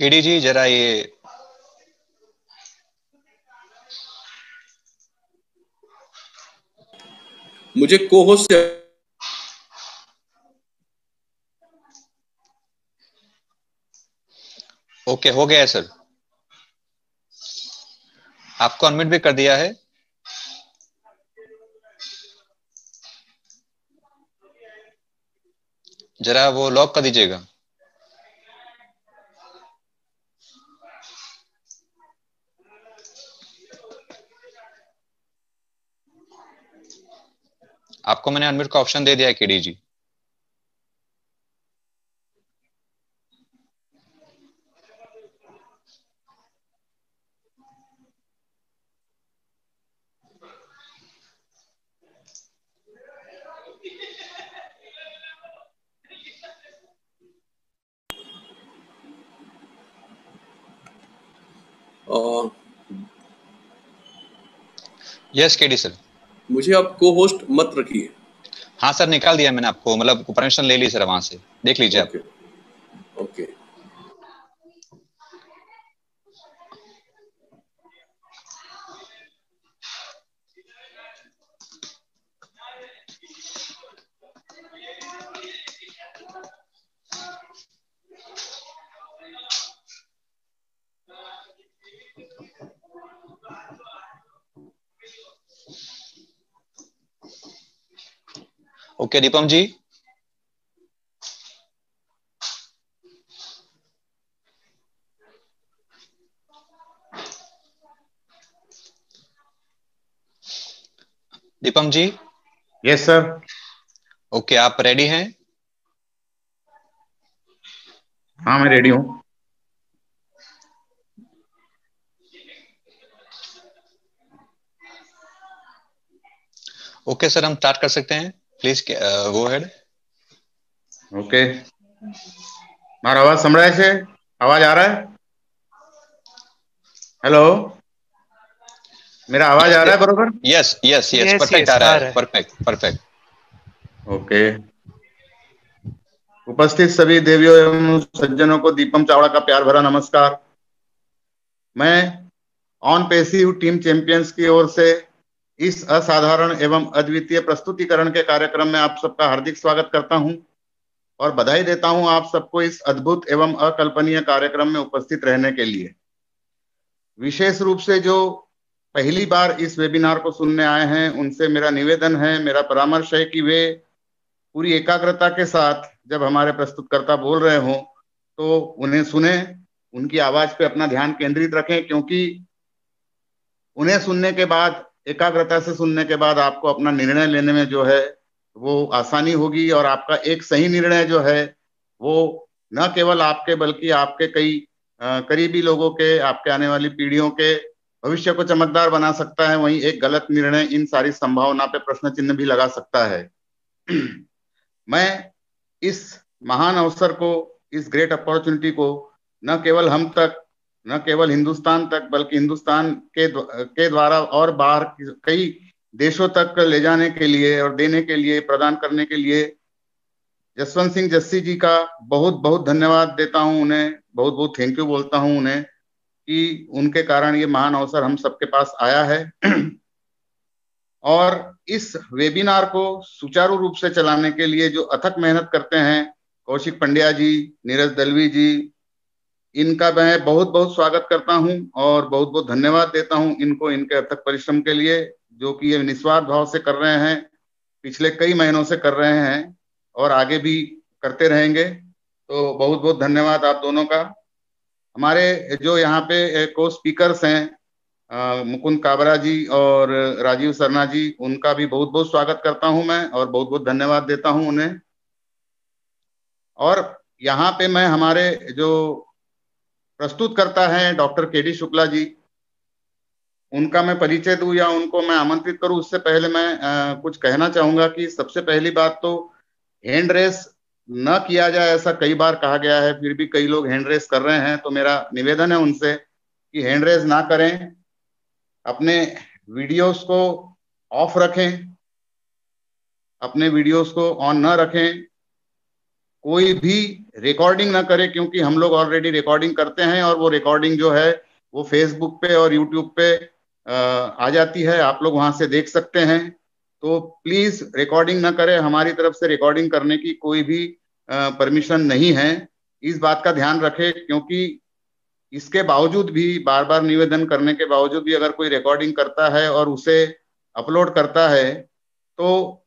KD जी जरा ये मुझे को होस्ट से ओके हो गया है सर, आपको अनम्यूट भी कर दिया है। जरा वो लॉक कर दीजिएगा। आपको मैंने अनम्यूट का ऑप्शन दे दिया है KD ji. Yes KD sir. मुझे आप को होस्ट मत रखिए। हाँ सर, निकाल दिया मैंने आपको, मतलब परमिशन ले ली सर, वहां से देख लीजिए आप। Okay okay. Okay Deepam ji. Deepam ji. Yes sir. Okay, आप रेडी हैं? हाँ मैं रेडी हूँ। ओके सर, हम स्टार्ट कर सकते हैं, प्लीज गो अहेड। ओके, मारा आवाज संभળાય છે? आवाज आ रहा है? हेलो, मेरा आवाज आ रहा है बरोबर? यस यस यस, परफेक्ट आ रहा है, परफेक्ट परफेक्ट। ओके, उपस्थित सभी देवियों एवं सज्जनों को दीपम चावड़ा का प्यार भरा नमस्कार। मैं ऑन पैसिव टीम चैंपियंस की ओर से इस असाधारण एवं अद्वितीय प्रस्तुतिकरण के कार्यक्रम में आप सबका हार्दिक स्वागत करता हूं और बधाई देता हूं आप सबको इस अद्भुत एवं अकल्पनीय कार्यक्रम में उपस्थित रहने के लिए। विशेष रूप से जो पहली बार इस वेबिनार को सुनने आए हैं उनसे मेरा निवेदन है, मेरा परामर्श है कि वे पूरी एकाग्रता के साथ जब हमारे प्रस्तुतकर्ता बोल रहे हों तो उन्हें सुने, उनकी आवाज पे अपना ध्यान केंद्रित रखें, क्योंकि उन्हें सुनने के बाद, एकाग्रता से सुनने के बाद आपको अपना निर्णय लेने में जो है वो आसानी होगी और आपका एक सही निर्णय जो है वो न केवल आपके बल्कि आपके कई करीबी लोगों के, आपके आने वाली पीढ़ियों के भविष्य को चमकदार बना सकता है, वहीं एक गलत निर्णय इन सारी संभावना पे प्रश्न चिन्ह भी लगा सकता है। मैं इस महान अवसर को, इस ग्रेट अपॉर्चुनिटी को न केवल हम तक, न केवल हिंदुस्तान तक, बल्कि हिंदुस्तान के द्वारा और बाहर कई देशों तक ले जाने के लिए और देने के लिए, प्रदान करने के लिए जसवंत सिंह जस्सी जी का बहुत बहुत धन्यवाद देता हूं, उन्हें बहुत बहुत थैंक यू बोलता हूं उन्हें, कि उनके कारण ये महान अवसर हम सबके पास आया है। और इस वेबिनार को सुचारू रूप से चलाने के लिए जो अथक मेहनत करते हैं कौशिक पंड्या जी, नीरज दलवी जी, इनका मैं बहुत बहुत स्वागत करता हूं और बहुत बहुत धन्यवाद देता हूं इनको, इनके अथक परिश्रम के लिए, जो कि ये निस्वार्थ भाव से कर रहे हैं, पिछले कई महीनों से कर रहे हैं और आगे भी करते रहेंगे। तो बहुत बहुत धन्यवाद आप दोनों का। हमारे जो यहाँ पे को स्पीकर्स हैं मुकुंद काबरा जी और राजीव सरना जी, उनका भी बहुत बहुत स्वागत करता हूं मैं और बहुत बहुत धन्यवाद देता हूं उन्हें। और यहाँ पे मैं हमारे जो प्रस्तुत करता है डॉक्टर केडी शुक्ला जी, उनका मैं परिचय दूं या उनको मैं आमंत्रित करूं उससे पहले मैं कुछ कहना चाहूंगा कि सबसे पहली बात तो हैंड रेस न किया जाए, ऐसा कई बार कहा गया है, फिर भी कई लोग हैंड रेस कर रहे हैं, तो मेरा निवेदन है उनसे कि हैंड रेस ना करें, अपने वीडियोस को ऑफ रखें, अपने वीडियोस को ऑन न रखें कोई भी रिकॉर्डिंग ना करे, क्योंकि हम लोग ऑलरेडी रिकॉर्डिंग करते हैं और वो रिकॉर्डिंग जो है वो फेसबुक पे और यूट्यूब पे आ जाती है, आप लोग वहां से देख सकते हैं। तो प्लीज रिकॉर्डिंग ना करें, हमारी तरफ से रिकॉर्डिंग करने की कोई भी परमिशन नहीं है, इस बात का ध्यान रखें। क्योंकि इसके बावजूद भी, बार बार निवेदन करने के बावजूद भी, अगर कोई रिकॉर्डिंग करता है और उसे अपलोड करता है तो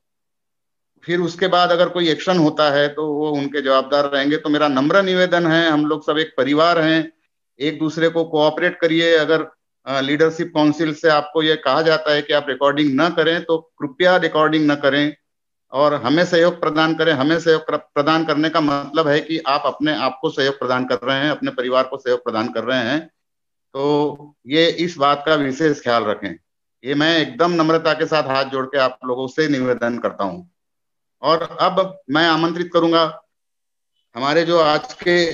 फिर उसके बाद अगर कोई एक्शन होता है तो वो उनके जवाबदार रहेंगे। तो मेरा नम्र निवेदन है, हम लोग सब एक परिवार हैं, एक दूसरे को कोऑपरेट करिए। अगर लीडरशिप काउंसिल से आपको ये कहा जाता है कि आप रिकॉर्डिंग ना करें तो कृपया रिकॉर्डिंग ना करें और हमें सहयोग प्रदान करें। हमें सहयोग प्रदान करने का मतलब है कि आप अपने आप को सहयोग प्रदान कर रहे हैं, अपने परिवार को सहयोग प्रदान कर रहे हैं। तो ये इस बात का विशेष ख्याल रखें, ये मैं एकदम नम्रता के साथ हाथ जोड़ के आप लोगों से निवेदन करता हूं। और अब मैं आमंत्रित करूंगा हमारे जो आज के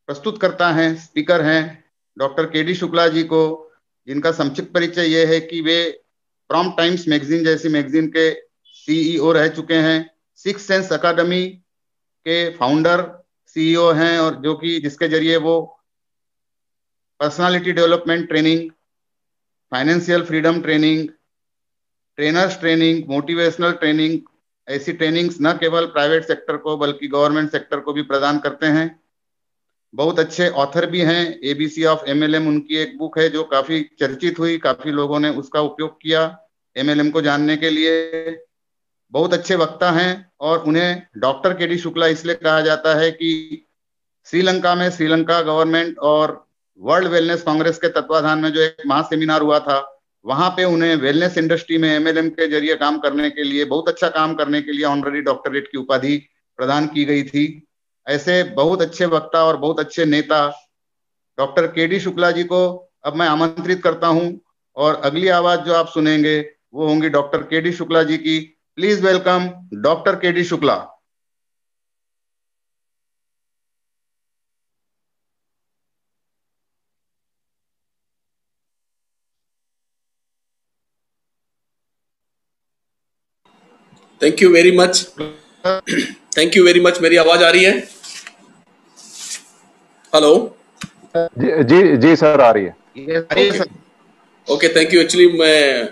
प्रस्तुतकर्ता हैं, स्पीकर हैं, डॉक्टर के.डी. शुक्ला जी को, जिनका संक्षिप्त परिचय ये है कि वे प्रॉम्प्ट टाइम्स मैगजीन जैसी मैगजीन के सीईओ रह चुके हैं, सिक्स सेंस अकादमी के फाउंडर सीईओ हैं, और जो कि जिसके जरिए वो personality development training, financial freedom training, trainers training, motivational training, ऐसी ट्रेनिंग्स न केवल प्राइवेट सेक्टर को बल्कि गवर्नमेंट सेक्टर को भी प्रदान करते हैं। बहुत अच्छे ऑथर भी हैं। एबीसी ऑफ एमएलएम उनकी एक बुक है जो काफी चर्चित हुई, काफी लोगों ने उसका उपयोग किया एमएलएम को जानने के लिए। बहुत अच्छे वक्ता हैं और उन्हें डॉक्टर के.डी. शुक्ला इसलिए कहा जाता है कि श्रीलंका में श्रीलंका गवर्नमेंट और वर्ल्ड वेलनेस कांग्रेस के तत्वाधान में जो एक महासेमिनार हुआ था, वहां पे उन्हें वेलनेस इंडस्ट्री में एमएलएम के जरिए काम करने के लिए, बहुत अच्छा काम करने के लिए ऑनररी डॉक्टरेट की उपाधि प्रदान की गई थी। ऐसे बहुत अच्छे वक्ता और बहुत अच्छे नेता डॉक्टर के.डी. शुक्ला जी को अब मैं आमंत्रित करता हूं और अगली आवाज जो आप सुनेंगे वो होंगी डॉक्टर के.डी. शुक्ला जी की। Please welcome doctor KD. Shukla. Thank you very much, thank you very much. मेरी आवाज आ रही है? हेलो? जी जी जी सर, आ रही है। Okay, thank you. एक्चुअली मैं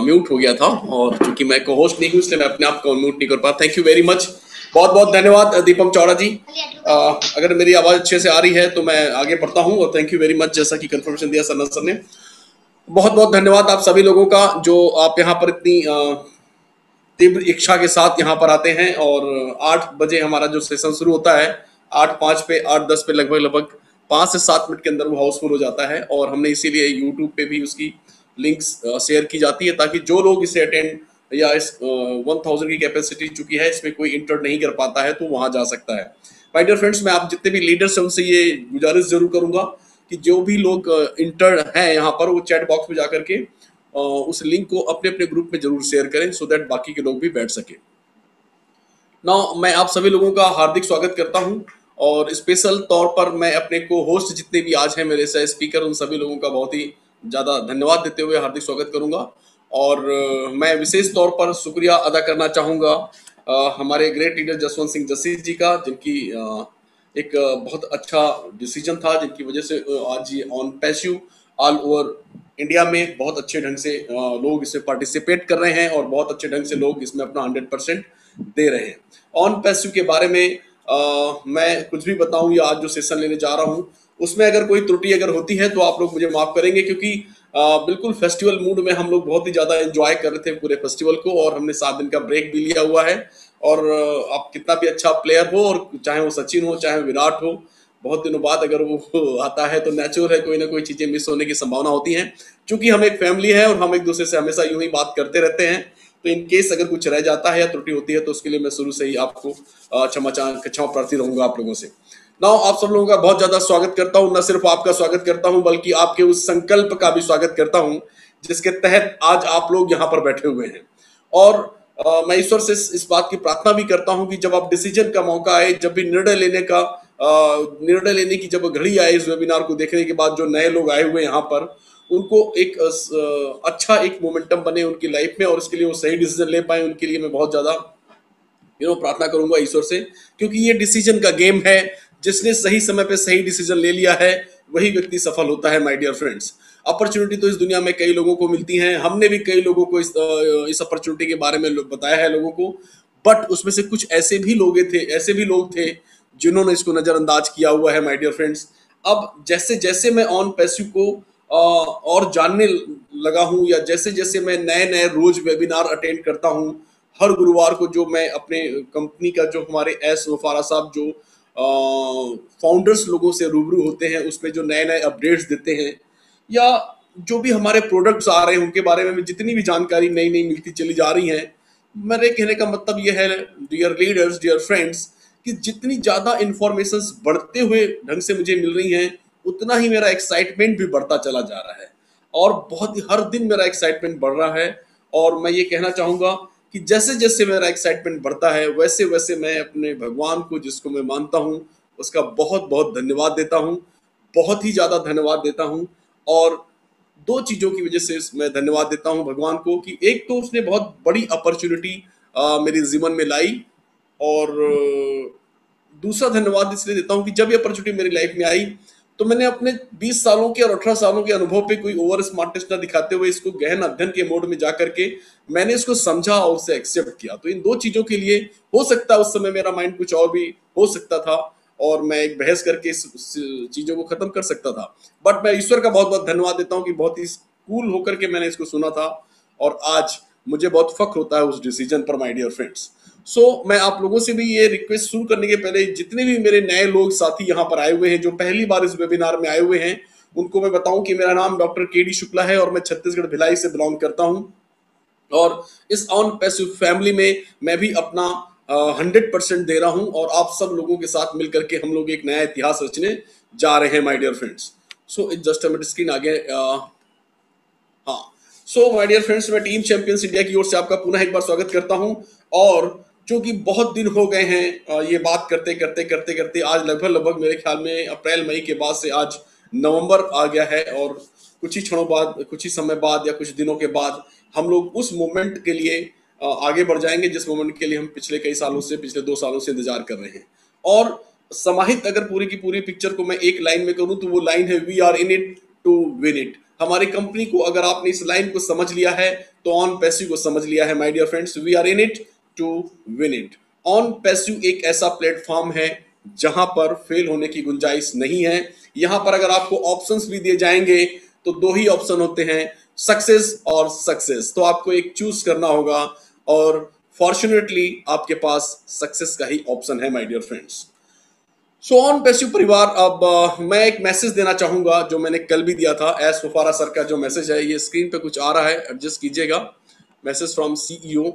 म्यूट हो गया था और क्योंकि मैं को होस्ट नहीं हूँ इसलिए मैं अपने आप को म्यूट नहीं कर पाया। थैंक यू वेरी मच, बहुत बहुत धन्यवाद दीपम चौड़ा जी। अगर मेरी आवाज अच्छे से आ रही है तो मैं आगे बढ़ता हूँ। और थैंक यू वेरी मच, जैसा कि कंफर्मेशन दिया सर ने। बहुत बहुत धन्यवाद आप सभी लोगों का जो आप यहाँ पर इतनी तीव्र इच्छा के साथ यहाँ पर आते हैं। और 8 बजे हमारा जो सेशन शुरू होता है, 8:05 पे, 8:10 पे लगभग 5 से 7 मिनट के अंदर वो हाउसफुल हो जाता है। और हमने इसीलिए यूट्यूब पे भी उसकी लिंक्स शेयर की जाती है ताकि जो लोग इसे अटेंड, या इस 1000 की कैपेसिटी चुकी है, इसमें कोई इंटर नहीं कर पाता है तो वहां जा सकता है। माय डियर फ्रेंड्स, मैं आप जितने भी लीडर्स हैं उनसे ये गुजारिश जरूर करूंगा कि जो भी लोग इंटर हैं यहाँ पर, वो चैट बॉक्स में जाकर के उस लिंक को अपने अपने ग्रुप में जरूर शेयर करें, सो दैट बाकी के लोग भी बैठ सके। नाउ मैं आप सभी लोगों का हार्दिक स्वागत करता हूं और स्पेशल तौर पर मैं अपने को होस्ट जितने भी आज हैं मेरे सह स्पीकर, उन सभी लोगों का बहुत ही ज़्यादा धन्यवाद देते हुए हार्दिक स्वागत करूंगा। और मैं विशेष तौर पर शुक्रिया अदा करना चाहूँगा हमारे ग्रेट लीडर जसवंत सिंह जस्सी जी का, जिनकी एक बहुत अच्छा डिसीजन था, जिनकी वजह से आज ये on passive all over India में बहुत अच्छे ढंग से लोग इसमें पार्टिसिपेट कर रहे हैं और बहुत अच्छे ढंग से लोग इसमें अपना 100% दे रहे हैं। ऑन पैसिव के बारे में मैं कुछ भी बताऊं या आज जो सेशन लेने जा रहा हूं उसमें अगर कोई त्रुटि अगर होती है तो आप लोग मुझे माफ करेंगे, क्योंकि बिल्कुल फेस्टिवल मूड में हम लोग बहुत ही ज़्यादा एंजॉय कर रहे थे पूरे फेस्टिवल को, और हमने 7 दिन का ब्रेक भी लिया हुआ है। और आप कितना भी अच्छा प्लेयर हो, और चाहे वो सचिन हो चाहे विराट हो, बहुत दिनों बाद अगर वो आता है तो नेचुरल है कोई ना कोई चीज़ें मिस होने की संभावना होती हैं। चूंकि हम एक फैमिली है और हम एक दूसरे से हमेशा यूं ही बात करते रहते हैं, तो इन केस अगर कुछ रह जाता है या त्रुटि होती है तो उसके लिए मैं शुरू से ही आपको क्षमा प्रार्थी रहूंगा आप लोगों से। नाउ आप सब लोगों का बहुत ज्यादा स्वागत करता हूं। न सिर्फ आपका स्वागत करता हूं बल्कि आपके उस संकल्प का भी स्वागत करता हूं जिसके तहत आज आप लोग यहाँ पर बैठे हुए हैं। और मैं ईश्वर से इस बात की प्रार्थना भी करता हूं कि जब आप डिसीजन का मौका आए, जब भी निर्णय लेने की जब घड़ी आए, इस वेबिनार को देखने के बाद जो नए लोग आए हुए यहाँ पर, उनको एक अच्छा एक मोमेंटम बने उनकी लाइफ में और इसके लिए वो सही डिसीजन ले पाए, उनके लिए मैं बहुत ज्यादा प्रार्थना करूंगा ईश्वर से, क्योंकि ये डिसीजन का गेम है। जिसने सही समय पे सही डिसीजन ले लिया है वही व्यक्ति सफल होता है माय डियर फ्रेंड्स। अपॉर्चुनिटी तो इस दुनिया में कई लोगों को मिलती हैं, हमने भी कई लोगों को इस अपॉर्चुनिटी के बारे में बताया है लोगों को, बट उसमें से कुछ ऐसे भी लोग थे जिन्होंने इसको नजरअंदाज किया हुआ है माय डियर फ्रेंड्स। अब जैसे जैसे मैं ऑन पैसिव को और जानने लगा हूं, या जैसे जैसे मैं नए नए रोज वेबिनार अटेंड करता हूं, हर गुरुवार को जो मैं अपने कंपनी का जो हमारे एस वफारा साहब जो फाउंडर्स लोगों से रूबरू होते हैं, उसमें जो नए नए अपडेट्स देते हैं, या जो भी हमारे प्रोडक्ट्स आ रहे हैं उनके बारे में जितनी भी जानकारी नई नई मिलती चली जा रही है, मेरे कहने का मतलब यह है डियर लीडर्स, डियर फ्रेंड्स, कि जितनी ज्यादा इंफॉर्मेशन बढ़ते हुए ढंग से मुझे मिल रही हैं, उतना ही मेरा एक्साइटमेंट भी बढ़ता चला जा रहा है, और बहुत ही हर दिन मेरा एक्साइटमेंट बढ़ रहा है। और मैं ये कहना चाहूंगा कि जैसे जैसे मेरा एक्साइटमेंट बढ़ता है वैसे वैसे मैं अपने भगवान को, जिसको मैं मानता हूँ, उसका बहुत बहुत धन्यवाद देता हूँ, बहुत ही ज्यादा धन्यवाद देता हूँ। और दो चीजों की वजह से मैं धन्यवाद देता हूँ भगवान को, कि एक तो उसने बहुत बड़ी अपॉर्चुनिटी मेरे जीवन में लाई, और दूसरा धन्यवाद इसलिए देता हूँ कि जब ये अपॉर्चुनिटी मेरी लाइफ में आई तो मैंने अपने 20 सालों के और 18 सालों के अनुभव पे कोई ओवर स्मार्टनेस ना दिखाते हुए इसको गहन अध्ययन के मोड में जाकर के मैंने इसको समझा और उसे एक्सेप्ट किया। तो इन दो चीजों के लिए हो सकता है उस समय मेरा माइंड कुछ और भी हो सकता था, और मैं एक बहस करके इस चीजों को खत्म कर सकता था, बट मैं ईश्वर का बहुत बहुत धन्यवाद देता हूँ कि बहुत ही कूल होकर के मैंने इसको सुना था, और आज मुझे बहुत फख्र होता है उस डिसीजन पर माय डियर फ्रेंड्स। सो मैं आप लोगों से भी ये रिक्वेस्ट शुरू करने के पहले, जितने भी मेरे नए लोग साथी यहाँ पर आए हुए हैं, जो पहली बार इस वेबिनार में आए हुए हैं, उनको मैं बताऊं कि मेरा नाम डॉक्टर के डी शुक्ला है और मैं छत्तीसगढ़ भिलाई से बिलोंग करता हूं, और इस ऑन पैसिव फैमिली में मैं भी अपना 100% दे रहा हूं, और आप सब लोगों के साथ मिलकर के हम लोग एक नया इतिहास रचने जा रहे हैं my dear friends. So it just मेरी स्क्रीन आगे, हाँ। सो माय डियर फ्रेंड्स, मैं टीम चैंपियंस इंडिया की ओर से आपका पुनः एक बार स्वागत करता हूं, और क्योंकि बहुत दिन हो गए हैं ये बात करते करते करते करते, आज लगभग मेरे ख्याल में अप्रैल मई के बाद से आज नवंबर आ गया है, और कुछ ही क्षणों बाद, कुछ ही समय बाद या कुछ दिनों के बाद हम लोग उस मोमेंट के लिए आगे बढ़ जाएंगे जिस मोमेंट के लिए हम पिछले 2 सालों से इंतजार कर रहे हैं। और समाहित अगर पूरी की पूरी पिक्चर को मैं एक लाइन में करूं तो वो लाइन है, we are in it to win it. हमारी कंपनी को अगर आपने इस लाइन को समझ लिया है तो ऑन पैसिव को समझ लिया है my dear friends. We are in it to win it. On passive एक ऐसा प्लेटफॉर्म है जहां पर फेल होने की गुंजाइश नहीं है। यहां पर अगर आपको ऑप्शंस भी दिए जाएंगे तो दो ही ऑप्शन होते हैं, सक्सेस और सक्सेस। तो आपको एक चूज करना होगा, और फॉर्चुनेटली आपके पास सक्सेस का ही ऑप्शन है my dear friends. So on passive परिवार, अब मैं एक मैसेज देना चाहूंगा जो मैंने कल भी दिया था। एस वफारा सर का जो मैसेज है, ये स्क्रीन पे कुछ आ रहा है, एडजस्ट कीजिएगा। Message from CEO.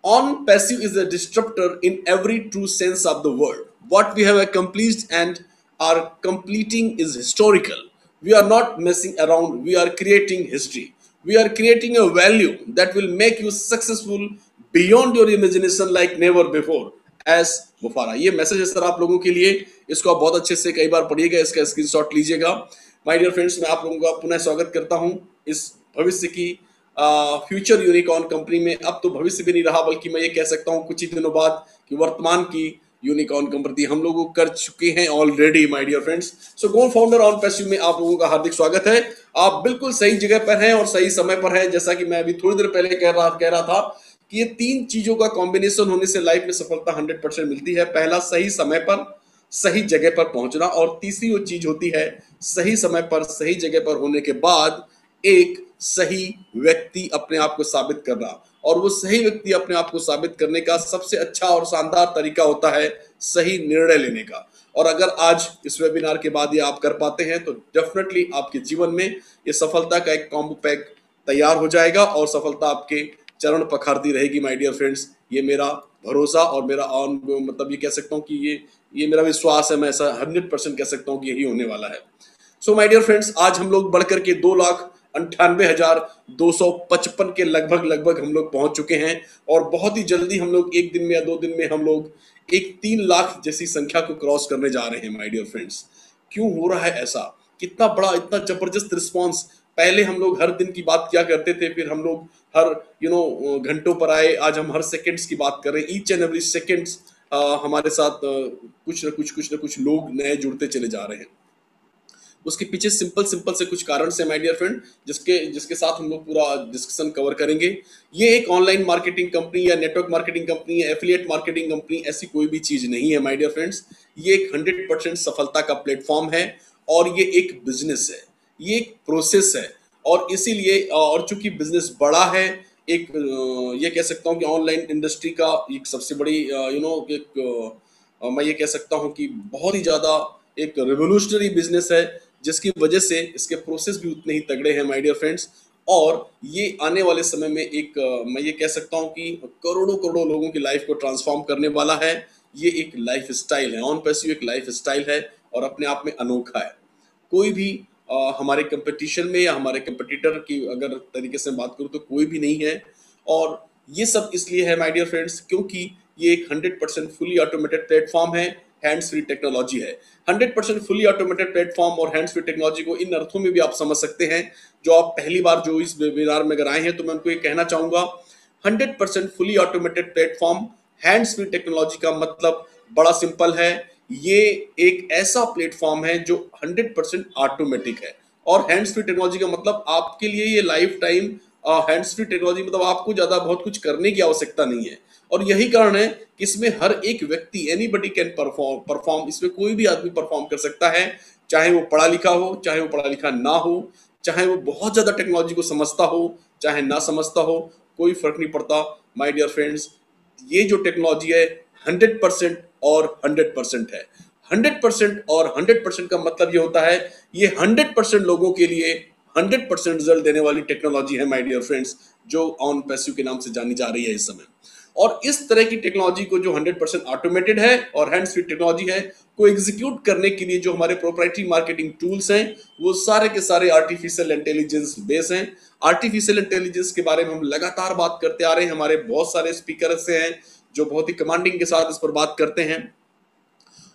On passive is a disruptor in every true sense of the word. What we have accomplished and are completing is historical. We are not messing around. We are creating history. We are creating a value that will make you successful beyond your imagination like never before. As वफारा, ये message है sir आप लोगों के लिए। इसको आप बहुत अच्छे से कई बार पढ़िएगा, इसका स्क्रीनशॉट लीजिएगा। माय डियर फ्रेंड्स, मैं आप लोगों का पुनः स्वागत करता हूं इस भविष्य की फ्यूचर यूनिकॉर्न कंपनी में। अब तो भविष्य भी नहीं रहा, बल्कि मैं ये कह सकता हूँ कुछ ही दिनों बाद कि वर्तमान की यूनिकॉर्न कंपनी हम लोग कर चुके हैं already my dear friends. So go founder on passive में आप लोगों का हार्दिक स्वागत है। आप बिल्कुल सही जगह पर हैं और सही समय पर हैं। जैसा कि मैं अभी थोड़ी देर पहले कह रहा था कि ये 3 चीजों का कॉम्बिनेशन होने से लाइफ में सफलता 100% मिलती है। पहला, सही समय पर सही जगह पर पहुंचना, और तीसरी वो चीज होती है सही समय पर सही जगह पर होने के बाद एक सही व्यक्ति अपने आप को साबित करना। और वो सही व्यक्ति अपने आप को साबित करने का सबसे अच्छा और शानदार तरीका होता है सही निर्णय लेने का। और अगर आज इस वेबिनार के बाद ये आप कर पाते हैं तो डेफिनेटली आपके जीवन में ये सफलता का एक कॉम्बो पैक तैयार हो जाएगा और सफलता आपके चरण पखारती रहेगी माय डियर फ्रेंड्स। ये मेरा भरोसा और मेरा मतलब ये कह सकता हूँ कि ये मेरा विश्वास है। मैं ऐसा 100% कह सकता हूँ कि यही होने वाला है। सो माय डियर फ्रेंड्स, आज हम लोग बढ़कर के 2,98,255 के लगभग हम लोग पहुंच चुके हैं, और बहुत ही जल्दी हम लोग 1 दिन में या 2 दिन में हम लोग एक 3 लाख जैसी संख्या को क्रॉस करने जा रहे हैं माय डियर फ्रेंड्स। क्यों हो रहा है ऐसा? कितना बड़ा, इतना जबरदस्त रिस्पॉन्स पहले हम लोग हर दिन की बात किया करते थे, फिर हम लोग हर घंटों पर आए, आज हम हर सेकंड्स की बात कर रहे हैं। ईच एंड एवरी सेकंड्स हमारे साथ कुछ ना कुछ लोग नए जुड़ते चले जा रहे हैं। उसके पीछे सिंपल से कुछ कारण से माय डियर फ्रेंड, जिसके साथ हम लोग पूरा डिस्कशन कवर करेंगे। ये एक ऑनलाइन मार्केटिंग कंपनी या नेटवर्क मार्केटिंग कंपनी या एफिलिएट मार्केटिंग कंपनी ऐसी कोई भी चीज नहीं है माय डियर फ्रेंड्स। ये एक 100% सफलता का प्लेटफॉर्म है और ये एक बिजनेस है, ये एक प्रोसेस है। और इसीलिए और चूंकि बिजनेस बड़ा है, एक ये कह सकता हूँ कि ऑनलाइन इंडस्ट्री का एक सबसे बड़ी मैं ये कह सकता हूँ कि बहुत ही ज्यादा एक रेवोल्यूशनरी बिजनेस है, जिसकी वजह से इसके प्रोसेस भी उतने ही तगड़े हैं माय डियर फ्रेंड्स। और ये आने वाले समय में एक मैं ये कह सकता हूँ कि करोड़ों लोगों की लाइफ को ट्रांसफॉर्म करने वाला है। ये एक लाइफ स्टाइल है, ऑन पैसिव एक लाइफ स्टाइल है और अपने आप में अनोखा है। कोई भी हमारे कंपटीशन में या हमारे कंपटीटर की अगर तरीके से बात करूँ तो कोई भी नहीं है। और ये सब इसलिए है माय डियर फ्रेंड्स क्योंकि ये एक 100% फुली ऑटोमेटेड प्लेटफॉर्म है, हैंड्स फ्री टेक्नोलॉजी है। 100% फुली ऑटोमेटेड प्लेटफॉर्म और हैंड्स फ्री टेक्नोलॉजी को इन अर्थों में भी आप समझ सकते हैं। जो आप पहली बार जो इस वेबिनार में अगर आए हैं तो मैं उनको ये कहना चाहूंगा, 100% fully automated platform hands free technology का मतलब बड़ा सिंपल है। ये एक ऐसा प्लेटफॉर्म है जो 100% ऑटोमेटिक है। और हैंड्स फ्री टेक्नोलॉजी का मतलब आपके लिए ये life time hands free technology मतलब आपको ज्यादा बहुत कुछ करने की आवश्यकता नहीं है। और यही कारण है कि इसमें हर एक व्यक्ति एनीबडी कैन परफॉर्म, इसमें कोई भी आदमी परफॉर्म कर सकता है, चाहे वो पढ़ा लिखा हो, चाहे वो पढ़ा लिखा ना हो, चाहे वो बहुत ज्यादा टेक्नोलॉजी को समझता हो, चाहे ना समझता हो, कोई फर्क नहीं पड़ता माय डियर फ्रेंड्स। ये जो टेक्नोलॉजी है 100% और 100% है। 100% और 100% का मतलब ये होता है ये 100% लोगों के लिए 100% रिजल्ट देने वाली टेक्नोलॉजी है माय डियर फ्रेंड्स, जो ऑन पैसिव के नाम से जानी जा रही है इस समय। और इस तरह की टेक्नोलॉजी को जो 100% ऑटोमेटेड है और हैंड्स फ्री टेक्नोलॉजी है को एग्जीक्यूट करने के लिए जो हमारे प्रोप्राइटरी मार्केटिंग टूल्स हैं वो सारे के सारे आर्टिफिशियल इंटेलिजेंस बेस हैं। आर्टिफिशियल इंटेलिजेंस के बारे में हम लगातार बात करते आ रहे हैं, हमारे बहुत सारे स्पीकर से हैं जो बहुत ही कमांडिंग के साथ इस पर बात करते हैं।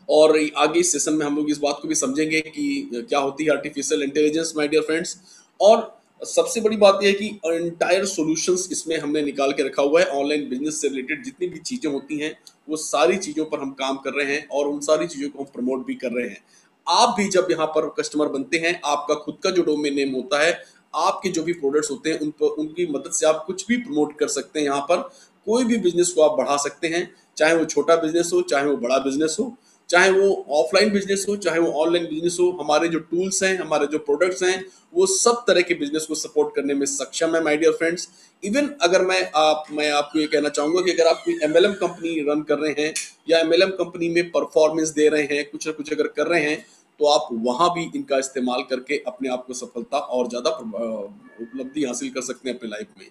और आगे इस सेशन में हम लोग इस बात को भी समझेंगे कि क्या होती है artificial intelligence my dear friends. और सबसे बड़ी बात यह है कि एंटायर सॉल्यूशंस इसमें हमने निकाल के रखा हुआ है। ऑनलाइन बिजनेस से रिलेटेड जितनी भी चीजें होती हैं वो सारी चीजों पर हम काम कर रहे हैं और उन सारी चीजों को हम प्रमोट भी कर रहे हैं। आप भी जब यहाँ पर कस्टमर बनते हैं, आपका खुद का जो डोमेन नेम होता है, आपके जो भी प्रोडक्ट्स होते हैं उनकी मदद से आप कुछ भी प्रमोट कर सकते हैं। यहाँ पर कोई भी बिजनेस को आप बढ़ा सकते हैं, चाहे वो छोटा बिजनेस हो, चाहे वो बड़ा बिजनेस हो, चाहे वो ऑफलाइन बिजनेस हो, चाहे वो ऑनलाइन बिजनेस हो। हमारे जो टूल्स हैं, हमारे जो प्रोडक्ट्स हैं, वो सब तरह के बिजनेस को सपोर्ट करने में सक्षम है माय डियर फ्रेंड्स। इवन अगर मैं आपको ये कहना चाहूंगा कि अगर आप कोई एमएलएम कंपनी रन कर रहे हैं या एमएलएम कंपनी में परफॉर्मेंस दे रहे हैं, कुछ ना कुछ अगर कर रहे हैं, तो आप वहां भी इनका इस्तेमाल करके अपने आप को सफलता और ज्यादा उपलब्धि हासिल कर सकते हैं अपने लाइफ में।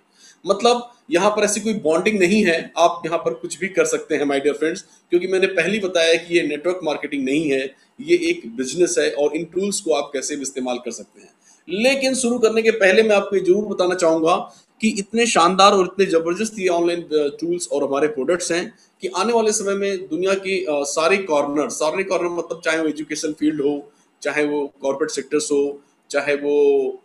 मतलब यहाँ पर ऐसी कोई बॉन्डिंग नहीं है, आप यहाँ पर कुछ भी कर सकते हैं माय डियर फ्रेंड्स, क्योंकि मैंने पहले बताया कि ये नेटवर्क मार्केटिंग नहीं है, ये एक बिजनेस है और इन टूल्स को आप कैसे भी इस्तेमाल कर सकते हैं। लेकिन शुरू करने के पहले मैं आपको ये जरूर बताना चाहूंगा कि इतने शानदार और इतने जबरदस्त ये ऑनलाइन टूल्स और हमारे प्रोडक्ट्स हैं कि आने वाले समय में दुनिया की सारे कॉर्नर मतलब चाहे वो एजुकेशन फील्ड हो, चाहे वो कॉर्पोरेट सेक्टर्स हो, चाहे वो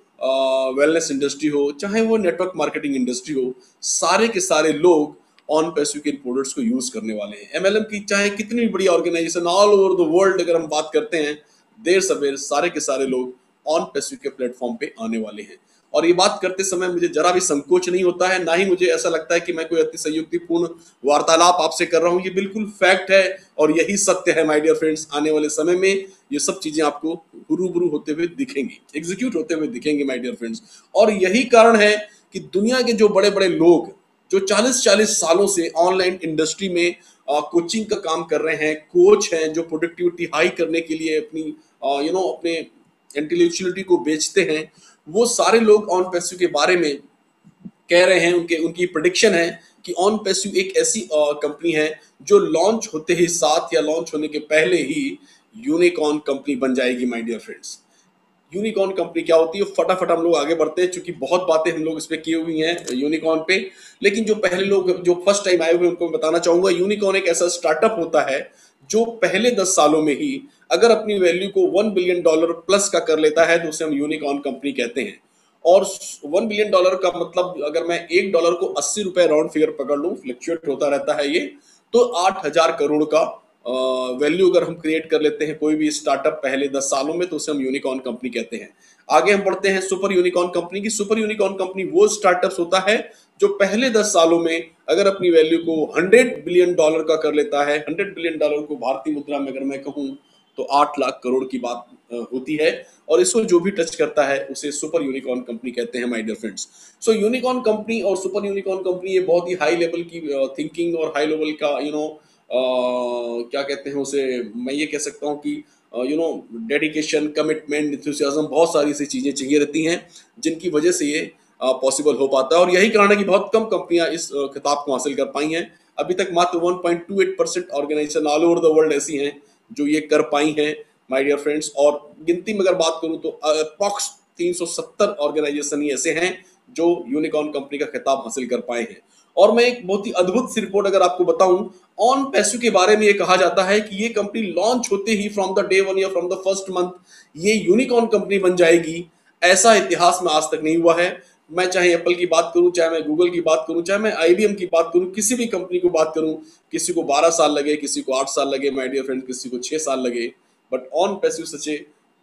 वेलनेस इंडस्ट्री हो, चाहे वो नेटवर्क मार्केटिंग इंडस्ट्री हो, सारे के सारे लोग ऑन पैसिव के प्रोडक्ट्स को यूज करने वाले हैं। एमएलएम की चाहे कितनी बड़ी organization all over the world अगर हम बात करते हैं, देर सवेर सारे के सारे लोग ऑन पैसिव के प्लेटफॉर्म पे आने वाले हैं। और ये बात करते समय मुझे जरा भी संकोच नहीं होता है, ना ही मुझे ऐसा लगता है कि मैं कोई अतिशयोक्तिपूर्ण वार्तालाप आपसे कर रहा हूँ। ये बिल्कुल फैक्ट है और यही सत्य है माय डियर फ्रेंड्स। आने वाले समय में ये सब चीजें आपको रूबरू होते हुए दिखेंगी, एग्जीक्यूट होते हुए दिखेंगे माय डियर फ्रेंड्स। और यही कारण है कि दुनिया के जो बड़े बड़े लोग जो 40-40 सालों से ऑनलाइन इंडस्ट्री में कोचिंग का काम कर रहे हैं, कोच हैं जो प्रोडक्टिविटी हाई करने के लिए अपनी अपने इंटेलेक्चुअलिटी को बेचते हैं, वो सारे लोग ऑन पैसिव के बारे में कह रहे हैं। उनकी प्रेडिक्शन है कि ऑन पैसिव एक ऐसी कंपनी है जो लॉन्च होते ही साथ या लॉन्च होने के पहले ही यूनिकॉर्न कंपनी बन जाएगी my dear friends. Unicorn company क्या होती है, फटाफट हम लोग आगे बढ़ते हैं, क्योंकि बहुत बातें हम लोग इस पे की हुई हैं यूनिकॉर्न पे। लेकिन जो पहले लोग जो फर्स्ट टाइम आए हुए उनको बताना चाहूंगा, यूनिकॉर्न एक ऐसा स्टार्टअप होता है जो पहले 10 सालों में ही अगर अपनी वैल्यू को $1 बिलियन प्लस का कर लेता है तो उसे हम यूनिकॉर्न कंपनी कहते हैं। और $1 बिलियन का मतलब अगर मैं $1 को 80 रुपए राउंड फिगर पकड़ लूं, फ्लक्चुएट होता रहता है ये, तो 8,000 करोड़ का वैल्यू अगर हम क्रिएट कर लेते हैं कोई भी स्टार्टअप पहले 10 सालों में, तो उसे हम यूनिकॉर्न कंपनी कहते हैं। आगे हम बढ़ते हैं सुपर यूनिकॉर्न कंपनी की। सुपर यूनिकॉर्न कंपनी वो स्टार्टअप्स होता है जो पहले 10 सालों में अगर अपनी वैल्यू को $100 बिलियन का कर लेता है। $100 बिलियन को भारतीय मुद्रा में अगर मैं कहूं तो 8 लाख करोड़ की बात होती है, और इसको जो भी टच करता है उसे सुपर यूनिकॉर्न कंपनी कहते हैं my dear friends. So unicorn company और सुपर यूनिकॉर्न कंपनी ये बहुत ही हाई लेवल की थिंकिंग और हाई लेवल का क्या कहते हैं उसे, मैं ये कह सकता हूँ कि डेडिकेशन, कमिटमेंट, एंथुसियाज्म, बहुत सारी ऐसी चीजें चाहिए रहती हैं जिनकी वजह से ये पॉसिबल हो पाता है, और यही कारण है कि बहुत कम कंपनियां इस खिताब को हासिल कर पाई हैं। अभी तक मात्र 1.28% organization all over the world ऐसी हैं जो ये कर पाई हैं माय डियर फ्रेंड्स, और गिनती में अगर बात करूं तो अप्रॉक्स 370 ऑर्गेनाइजेशन ही ऐसे हैं जो यूनिकॉर्न कंपनी का खिताब हासिल कर पाए हैं। और मैं एक बहुत ही अद्भुत सी रिपोर्ट अगर आपको बताऊं, ऑन पैसो के बारे में ये कहा जाता है कि ये कंपनी लॉन्च होते ही फ्रॉम द डे वन या फ्रॉम द फर्स्ट मंथ ये यूनिकॉर्न कंपनी बन जाएगी। ऐसा इतिहास में आज तक नहीं हुआ है। मैं चाहे एप्पल की बात करूं, चाहे मैं गूगल की बात करूं, चाहे मैं IBM की बात करूं, किसी भी कंपनी को बात करूं, किसी को 12 साल लगे, किसी को 8 साल लगे माय डियर फ्रेंड, किसी को 6 साल लगे, but on passive such a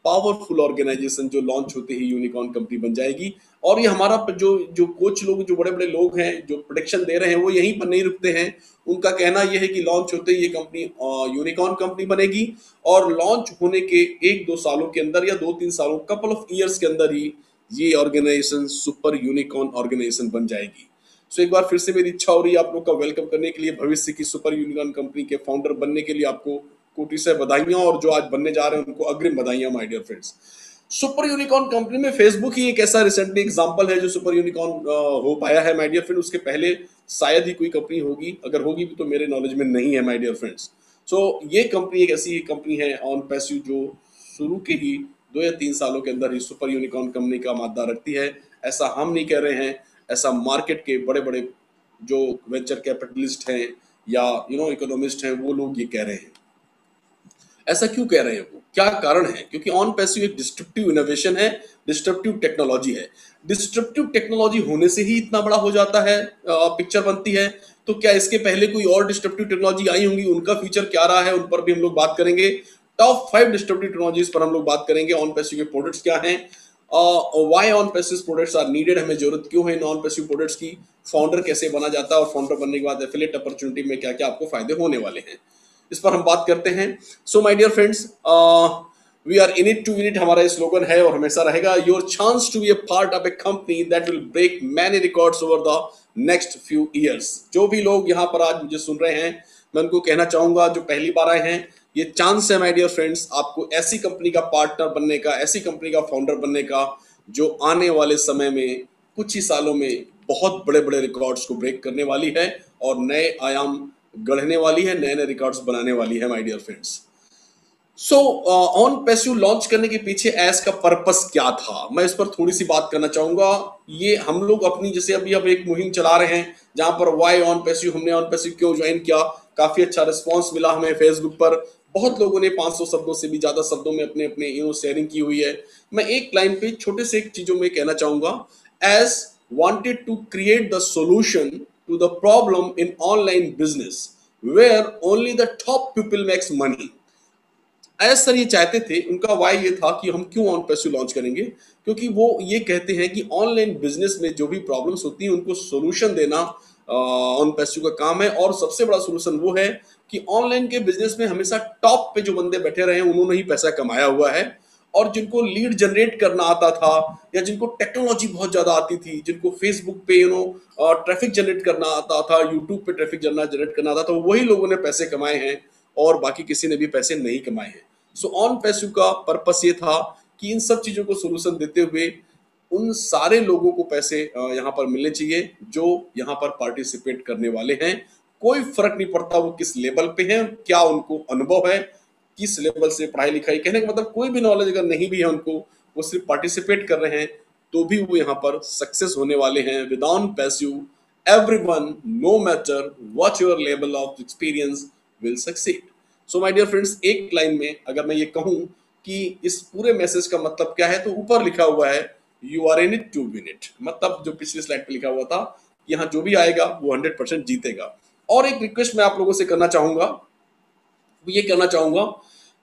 powerful organization जो लॉन्च होते ही यूनिकॉर्न कंपनी बन जाएगी। और ये हमारा जो कोच लोग, जो बड़े बड़े लोग हैं जो प्रेडिक्शन दे रहे हैं, वो यहीं पर नहीं रुकते हैं। उनका कहना यह है कि लॉन्च होते ही ये कंपनी यूनिकॉर्न कंपनी बनेगी, और लॉन्च होने के 1-2 सालों के अंदर या 2-3 सालों, कपल ऑफ ईयर्स के अंदर ही ये ऑर्गेनाइजेशन सुपर यूनिकॉर्न ऑर्गेनाइजेशन बन जाएगी। सो एक बार फिर से मेरी इच्छा हो रही है आप लोग का वेलकम करने के लिए, भविष्य की सुपर यूनिकॉर्न कंपनी के फाउंडर बनने के लिए आपको कोटि से बधाइयां, और जो आज बनने जा रहे हैं उनको अग्रिम बधाइयां my dear friends. Super unicorn company में फेसबुक ही एक ऐसा रिसेंटली एग्जांपल है जो सुपर यूनिकॉर्न हो पाया है माय डियर फ्रेंड। उसके पहले शायद ही कोई कंपनी होगी, अगर होगी भी तो मेरे नॉलेज में नहीं है माय डियर फ्रेंड्स। सो ये कंपनी एक ऐसी कंपनी है ऑन पैसिव जो शुरू के ही 2 या 3 सालों के अंदर ही सुपर यूनिकॉर्न कंपनी का मादा रखती है। ऐसा हम नहीं कह रहे हैं, ऐसा मार्केट के बड़े बड़े जो वेंचर कैपिटलिस्ट हैं या इकोनॉमिस्ट हैं वो लोग ये कह रहे हैं। ऐसा क्यों कह रहे हैं वो, क्या कारण है? क्योंकि ऑन पैसिव एक डिस्ट्रप्टिव इनोवेशन है, डिस्ट्रप्टिव टेक्नोलॉजी है। डिस्ट्रप्टिव टेक्नोलॉजी होने से ही इतना बड़ा हो जाता है, पिक्चर बनती है। तो क्या इसके पहले कोई और डिस्ट्रप्टिव टेक्नोलॉजी आई होंगी, उनका फीचर क्या रहा है, उन पर भी हम लोग बात करेंगे। टॉप 5 डिस्ट्रप्टिव टेक्नोलॉजीज पर हम लोग बात करेंगे। ऑन पैसिव के प्रोडक्ट्स क्या हैं, why on passive products are needed, हमें जरूरत क्यों है इन ऑन पैसिव प्रोडक्ट्स की, फाउंडर कैसे बना जाता है, और फाउंडर बनने के बाद एफिलिएट अपॉर्चुनिटी में क्या क्या आपको फायदे होने वाले हैं, इस पर हम बात करते हैं। So my dear friends, we are in it to win it हमारा स्लोगन है और हमेशा रहेगा। Your chance to be a part of a company that will break many records over the next few years. जो भी लोग यहाँ पर आज मुझे सुन रहे हैं, मैं उनको कहना चाहूंगा जो पहली बार आए हैं, ये चांस है माय डियर फ्रेंड्स आपको ऐसी कंपनी का पार्टनर बनने का, ऐसी कंपनी का फाउंडर बनने का जो आने वाले समय में कुछ ही सालों में बहुत बड़े बड़े रिकॉर्ड्स को ब्रेक करने वाली है और नए आयाम गढ़ने वाली है, नए नए रिकॉर्ड्स बनाने वाली है my dear friends. So on passive launch करने के पीछे एस का पर्पस क्या था, मैं इस पर थोड़ी सी बात करना चाहूंगा। ये हम लोग अपनी जैसे अभी अब एक मुहिम चला रहे हैं जहां पर वाई ऑन पैसिव, हमने ऑन पैसिव क्यों ज्वाइन किया, काफी अच्छा रिस्पॉन्स मिला हमें फेसबुक पर। बहुत लोगों ने 500 शब्दों से भी ज्यादा शब्दों में अपने अपने शेयरिंग की हुई है। मैं एक लाइन पे छोटे से एक चीजों में कहना चाहूंगा, S wanted to create the solution to the problem in online business where only the top people makes money। S sir ये चाहते थे, उनका वाई ये था कि हम क्यों ऑन पैसिव लॉन्च करेंगे, क्योंकि वो ये कहते हैं कि ऑनलाइन बिजनेस में जो भी प्रॉब्लम्स होती हैं उनको सोल्यूशन देना ऑन पैसिव का काम है। और सबसे बड़ा सोल्यूशन वो है कि ऑनलाइन के बिजनेस में हमेशा टॉप पे जो बंदे बैठे रहे हैं उन्होंने ही पैसा कमाया हुआ है, और जिनको लीड जनरेट करना आता था या जिनको टेक्नोलॉजी बहुत ज्यादा आती थी, जिनको फेसबुक पे ट्रैफिक जनरेट करना आता था, यूट्यूब पे ट्रैफिक जनरेट करना आता था, तो वही लोगों ने पैसे कमाए हैं और बाकी किसी ने भी पैसे नहीं कमाए हैं। सो ऑन पैसिव का पर्पस ये था कि इन सब चीजों को सोल्यूशन देते हुए उन सारे लोगों को पैसे यहाँ पर मिलने चाहिए जो यहाँ पर पार्टिसिपेट करने वाले हैं। कोई फर्क नहीं पड़ता वो किस लेवल पे हैं, क्या उनको अनुभव है, किस लेवल से पढ़ाई लिखाई, कहने का मतलब कोई भी नॉलेज अगर नहीं भी है उनको, वो सिर्फ पार्टिसिपेट कर रहे हैं तो भी वो यहाँ पर सक्सेस होने वाले हैं। With on passive everyone no matter what your level of experience will succeed. So my dear friends, एक लाइन में अगर मैं ये कहूँ कि इस पूरे मैसेज का मतलब क्या है, तो ऊपर लिखा हुआ है you are in it to win it. मतलब जो पिछली स्लाइड पे लिखा हुआ था, यहाँ जो भी आएगा वो 100% जीतेगा। और एक रिक्वेस्ट मैं आप लोगों से करना चाहूंगा, वो ये करना चाहूंगा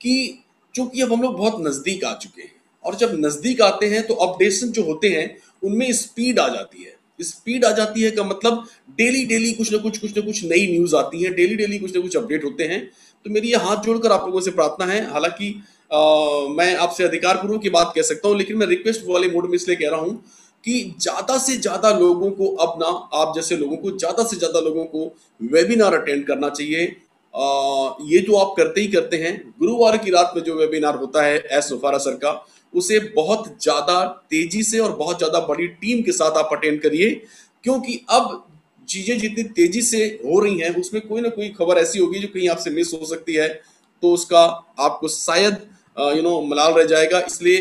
कि चूंकि अब हम लोग बहुत नजदीक आ चुके हैं, और जब नजदीक आते हैं तो अपडेशन जो होते हैं उनमें स्पीड आ जाती है। स्पीड आ जाती है का मतलब डेली डेली कुछ ना कुछ नई न्यूज आती है, डेली डेली कुछ ना कुछ अपडेट होते हैं। तो मेरी ये हाथ जोड़कर आप लोगों से प्रार्थना है, हालांकि मैं आपसे अधिकारपूर्वक की बात कह सकता हूं, लेकिन मैं रिक्वेस्ट वाले मोड में इसलिए कह रहा हूं कि ज्यादा से ज्यादा लोगों को, अब ना आप जैसे लोगों को, ज्यादा से ज्यादा लोगों को वेबिनार अटेंड करना चाहिए। ये जो आप करते ही करते हैं, गुरुवार की रात में जो वेबिनार होता है एस सोफारा सर का, उसे बहुत ज्यादा तेजी से और बहुत ज्यादा बड़ी टीम के साथ आप अटेंड करिए, क्योंकि अब चीजें जितनी तेजी से हो रही हैं उसमें कोई ना कोई खबर ऐसी होगी जो कहीं आपसे मिस हो सकती है, तो उसका आपको शायद मलाल रह जाएगा। इसलिए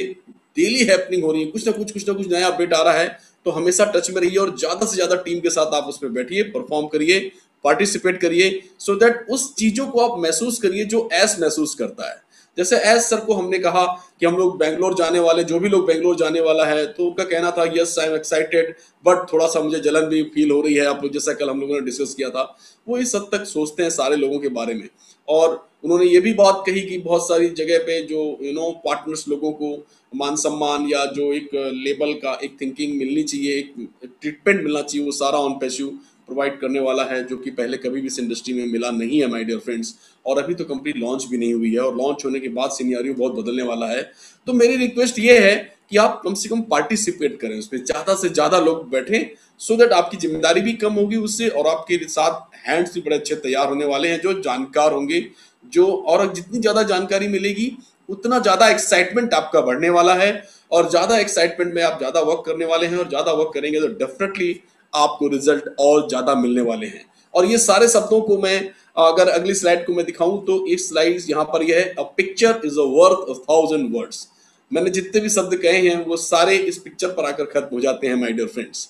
डेली हैपनिंग हो रही है, कुछ ना कुछ नया अपडेट आ रहा है, तो हमेशा टच में रहिए और ज्यादा से ज्यादा टीम के साथ आप उसमें बैठिए, परफॉर्म करिए, पार्टिसिपेट करिए, सो दैट उस चीजों को आप महसूस करिए जो एस महसूस करता है। जैसे एस सर को हमने कहा कि हम लोग बेंगलोर जाने वाले, जो भी लोग बेंगलोर जाने वाला है, तो उनका कहना था yes I am excited, but थोड़ा सा मुझे जलन भी फील हो रही है। आप लोग जैसा कल हम लोगों ने डिस्कस किया था, वो इस हद तक सोचते हैं सारे लोगों के बारे में। और उन्होंने ये भी बात कही कि बहुत सारी जगह पे जो पार्टनर्स लोगों को मान सम्मान या जो एक लेबल का एक थिंकिंग मिलनी चाहिए, एक ट्रीटमेंट मिलना चाहिए, वो सारा ऑन पैसिव प्रोवाइड करने वाला है, जो कि पहले कभी भी इस इंडस्ट्री में मिला नहीं है माय डियर फ्रेंड्स। और अभी तो कंपनी लॉन्च भी नहीं हुई है, और लॉन्च होने के बाद सिनेरियो बहुत बदलने वाला है। तो मेरी रिक्वेस्ट ये है कि आप कम से कम पार्टिसिपेट करें उसमें, ज्यादा से ज्यादा लोग बैठें, सो दैट आपकी जिम्मेदारी भी कम होगी उससे, और आपके साथ हैंड्स भी बड़े अच्छे तैयार होने वाले हैं जो जानकार होंगे, जो, और जितनी ज्यादा जानकारी मिलेगी उतना ज्यादा एक्साइटमेंट आपका बढ़ने वाला है, और ज्यादा एक्साइटमेंट में आप ज्यादा वर्क करने वाले हैं, और ज्यादा वर्क करेंगे तो डेफिनेटली आपको रिजल्ट और ज्यादा मिलने वाले हैं। और ये सारे शब्दों को मैं, अगर अगली स्लाइड को मैं दिखाऊं तो एक स्लाइड यहाँ पर यह है, a picture is a worth of 1000 words. मैंने जितने भी शब्द कहे हैं वो सारे इस पिक्चर पर आकर खत्म हो जाते हैं माय डियर फ्रेंड्स।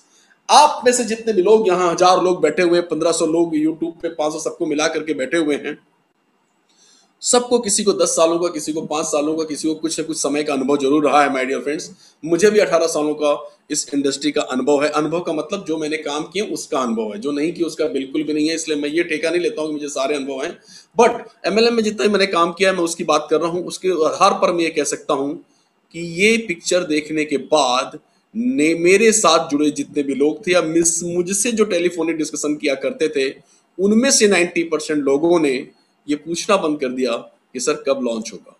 आप में से जितने भी लोग यहाँ 1000 लोग बैठे हुए, 1500 लोग यूट्यूब पे, 500 सबको मिला करके बैठे हुए हैं, सबको, किसी को 10 सालों का, किसी को 5 सालों का, किसी को कुछ न कुछ समय का अनुभव जरूर रहा है माय डियर फ्रेंड्स। मुझे भी 18 सालों का इस इंडस्ट्री का अनुभव है। अनुभव का मतलब जो मैंने काम किया उसका अनुभव है, जो नहीं किया उसका बिल्कुल भी नहीं है, इसलिए मैं ये ठेका नहीं लेता हूँ कि मुझे सारे अनुभव हैं। बट एमएलएम में जितना मैंने काम किया है मैं उसकी बात कर रहा हूँ। उसके आधार पर मैं ये कह सकता हूँ कि ये पिक्चर देखने के बाद ने मेरे साथ जुड़े जितने भी लोग थे या मुझसे जो टेलीफोनिक डिस्कशन किया करते थे, उनमें से 90% लोगों ने ये पूछना बंद कर दिया कि सर कब लॉन्च होगा।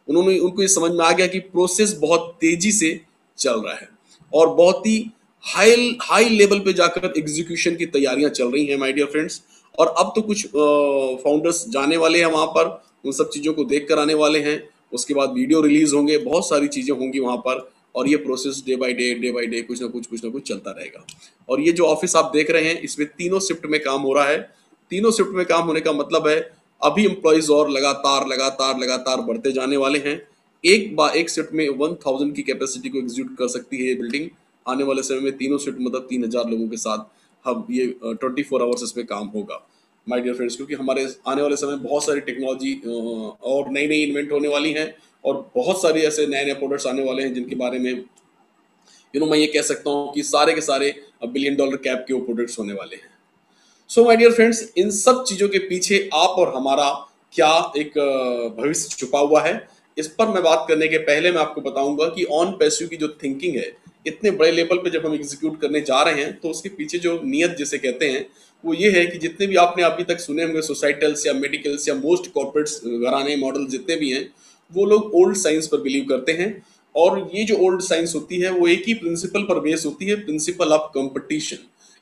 उनको ये समझ में आ गया कि प्रोसेस बहुत तेजी से चल रहा है, और बहुत ही हाई लेवल पे जाकर एग्जीक्यूशन की तैयारियां चल रही हैं माय डियर फ्रेंड्स। और अब तो कुछ फाउंडर्स जाने वाले हैं वहां पर, उन सब चीजों को देख कर आने वाले हैं। उसके बाद वीडियो रिलीज होंगे, बहुत सारी चीजें होंगी वहां पर, और ये प्रोसेस डे बाय डे कुछ ना कुछ चलता रहेगा। और ये जो ऑफिस आप देख रहे हैं, इसमें 3 शिफ्ट में काम हो रहा है। 3 शिफ्ट में काम होने का मतलब है अभी एम्प्लॉइज और लगातार बढ़ते जाने वाले हैं। एक शिफ्ट में 1000 की कैपेसिटी को एग्जीक्यूट कर सकती है ये बिल्डिंग। आने वाले समय में 3 शिफ्ट मतलब 3000 लोगों के साथ हम ये 24 आवर्स इसमें काम होगा माय डियर फ्रेंड्स, क्योंकि हमारे आने वाले समय में बहुत सारी टेक्नोलॉजी और नई इन्वेंट होने वाली हैं, और बहुत सारे ऐसे नए प्रोडक्ट्स आने वाले हैं जिनके बारे में मैं ये कह सकता हूँ कि सारे के सारे $1 बिलियन कैप के वो प्रोडक्ट्स होने वाले हैं। सो माय डियर फ्रेंड्स, इन सब चीजों के पीछे आप और हमारा क्या एक भविष्य छुपा हुआ है, इस पर मैं बात करने के पहले मैं आपको बताऊंगा कि ऑन पैसिव की जो थिंकिंग है, इतने बड़े लेवल पे जब हम एग्जीक्यूट करने जा रहे हैं, तो उसके पीछे जो नियत जिसे कहते हैं वो ये है कि जितने भी आपने अभी तक सुने होंगे सोसाइटल्स या मेडिकल्स या मोस्ट कॉर्पोरेट्स घराने मॉडल जितने भी हैं, वो लोग ओल्ड साइंस पर बिलीव करते हैं। और ये जो ओल्ड साइंस होती है वो एक ही प्रिंसिपल पर बेस होती है, प्रिंसिपल ऑफ कंपटीशन।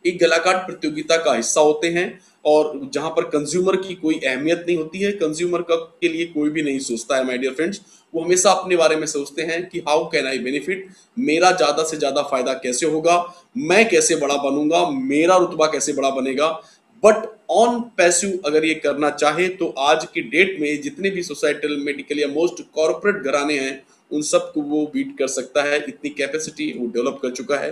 एक गलाकाट प्रतियोगिता का हिस्सा होते हैं, और जहां पर कंज्यूमर की कोई अहमियत नहीं होती है, कंज्यूमर का के लिए कोई भी नहीं सोचता है माय डियर फ्रेंड्स। वो हमेशा अपने बारे में सोचते हैं कि हाउ कैन आई बेनिफिट, मेरा ज्यादा से ज्यादा फायदा कैसे होगा, मैं कैसे बड़ा बनूंगा, मेरा रुतबा कैसे बड़ा बनेगा। बट ऑन पैसिव अगर ये करना चाहे तो आज की डेट में जितने भी सोसाइटल, मेडिकल या मोस्ट कॉर्पोरेट घराने हैं, उन सबको वो बीट कर सकता है, इतनी कैपेसिटी वो डेवलप कर चुका है।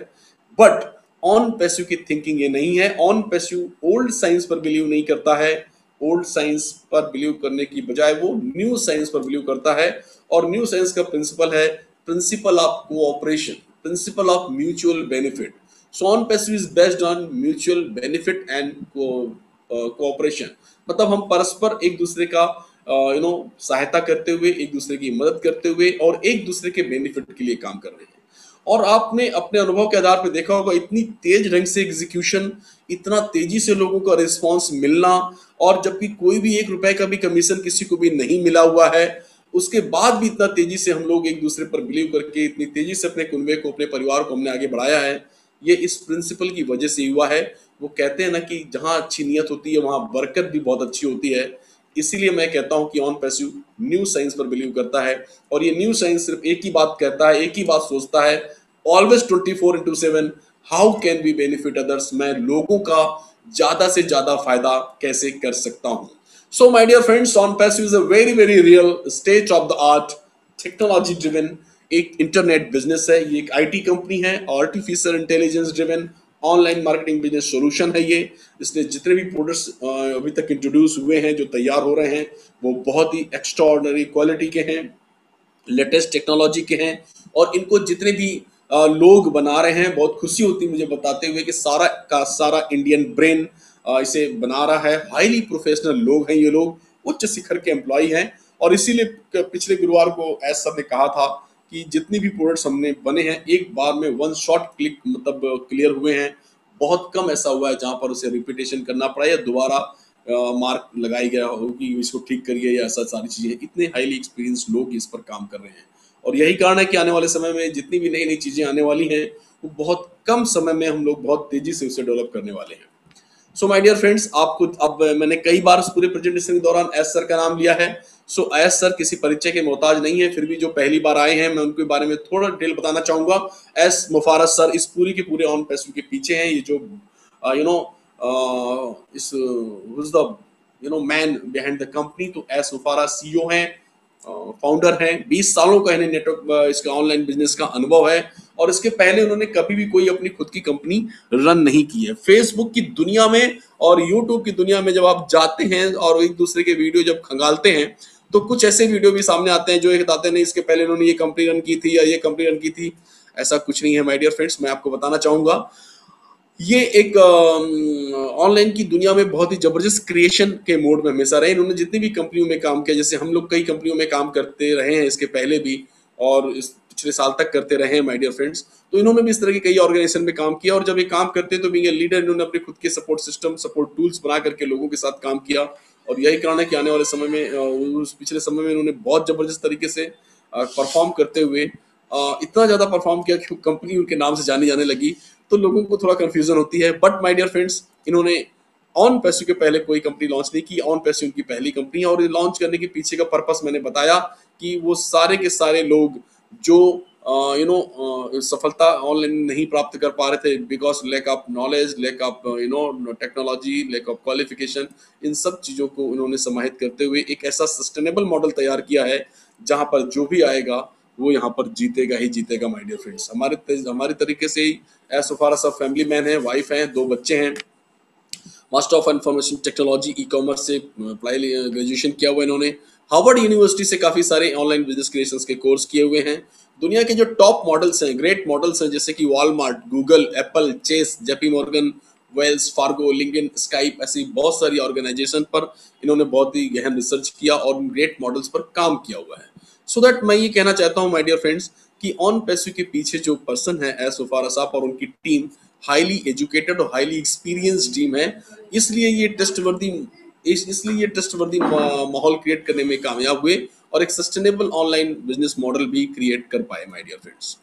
बट ऑन पैसिव की थिंकिंग ये नहीं है। ऑन पैसिव ओल्ड साइंस पर बिलीव नहीं करता है, ओल्ड साइंस पर बिलीव करने की बजाय वो न्यू साइंस पर बिलीव करता है। और न्यू साइंस का प्रिंसिपल है principle of cooperation. principle of mutual benefit. So on passive is based on mutual benefit and cooperation. मतलब हम परस्पर एक दूसरे का सहायता करते हुए, एक दूसरे की मदद करते हुए और एक दूसरे के बेनिफिट के लिए काम कर रहे हैं। और आपने अपने अनुभव के आधार पर देखा होगा, इतनी तेज ढंग से एग्जीक्यूशन, इतना तेजी से लोगों का रिस्पांस मिलना, और जबकि कोई भी 1 रुपए का भी कमीशन किसी को भी नहीं मिला हुआ है, उसके बाद भी इतना तेजी से हम लोग एक दूसरे पर बिलीव करके इतनी तेजी से अपने कुनबे को, अपने परिवार को हमने आगे बढ़ाया है, ये इस प्रिंसिपल की वजह से हुआ है। वो कहते हैं ना कि जहां अच्छी नीयत होती है वहां बरकत भी बहुत अच्छी होती है। इसीलिए मैं कहता हूं कि ऑन पैसिव न्यू साइंस पर बिलीव करता है, और ये न्यू साइंस सिर्फ एक ही बात कहता है, एक ही बात सोचता है, always 24/7 how can we benefit others. मैं लोगों का ज्यादा से ज्यादा फायदा कैसे कर सकता हूं। So my dear friends, OnPassive is a very very real state of the art technology driven एक इंटरनेट बिजनेस है। ये एक आईटी कंपनी है, artificial intelligence driven online marketing business solution है ये। इसने जितने भी प्रोडक्ट्स अभी तक इंट्रोड्यूस हुए हैं, जो तैयार हो रहे हैं, वो बहुत ही एक्स्ट्राऑर्डिनरी क्वालिटी के हैं, लेटेस्ट टेक्नोलॉजी के हैं, और इनको जितने भी लोग बना रहे हैं, बहुत खुशी होती है मुझे बताते हुए कि सारा का सारा इंडियन ब्रेन इसे बना रहा है। हाईली प्रोफेशनल लोग हैं ये लोग, उच्च शिखर के एम्प्लॉय हैं, और इसीलिए पिछले गुरुवार को एस सर ने कहा था कि जितनी भी प्रोडक्ट्स हमने बने हैं एक बार में वन शॉट क्लिक मतलब क्लियर हुए हैं। बहुत कम ऐसा हुआ है जहां पर उसे रिपीटेशन करना पड़ा या दोबारा मार्क लगाई गया हो कि इसको ठीक करिए या ऐसा सारी चीजें। इतने हाईली एक्सपीरियंस लोग इस पर काम कर रहे हैं, और यही कारण है कि आने वाले समय में जितनी भी नई नई चीजें आने वाली हैं वो बहुत कम समय में हम लोग बहुत तेजी से उसे डेवलप करने वाले हैं। सो माय डियर फ्रेंड्स, आपको अब मैंने कई बार इस पूरे प्रेजेंटेशन के दौरान एस सर का नाम लिया है। सो एस सर किसी परिचय के मोहताज नहीं है, फिर भी जो पहली बार आए हैं मैं उनके बारे में थोड़ा डिटेल बताना चाहूंगा। एस मुफारस सर इस पूरी के पूरे ऑन पैसिव के पीछे हैं। ये जो इस मैन बिहाइंड द कंपनी, तो एस मुफारा सीईओ हैं, फाउंडर हैं। 20 सालों का इन्हें नेटवर्क इसका ऑनलाइन बिजनेस का अनुभव है, और इसके पहले उन्होंने कभी भी कोई अपनी खुद की कंपनी रन नहीं की है। फेसबुक की दुनिया में और यूट्यूब की दुनिया में जब आप जाते हैं और एक दूसरे के वीडियो जब खंगालते हैं, तो कुछ ऐसे वीडियो भी सामने आते हैं जो ये बताते नहीं इसके पहले उन्होंने ये कंपनी रन की थी या ये कंपनी रन की थी। ऐसा कुछ नहीं है माय डियर फ्रेंड्स। मैं आपको बताना चाहूंगा, ये एक ऑनलाइन की दुनिया में बहुत ही जबरदस्त क्रिएशन के मोड में हमेशा रहे। इन्होंने जितनी भी कंपनियों में काम किया, जैसे हम लोग कई कंपनियों में काम करते रहे हैं इसके पहले भी, और इस पिछले साल तक करते रहे हैं माय डियर फ्रेंड्स, तो इन्होंने भी इस तरह के कई ऑर्गेनाइजेशन में काम किया। और जब ये काम करते तो बीइंग ए लीडर इन्होंने अपने खुद के सपोर्ट सिस्टम, सपोर्ट टूल्स बना करके लोगों के साथ काम किया, और यही कारण है कि आने वाले समय में उस पिछले समय में इन्होंने बहुत जबरदस्त तरीके से परफॉर्म करते हुए इतना ज्यादा परफॉर्म किया कि कंपनी उनके नाम से जानी जाने लगी। तो लोगों को थोड़ा कंफ्यूजन होती है, बट माय डियर फ्रेंड्स, इन्होंने ऑन पैसिव के पहले कोई कंपनी लॉन्च नहीं की। ऑन पैसिव उनकी पहली कंपनी है, और ये लॉन्च करने के पीछे का पर्पस मैंने बताया कि वो सारे के सारे लोग जो सफलता ऑनलाइन नहीं प्राप्त कर पा रहे थे because lack of knowledge, lack of technology, lack of qualification, इन सब चीजों को इन्होंने समाहित करते हुए एक ऐसा सस्टेनेबल मॉडल तैयार किया है जहां पर जो भी आएगा वो यहाँ पर जीतेगा ही जीतेगा माय डियर फ्रेंड्स। हमारे तरीके से ही एस मुफारा सब फैमिली मैन है, वाइफ हैं, 2 बच्चे हैं, master of information technology e commerce से ग्रेजुएशन किया हुआ इन्होंने। हार्वर्ड यूनिवर्सिटी से काफी सारे ऑनलाइन बिजनेस क्रिएशंस के कोर्स किए हुए हैं। दुनिया के जो टॉप मॉडल्स हैं, ग्रेट मॉडल्स हैं, जैसे कि Walmart, Google, Apple, Chase, JP Morgan, Wells Fargo, LinkedIn, Skype, ऐसी बहुत सारी ऑर्गेनाइजेशन पर इन्होंने बहुत ही गहन रिसर्च किया और ग्रेट मॉडल्स पर काम किया हुआ है। सो दैट मैं ये कहना चाहता हूँ माय डियर फ्रेंड्स कि ऑन पैसिव के पीछे जो पर्सन है एस मुफारा साहब और उनकी टीम हाईली एजुकेटेड और हाईली एक्सपीरियंस टीम है, इसलिए ये ट्रस्टवर्दी माहौल क्रिएट करने में कामयाब हुए और एक सस्टेनेबल ऑनलाइन बिजनेस मॉडल भी क्रिएट कर पाए माय डियर फ्रेंड्स।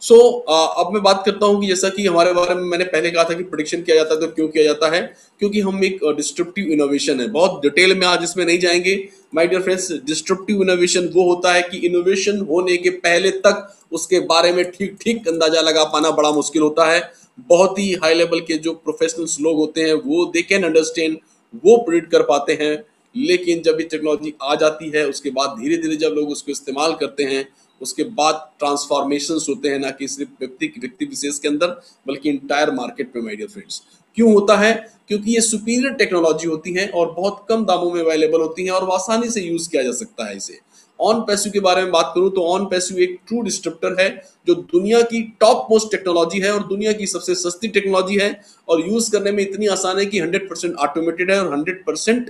सो अब मैं बात करता हूं कि जैसा कि हमारे बारे में मैंने पहले कहा था कि प्रेडिक्शन किया जाता है, तो क्यों किया जाता है? क्योंकि हम एक डिस्ट्रप्टिव इनोवेशन है। बहुत डिटेल में आज इसमें नहीं जाएंगे my dear friends. Disruptive innovation वो होता है कि इनोवेशन होने के पहले तक उसके बारे में ठीक अंदाजा लगा पाना बड़ा मुश्किल होता है। बहुत ही हाई लेवल के जो प्रोफेशनल्स लोग होते हैं वो दे कैन अंडरस्टैंड, वो प्रेडिक्ट कर पाते हैं, लेकिन जब ये टेक्नोलॉजी आ जाती है उसके बाद धीरे धीरे जब लोग उसको इस्तेमाल करते हैं उसके बाद ट्रांसफॉर्मेशंस होते हैं, ना कि सिर्फ व्यक्ति विशेष के अंदर बल्कि इंटायर मार्केट में माय डियर फ्रेंड्स। क्यों होता है? क्योंकि ये सुपीरियर टेक्नोलॉजी होती है और बहुत कम दामों में अवेलेबल होती है और आसानी से यूज किया जा सकता है इसे। ऑन पैसिव के बारे में बात करूं तो ऑन पैसिव एक ट्रू डिस्ट्रप्टर है जो दुनिया की टॉप मोस्ट टेक्नोलॉजी है और दुनिया की सबसे सस्ती टेक्नोलॉजी है और यूज करने में इतनी आसान है कि 100% ऑटोमेटेड है और 100%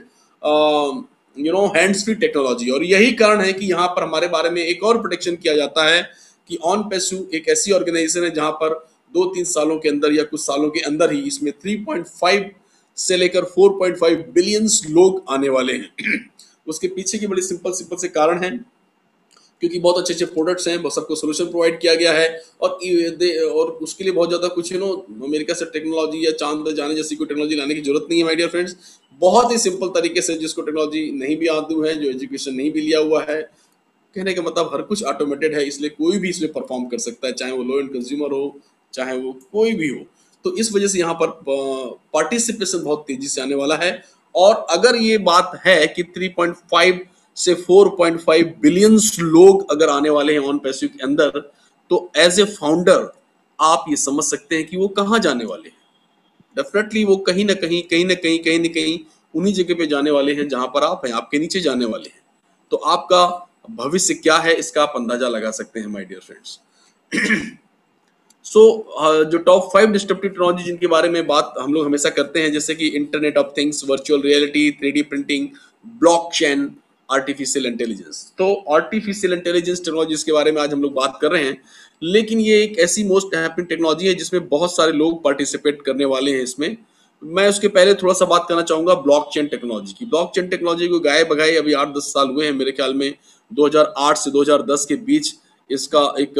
हैंड्स फ्री टेक्नोलॉजी। और यही कारण है कि यहाँ पर हमारे बारे में एक और प्रोटेक्शन किया जाता है कि ऑन पैसिव एक ऐसी ऑर्गेनाइजेशन है जहां पर 2-3 सालों के अंदर या कुछ सालों के अंदर ही इसमें 3.5 से लेकर 4.5 बिलियन लोग आने वाले हैं। उसके पीछे की बड़ी सिंपल से कारण है क्योंकि बहुत अच्छे अच्छे प्रोडक्ट्स हैं, सबको सोल्यूशन प्रोवाइड किया गया है और उसके लिए बहुत ज्यादा कुछ अमेरिका से टेक्नोलॉजी या चांद पर जाने जैसी कोई टेक्नोलॉजी लाने की जरूरत नहीं है माय डियर फ्रेंड्स। बहुत ही सिंपल तरीके से जिसको टेक्नोलॉजी नहीं भी आती है, जो एजुकेशन नहीं भी लिया हुआ है, कहने का मतलब हर कुछ ऑटोमेटेड है, इसलिए कोई भी इसमें परफॉर्म कर सकता है, चाहे वो लो एंड कंज्यूमर हो चाहे वो कोई भी हो। तो इस वजह से यहाँ पर पार्टिसिपेशन बहुत तेजी से आने वाला है। और अगर ये बात है कि 3.5 से 4.5 बिलियन लोग अगर आने वाले हैं ऑन पैसिव के अंदर, तो एज ए फाउंडर आप ये समझ सकते हैं कि वो कहाँ जाने वाले हैं। डेफिनेटली वो कहीं ना कहीं उन्हीं जगह पे जाने वाले हैं जहां पर आप हैं, आपके नीचे जाने वाले हैं। तो आपका भविष्य क्या है इसका आप अंदाजा लगा सकते हैं माय डियर फ्रेंड्स। जो टॉप 5 डिस्ट्रप्टिव टेक्नोलॉजी जिनके बारे में बात हम लोग हमेशा करते हैं, जैसे कि internet of things, virtual reality, 3D printing, blockchain, artificial intelligence. तो आर्टिफिशियल इंटेलिजेंस टेक्नोलॉजीज के बारे में आज हम लोग बात कर रहे हैं, लेकिन ये एक ऐसी मोस्ट हैपनिंग टेक्नोलॉजी है जिसमें बहुत सारे लोग पार्टिसिपेट करने वाले हैं इसमें। मैं उसके पहले थोड़ा सा बात करना चाहूंगा ब्लॉकचेन टेक्नोलॉजी की। ब्लॉकचेन टेक्नोलॉजी को गाये बगाए अभी 8-10 साल हुए हैं मेरे ख्याल में। 2008 से 2010 के बीच इसका एक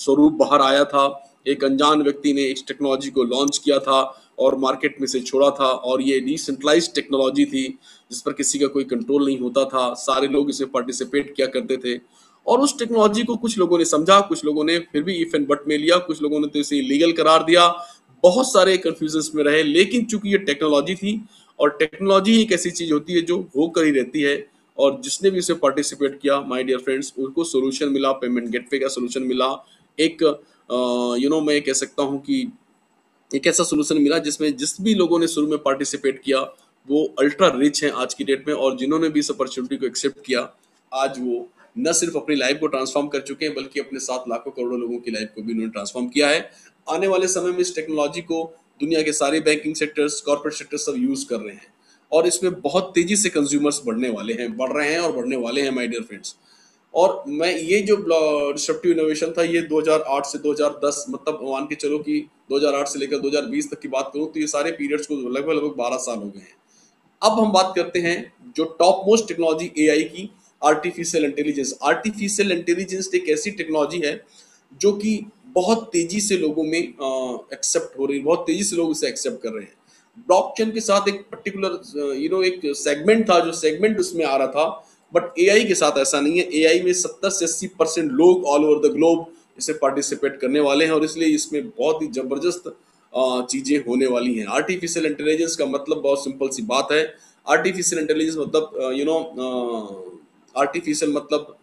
स्वरूप बाहर आया था। एक अनजान व्यक्ति ने इस टेक्नोलॉजी को लॉन्च किया था और मार्केट में से छोड़ा था, और ये डिसेंट्रलाइज्ड टेक्नोलॉजी थी जिस पर किसी का कोई कंट्रोल नहीं होता था, सारे लोग इसमें पार्टिसिपेट किया करते थे। और उस टेक्नोलॉजी को कुछ लोगों ने समझा, कुछ लोगों ने फिर भी इफ एंड बट में लिया, कुछ लोगों ने तो इसे इलीगल करार दिया, बहुत सारे कंफ्यूजन में रहे। लेकिन चूंकि ये टेक्नोलॉजी थी और टेक्नोलॉजी एक ऐसी चीज होती है जो होकर ही रहती है, और जिसने भी इसे पार्टिसिपेट किया माय डियर फ्रेंड्स उनको सोल्यूशन मिला, पेमेंट गेटवे का सोल्यूशन मिला, एक मैं कह सकता हूँ कि एक ऐसा सोल्यूशन मिला जिसमें जिस भी लोगों ने शुरू में पार्टिसिपेट किया वो अल्ट्रा रिच हैं आज की डेट में, और जिन्होंने भी इस अपॉर्चुनिटी को एक्सेप्ट किया आज वो न सिर्फ अपनी लाइफ को ट्रांसफॉर्म कर चुके हैं बल्कि अपने 7 लाखों करोड़ों लोगों की लाइफ को भी उन्होंने ट्रांसफॉर्म किया है। आने वाले समय में इस टेक्नोलॉजी को दुनिया के सारे बैंकिंग सेक्टर्स, कॉर्पोरेट सेक्टर सब यूज कर रहे हैं, और इसमें बहुत तेजी से कंज्यूमर्स बढ़ रहे हैं और बढ़ने वाले हैं माय डियर फ्रेंड्स। और मैं ये जो डिस्ट्रप्टिव इनोवेशन था ये 2008 से 2010, मतलब मान के चलो कि 2008 से लेकर 2020 तक की बात करूं तो ये सारे पीरियड्स को लगभग 12 साल हो गए हैं। अब हम बात करते हैं जो टॉप मोस्ट टेक्नोलॉजी एआई की, आर्टिफिशियल इंटेलिजेंस। आर्टिफिशियल इंटेलिजेंस एक ऐसी टेक्नोलॉजी है जो कि बहुत तेजी से लोगों में एक्सेप्ट हो रही है, बहुत तेजी से लोग इसे एक्सेप्ट कर रहे हैं। ब्लॉकचेन के साथ एक पर्टिकुलर एक सेगमेंट था, जो सेगमेंट उसमें आ रहा था, बट एआई के साथ ऐसा नहीं है। एआई में 70 से 80% लोग ऑल ओवर द ग्लोब इसे पार्टिसिपेट करने वाले हैं, और इसलिए इसमें बहुत ही जबरदस्त चीजें होने वाली हैं। आर्टिफिशियल इंटेलिजेंस का मतलब बहुत सिंपल सी बात है। आर्टिफिशियल इंटेलिजेंस मतलब आर्टिफिशियल मतलब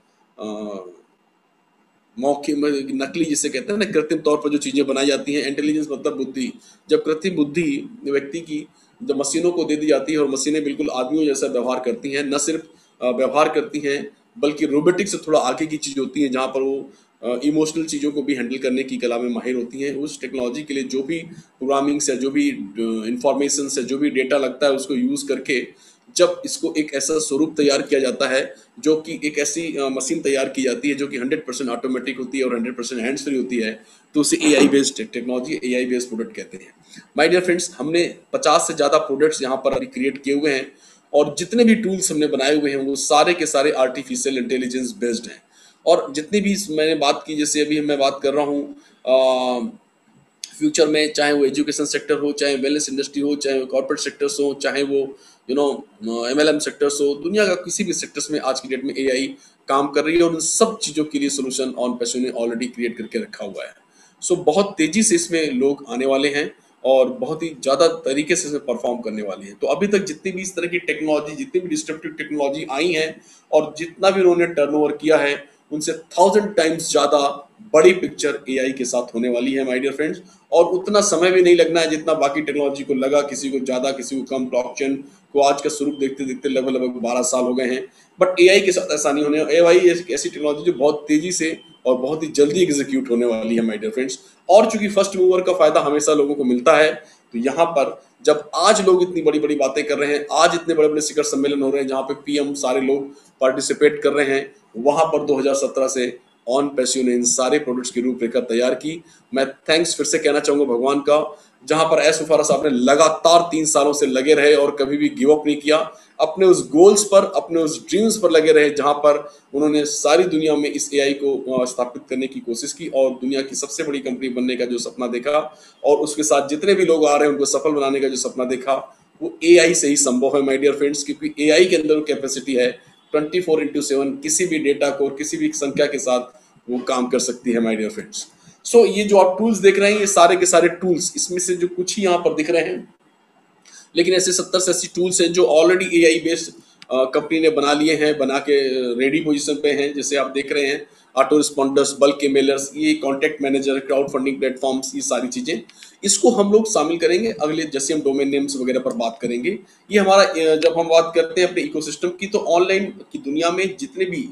मौके नकली जिसे कहते हैं ना, कृत्रिम तौर पर जो चीजें बनाई जाती हैं। इंटेलिजेंस मतलब बुद्धि। जब कृत्रिम बुद्धि व्यक्ति की जब मशीनों को दे दी जाती है और मशीनें बिल्कुल आदमियों जैसा व्यवहार करती हैं, न सिर्फ व्यवहार करती हैं बल्कि रोबोटिक्स से थोड़ा आगे की चीज होती है, जहां पर वो इमोशनल चीजों को भी हैंडल करने की कला में माहिर होती हैं। उस टेक्नोलॉजी के लिए जो भी प्रोग्रामिंग से, जो भी इंफॉर्मेशन से, जो भी डेटा लगता है उसको यूज करके जब इसको एक ऐसा स्वरूप तैयार किया जाता है, जो कि एक ऐसी मशीन तैयार की जाती है जो कि 100% ऑटोमेटिक होती है और 100% हैंड्स फ्री होती है, तो उसे AI based technology, AI based product कहते हैं। माय डियर फ्रेंड्स, हमने 50 से ज्यादा प्रोडक्ट्स यहाँ पर अभी क्रिएट किए हुए हैं, और जितने भी टूल्स हमने बनाए हुए हैं वो सारे के सारे आर्टिफिशियल इंटेलिजेंस बेस्ड हैं। और जितनी भी मैंने बात की, जैसे अभी मैं बात कर रहा हूँ फ्यूचर में, चाहे वो एजुकेशन सेक्टर हो, चाहे वेलनेस इंडस्ट्री हो, चाहे वो कॉर्पोरेट सेक्टर्स हो, चाहे वो MLM सेक्टर्स हो, दुनिया का किसी भी सेक्टर्स में आज की डेट में एआई काम कर रही है, और उन सब चीज़ों के लिए सोल्यूशन ऑन पैसिव ने ऑलरेडी क्रिएट करके रखा हुआ है। सो बहुत तेजी से इसमें लोग आने वाले हैं और बहुत ही ज़्यादा तरीके से इसमें परफॉर्म करने वाली है। तो अभी तक जितनी भी इस तरह की टेक्नोलॉजी, जितनी भी डिस्ट्रप्टिव टेक्नोलॉजी आई हैं और जितना भी उन्होंने टर्नओवर किया है, उनसे 1000 टाइम्स ज्यादा बड़ी पिक्चर एआई के साथ होने वाली है माय डियर फ्रेंड्स। और उतना समय भी नहीं लगना है जितना बाकी टेक्नोलॉजी को लगा, किसी को ज्यादा किसी को कम। ब्लॉकचेन को आज का स्वरूप देखते देखते लगभग 12 साल हो गए हैं, बट एआई के साथ ऐसा नहीं होने। एआई एक ऐसी टेक्नोलॉजी जो बहुत तेजी से और बहुत ही जल्दी एग्जीक्यूट होने वाली है माय डियर फ्रेंड्स। और चूंकि फर्स्ट मूवर का फायदा हमेशा लोगों को मिलता है, तो यहाँ पर जब आज लोग इतनी बड़ी बड़ी बातें कर रहे हैं, आज इतने बड़े बड़े शिखर सम्मेलन हो रहे हैं जहाँ पे पीएम सारे लोग पार्टिसिपेट कर रहे हैं, वहां पर 2017 से ऑन पैसियो ने इन सारे प्रोडक्ट्स की रूपरेखा तैयार की। मैं थैंक्स फिर से कहना चाहूंगा भगवान का, जहां पर एस उफारा साहब ने लगातार 3 सालों से लगे रहे और कभी भी गिव अप नहीं किया, अपने उस गोल्स पर, अपने उस ड्रीम्स पर लगे रहे, जहां पर उन्होंने सारी दुनिया में इस एआई को स्थापित करने की कोशिश की और दुनिया की सबसे बड़ी कंपनी बनने का जो सपना देखा, और उसके साथ जितने भी लोग आ रहे हैं उनको सफल बनाने का जो सपना देखा, वो एआई से ही संभव है माय डियर फ्रेंड्स। क्योंकि एआई के अंदर कैपेसिटी है 24/7 किसी भी डेटा को और किसी भी संख्या के साथ वो काम कर सकती है माय डियर फ्रेंड्स। सो ये जो आप टूल्स देख रहे हैं, ये सारे के सारे टूल्स, इसमें से जो कुछ ही यहाँ पर दिख रहे हैं, लेकिन ऐसे 70 से 80 टूल्स हैं जो ऑलरेडी एआई बेस्ड कंपनी ने बना लिए हैं, बना के रेडी पोजीशन पे हैं। जैसे आप देख रहे हैं ऑटो रिस्पॉन्डर्स, बल्क ईमेलर्स, ये contact manager, crowd funding platforms, ये सारी चीजें, इसको हम लोग शामिल करेंगे अगले, जैसे हम डोमेन नेम्स वगैरह पर बात करेंगे। ये हमारा, जब हम बात करते हैं अपने इकोसिस्टम की, तो ऑनलाइन की दुनिया में जितने भी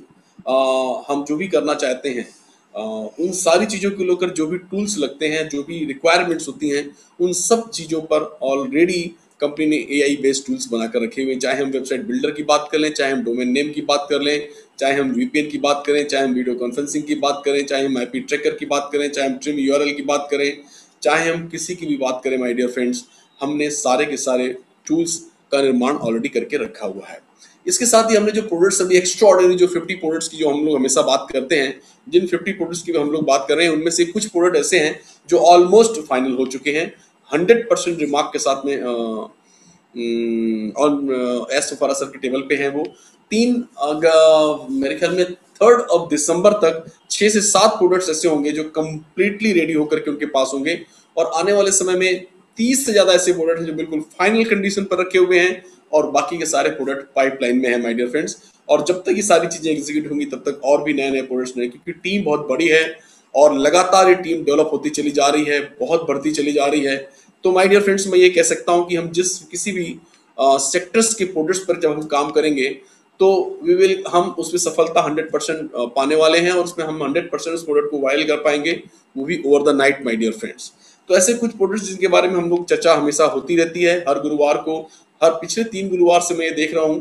हम जो भी करना चाहते हैं, उन सारी चीज़ों को लेकर जो भी टूल्स लगते हैं, जो भी रिक्वायरमेंट्स होती हैं, उन सब चीज़ों पर ऑलरेडी कंपनी ने एआई बेस्ड टूल्स बनाकर रखे हुए हैं। चाहे हम वेबसाइट बिल्डर की बात कर लें, चाहे हम डोमेन नेम की बात कर लें, चाहे हम वीपीएन की बात करें, चाहे हम वीडियो कॉन्फ्रेंसिंग की बात करें, चाहे हम आईपी ट्रैकर की बात करें, चाहे हम ट्रिम यूआरएल की बात करें, चाहे हम किसी की भी बात करें माय डियर फ्रेंड्स, हमने सारे के सारे टूल्स का निर्माण ऑलरेडी करके रखा हुआ है। इसके साथ ही हमने जो प्रोडक्ट्स अभी एक्स्ट्राऑर्डिनरी, जो 50 प्रोडक्ट्स की जो हम लोग हमेशा बात करते हैं, जिन 50 प्रोडक्ट्स की हम लोग बात कर रहे हैं, उनमें से कुछ प्रोडक्ट ऐसे हैं जो ऑलमोस्ट फाइनल हो चुके हैं 100% रिमार्क के साथ में, और एस उफारा सर के टेबल पे हैं वो। मेरे ख्याल में 3 दिसंबर तक 6 से 7 प्रोडक्ट्स ऐसे होंगे जो कंप्लीटली रेडी होकर के उनके पास होंगे, और आने वाले समय में 30 से ज्यादा ऐसे प्रोडक्ट हैं जो बिल्कुल फाइनल कंडीशन पर रखे हुए हैं, और बाकी के सारे प्रोडक्ट पाइपलाइन में है माय डियर फ्रेंड्स। और जब तक ये सारी चीजें एग्जीक्यूट होंगी तब तक और भी नए नए प्रोडक्ट्स नहीं, क्योंकि टीम बहुत बड़ी है और लगातार ये टीम डेवलप होती चली जा रही है, बहुत बढ़ती चली जा रही है। तो माय डियर फ्रेंड्स, मैं ये कह सकता हूँ कि हम किसी भी सेक्टर्स के प्रोडक्ट्स पर जब हम काम करेंगे तो हम उसमें सफलता 100% पाने वाले हैं, और उसमें हम 100% उस प्रोडक्ट को वायरल कर पाएंगे, वो भी over the night my dear friends. तो ऐसे कुछ प्रोडक्ट्स जिनके बारे में हम लोग चर्चा हमेशा होती रहती है हर गुरुवार को। हर पिछले 3 गुरुवार से मैं ये देख रहा हूँ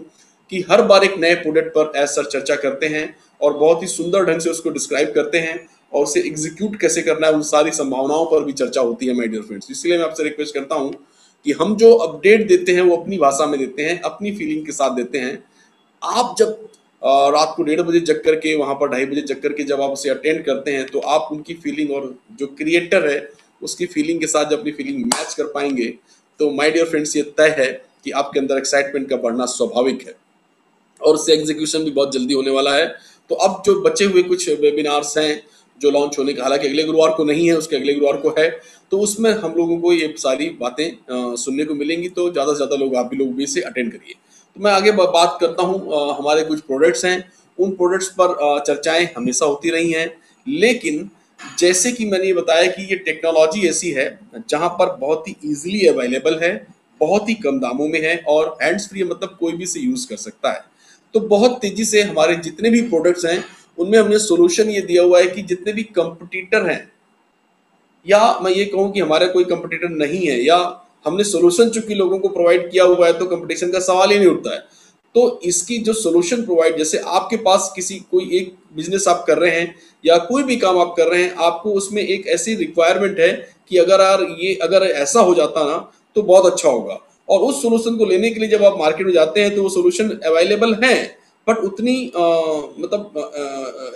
कि हर बार एक नए प्रोडक्ट पर एज सर चर्चा करते हैं और बहुत ही सुंदर ढंग से उसको डिस्क्राइब करते हैं, और उसे एग्जीक्यूट कैसे करना है उन सारी संभावनाओं पर भी चर्चा होती है माय डियर फ्रेंड्स। इसलिए मैं आपसे रिक्वेस्ट करता हूँ कि हम जो अपडेट देते हैं वो अपनी भाषा में देते हैं, अपनी फीलिंग के साथ देते हैं। आप जब रात को 1:30 बजे जग करके, वहां पर 2:30 बजे जग करके जब आप उसे अटेंड करते हैं, तो आप उनकी फीलिंग और जो क्रिएटर है उसकी फीलिंग के साथ जब अपनी फीलिंग मैच कर पाएंगे, तो माय डियर फ्रेंड्स ये तय है कि आपके अंदर एक्साइटमेंट का बढ़ना स्वाभाविक है, और उससे एग्जीक्यूशन भी बहुत जल्दी होने वाला है। तो अब जो बचे हुए कुछ वेबिनार्स हैं जो लॉन्च होने का, हालांकि अगले गुरुवार को नहीं है, उसके अगले गुरुवार को है, तो उसमें हम लोगों को ये सारी बातें सुनने को मिलेंगी। तो ज़्यादा से ज़्यादा लोग, आप भी लोग भी इसे अटेंड करिए। तो मैं आगे बात करता हूँ, हमारे कुछ प्रोडक्ट्स हैं, उन प्रोडक्ट्स पर चर्चाएं हमेशा होती रही हैं, लेकिन जैसे कि मैंने ये बताया कि ये टेक्नोलॉजी ऐसी है जहाँ पर बहुत ही ईजिली अवेलेबल है, बहुत ही कम दामों में है, और हैंड्स फ्री, मतलब कोई भी इसे यूज़ कर सकता है। तो बहुत तेजी से हमारे जितने भी प्रोडक्ट्स हैं उनमें हमने सोल्यूशन ये दिया हुआ है कि जितने भी कंपटीटर हैं, या मैं ये कहूँ कि हमारे कोई कंपटीटर नहीं है, या हमने सोल्यूशन चूंकि लोगों को प्रोवाइड किया हुआ है, तो कंपटीशन का सवाल ही नहीं उठता है। तो इसकी जो सोल्यूशन प्रोवाइड, जैसे आपके पास कोई एक बिजनेस आप कर रहे हैं या कोई भी काम आप कर रहे हैं, आपको उसमें एक ऐसी रिक्वायरमेंट है कि अगर ऐसा हो जाता ना तो बहुत अच्छा होगा, और उस सोल्यूशन को लेने के लिए जब आप मार्केट में जाते हैं तो वो सोल्यूशन अवेलेबल है, बट उतनी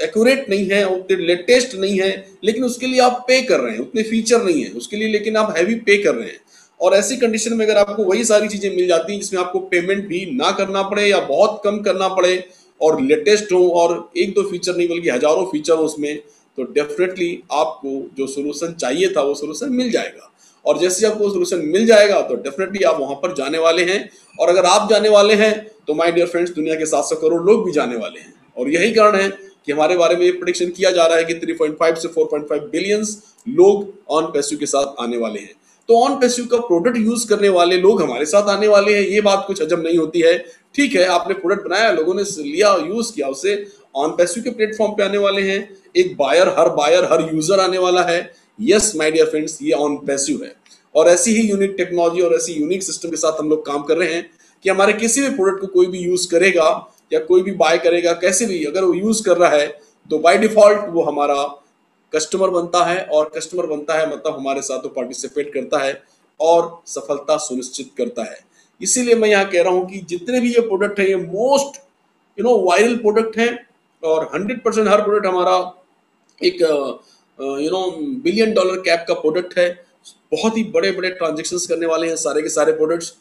एक्यूरेट नहीं है, उतनी लेटेस्ट नहीं है, लेकिन उसके लिए आप पे कर रहे हैं, उतने फीचर नहीं है उसके लिए, लेकिन आप हैवी पे कर रहे हैं। और ऐसी कंडीशन में अगर आपको वही सारी चीजें मिल जाती हैं जिसमें आपको पेमेंट भी ना करना पड़े या बहुत कम करना पड़े, और लेटेस्ट हो, और 1-2 फीचर नहीं बल्कि हजारों फीचर हो उसमें, तो डेफिनेटली आपको जो सोल्यूशन चाहिए था वो सोल्यूशन मिल जाएगा। और जैसे आपको सोल्यूशन मिल जाएगा तो डेफिनेटली आप वहां पर जाने वाले हैं, और अगर आप जाने वाले हैं तो माय डियर फ्रेंड्स, दुनिया के 700 करोड़ लोग भी जाने वाले हैं। और यही कारण है कि हमारे बारे में ये प्रेडिक्शन किया जा रहा है कि 3.5 से 4.5 बिलियंस लोग ऑन पैसिव के साथ आने वाले हैं। तो ऑन पैसिव का प्रोडक्ट यूज करने वाले लोग हमारे साथ आने वाले हैं, ये बात कुछ हजम नहीं होती है। ठीक है, आपने प्रोडक्ट बनाया, लोगों ने लिया, यूज किया, उसे ऑन पैसिव के प्लेटफॉर्म पे आने वाले हैं। एक बायर, हर यूजर आने वाला है। यस माय डियर फ्रेंड्स, ये ऑन पैसिव है। और ऐसी ही यूनिक टेक्नोलॉजी और ऐसी यूनिक सिस्टम के साथ हम लोग काम कर रहे हैं कि हमारे किसी भी प्रोडक्ट को कोई भी यूज करेगा या कोई भी बाय करेगा, कैसे भी अगर वो यूज कर रहा है तो बाय डिफॉल्ट वो हमारा कस्टमर बनता है। और कस्टमर बनता है मतलब हमारे साथ वो पार्टिसिपेट करता है और सफलता सुनिश्चित करता है। इसीलिए मैं यहाँ कह रहा हूं कि जितने भी ये प्रोडक्ट है, ये मोस्ट वायरल प्रोडक्ट है। और 100% हर प्रोडक्ट हमारा एक $1 बिलियन कैप का प्रोडक्ट है। बहुत ही बड़े बड़े ट्रांजेक्शन्स करने वाले हैं सारे के सारे प्रोडक्ट्स।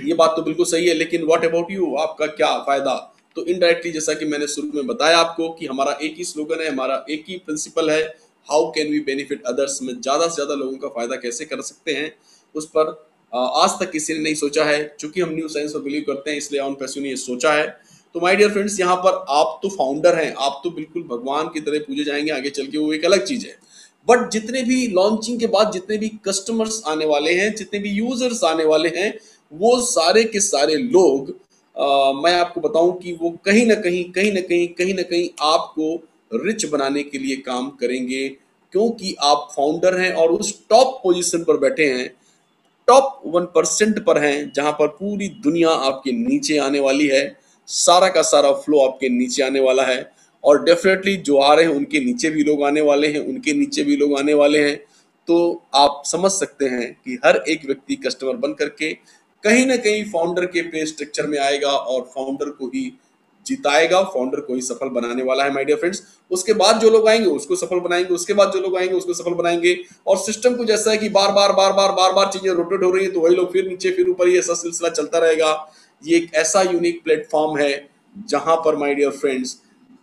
ये बात तो बिल्कुल सही है, लेकिन व्हाट अबाउट यू, आपका क्या फायदा? तो इनडायरेक्टली, जैसा कि मैंने शुरू में बताया आपको कि हमारा एक ही स्लोगन है, हमारा एक ही प्रिंसिपल है, how can we benefit others, में ज्यादा से ज्यादा लोगों का फायदा कैसे कर सकते हैं, उस पर आज तक किसी ने नहीं सोचा है। चूंकि हम न्यू साइंस में बिलीव करते हैं, इसलिए ऑन पैसिव ने ये सोचा है। तो माय डियर फ्रेंड्स, यहाँ पर आप तो फाउंडर हैं, आप तो बिल्कुल भगवान की तरह पूजे जाएंगे आगे चल के, वो एक अलग चीज है। बट जितने भी लॉन्चिंग के बाद जितने भी कस्टमर्स आने वाले हैं, जितने भी यूजर्स आने वाले हैं, वो सारे के सारे लोग मैं आपको बताऊं कि वो कहीं ना कहीं आपको रिच बनाने के लिए काम करेंगे, क्योंकि आप फाउंडर हैं और उस टॉप पोजीशन पर बैठे हैं, टॉप 1% पर हैं, जहां पर पूरी दुनिया आपके नीचे आने वाली है। सारा का सारा फ्लो आपके नीचे आने वाला है। और डेफिनेटली जो आ रहे हैं उनके नीचे भी लोग आने वाले हैं, उनके नीचे भी लोग आने वाले हैं। तो आप समझ सकते हैं कि हर एक व्यक्ति कस्टमर बन करके कहीं ना कहीं फाउंडर के पे स्ट्रक्चर में आएगा और फाउंडर को ही जिताएगा, फाउंडर को ही सफल बनाने वाला है माय डियर फ्रेंड्स। उसके बाद जो लोग आएंगे उसको सफल बनाएंगे, उसके बाद जो लोग आएंगे उसको सफल बनाएंगे। और सिस्टम कुछ ऐसा है कि बार बार चीजें रोटेट हो रही है, तो वही लोग फिर नीचे फिर ऊपर, ये ऐसा सिलसिला चलता रहेगा। ये एक ऐसा यूनिक प्लेटफॉर्म है जहां पर माय डियर फ्रेंड्स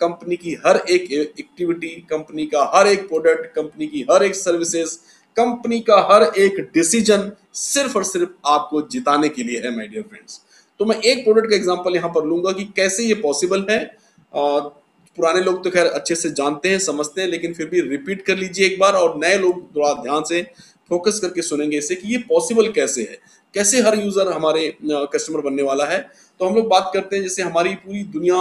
कंपनी की हर एक एक्टिविटी, कंपनी का हर एक प्रोडक्ट, कंपनी की हर एक सर्विसेज, कंपनी का हर एक डिसीजन सिर्फ और सिर्फ आपको जिताने के लिए है माय डियर फ्रेंड्स। तो मैं एक प्रोडक्ट का एग्जांपल यहां पर लूंगा कि कैसे ये पॉसिबल है। पुराने लोग तो खैर अच्छे से जानते हैं, समझते हैं, लेकिन फिर भी रिपीट कर लीजिए एक बार, और नए लोग थोड़ा ध्यान से फोकस करके सुनेंगे इसे कि ये पॉसिबल कैसे है, कैसे हर यूजर हमारे कस्टमर बनने वाला है। तो हम लोग बात करते हैं, जैसे हमारी पूरी दुनिया,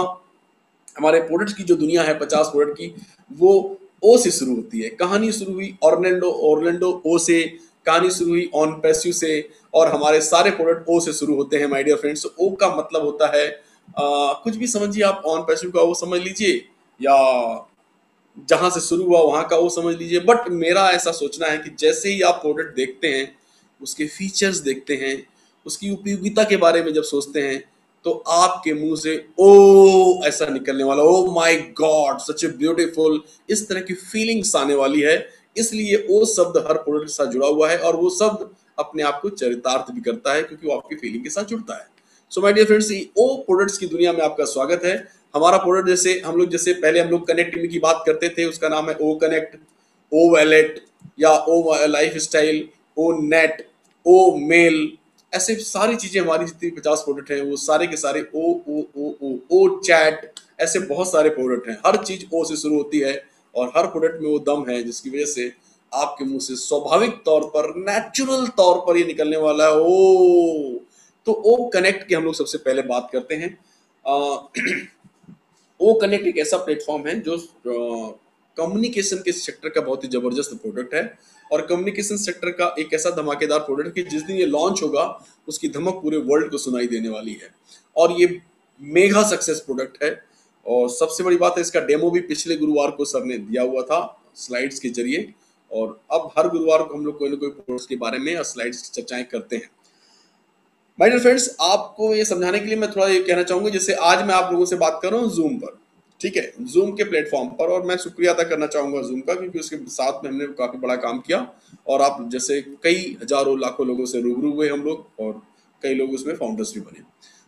हमारे प्रोडक्ट की जो दुनिया है 50 प्रोडक्ट की, वो ओ से शुरू होती है। कहानी शुरू हुई ऑर्लैंडो ओ से, कहानी शुरू हुई ऑन पैसिव से, और हमारे सारे प्रोडक्ट ओ से शुरू होते हैं माय डियर फ्रेंड्स। ओ का मतलब होता है कुछ भी समझिए आप, ऑन पैसिव का ओ समझ लीजिए या जहां से शुरू हुआ वहां का ओ समझ लीजिए। बट मेरा ऐसा सोचना है कि जैसे ही आप प्रोडक्ट देखते हैं, उसके फीचर्स देखते हैं, उसकी उपयोगिता के बारे में जब सोचते हैं, तो आपके मुंह से ओ ऐसा निकलने वाला, oh my God such a beautiful, इस तरह की फीलिंग्स आने वाली है। इसलिए ओ शब्द हर प्रोडक्ट के साथ जुड़ा हुआ है, और वो शब्द अपने आप को चरितार्थ भी करता है, क्योंकि वो आपकी फीलिंग के साथ जुड़ता है। So my dear friends, O products की दुनिया में आपका स्वागत है। हमारा प्रोडक्ट जैसे पहले हम लोग कनेक्टिविटी की बात करते थे, उसका नाम है ओ कनेक्ट, ओ वैलेट, या ओ लाइफ स्टाइल, ओ नेट, ओ मेल, ऐसे सारी चीजें हमारी जितनी 50 प्रोडक्ट हैं वो सारे के सारे ओ चैट, ऐसे बहुत सारे प्रोडक्ट हैं। हर चीज ओ से शुरू होती है, और हर प्रोडक्ट में वो दम है जिसकी वजह से आपके मुंह से स्वाभाविक तौर पर, नेचुरल तौर पर ये निकलने वाला है ओ। तो ओ कनेक्ट की हम लोग सबसे पहले बात करते हैं। ओ कनेक्ट एक ऐसा प्लेटफॉर्म है जो कम्युनिकेशन के सेक्टर का बहुत ही जबरदस्त प्रोडक्ट है, और कम्युनिकेशन सेक्टर का एक ऐसा धमाकेदार प्रोडक्ट है कि जिस दिन ये लॉन्च होगा उसकी धमक पूरे वर्ल्ड को सुनाई देने वाली है। और ये मेगा सक्सेस प्रोडक्ट है। और सबसे बड़ी बात है, इसका डेमो भी पिछले गुरुवार को सर ने दिया हुआ था स्लाइड्स के जरिए, और अब हर गुरुवार को हम लोग कोई ना कोई प्रोडक्ट के बारे में और स्लाइड्स की चर्चाएं करते हैं। माय डियर फ्रेंड्स, आपको ये समझाने के लिए मैं थोड़ा ये कहना चाहूंगा, जैसे आज मैं आप लोगों से बात कर रहा हूँ जूम पर, ठीक है, जूम के प्लेटफॉर्म पर, और मैं शुक्रिया अदा करना चाहूंगा जूम का, क्योंकि उसके साथ में हमने काफी बड़ा काम किया, और आप जैसे कई हजारों लाखों लोगों से रूबरू हुए हम लोग, और कई लोग उसमें फाउंडर्स भी बने।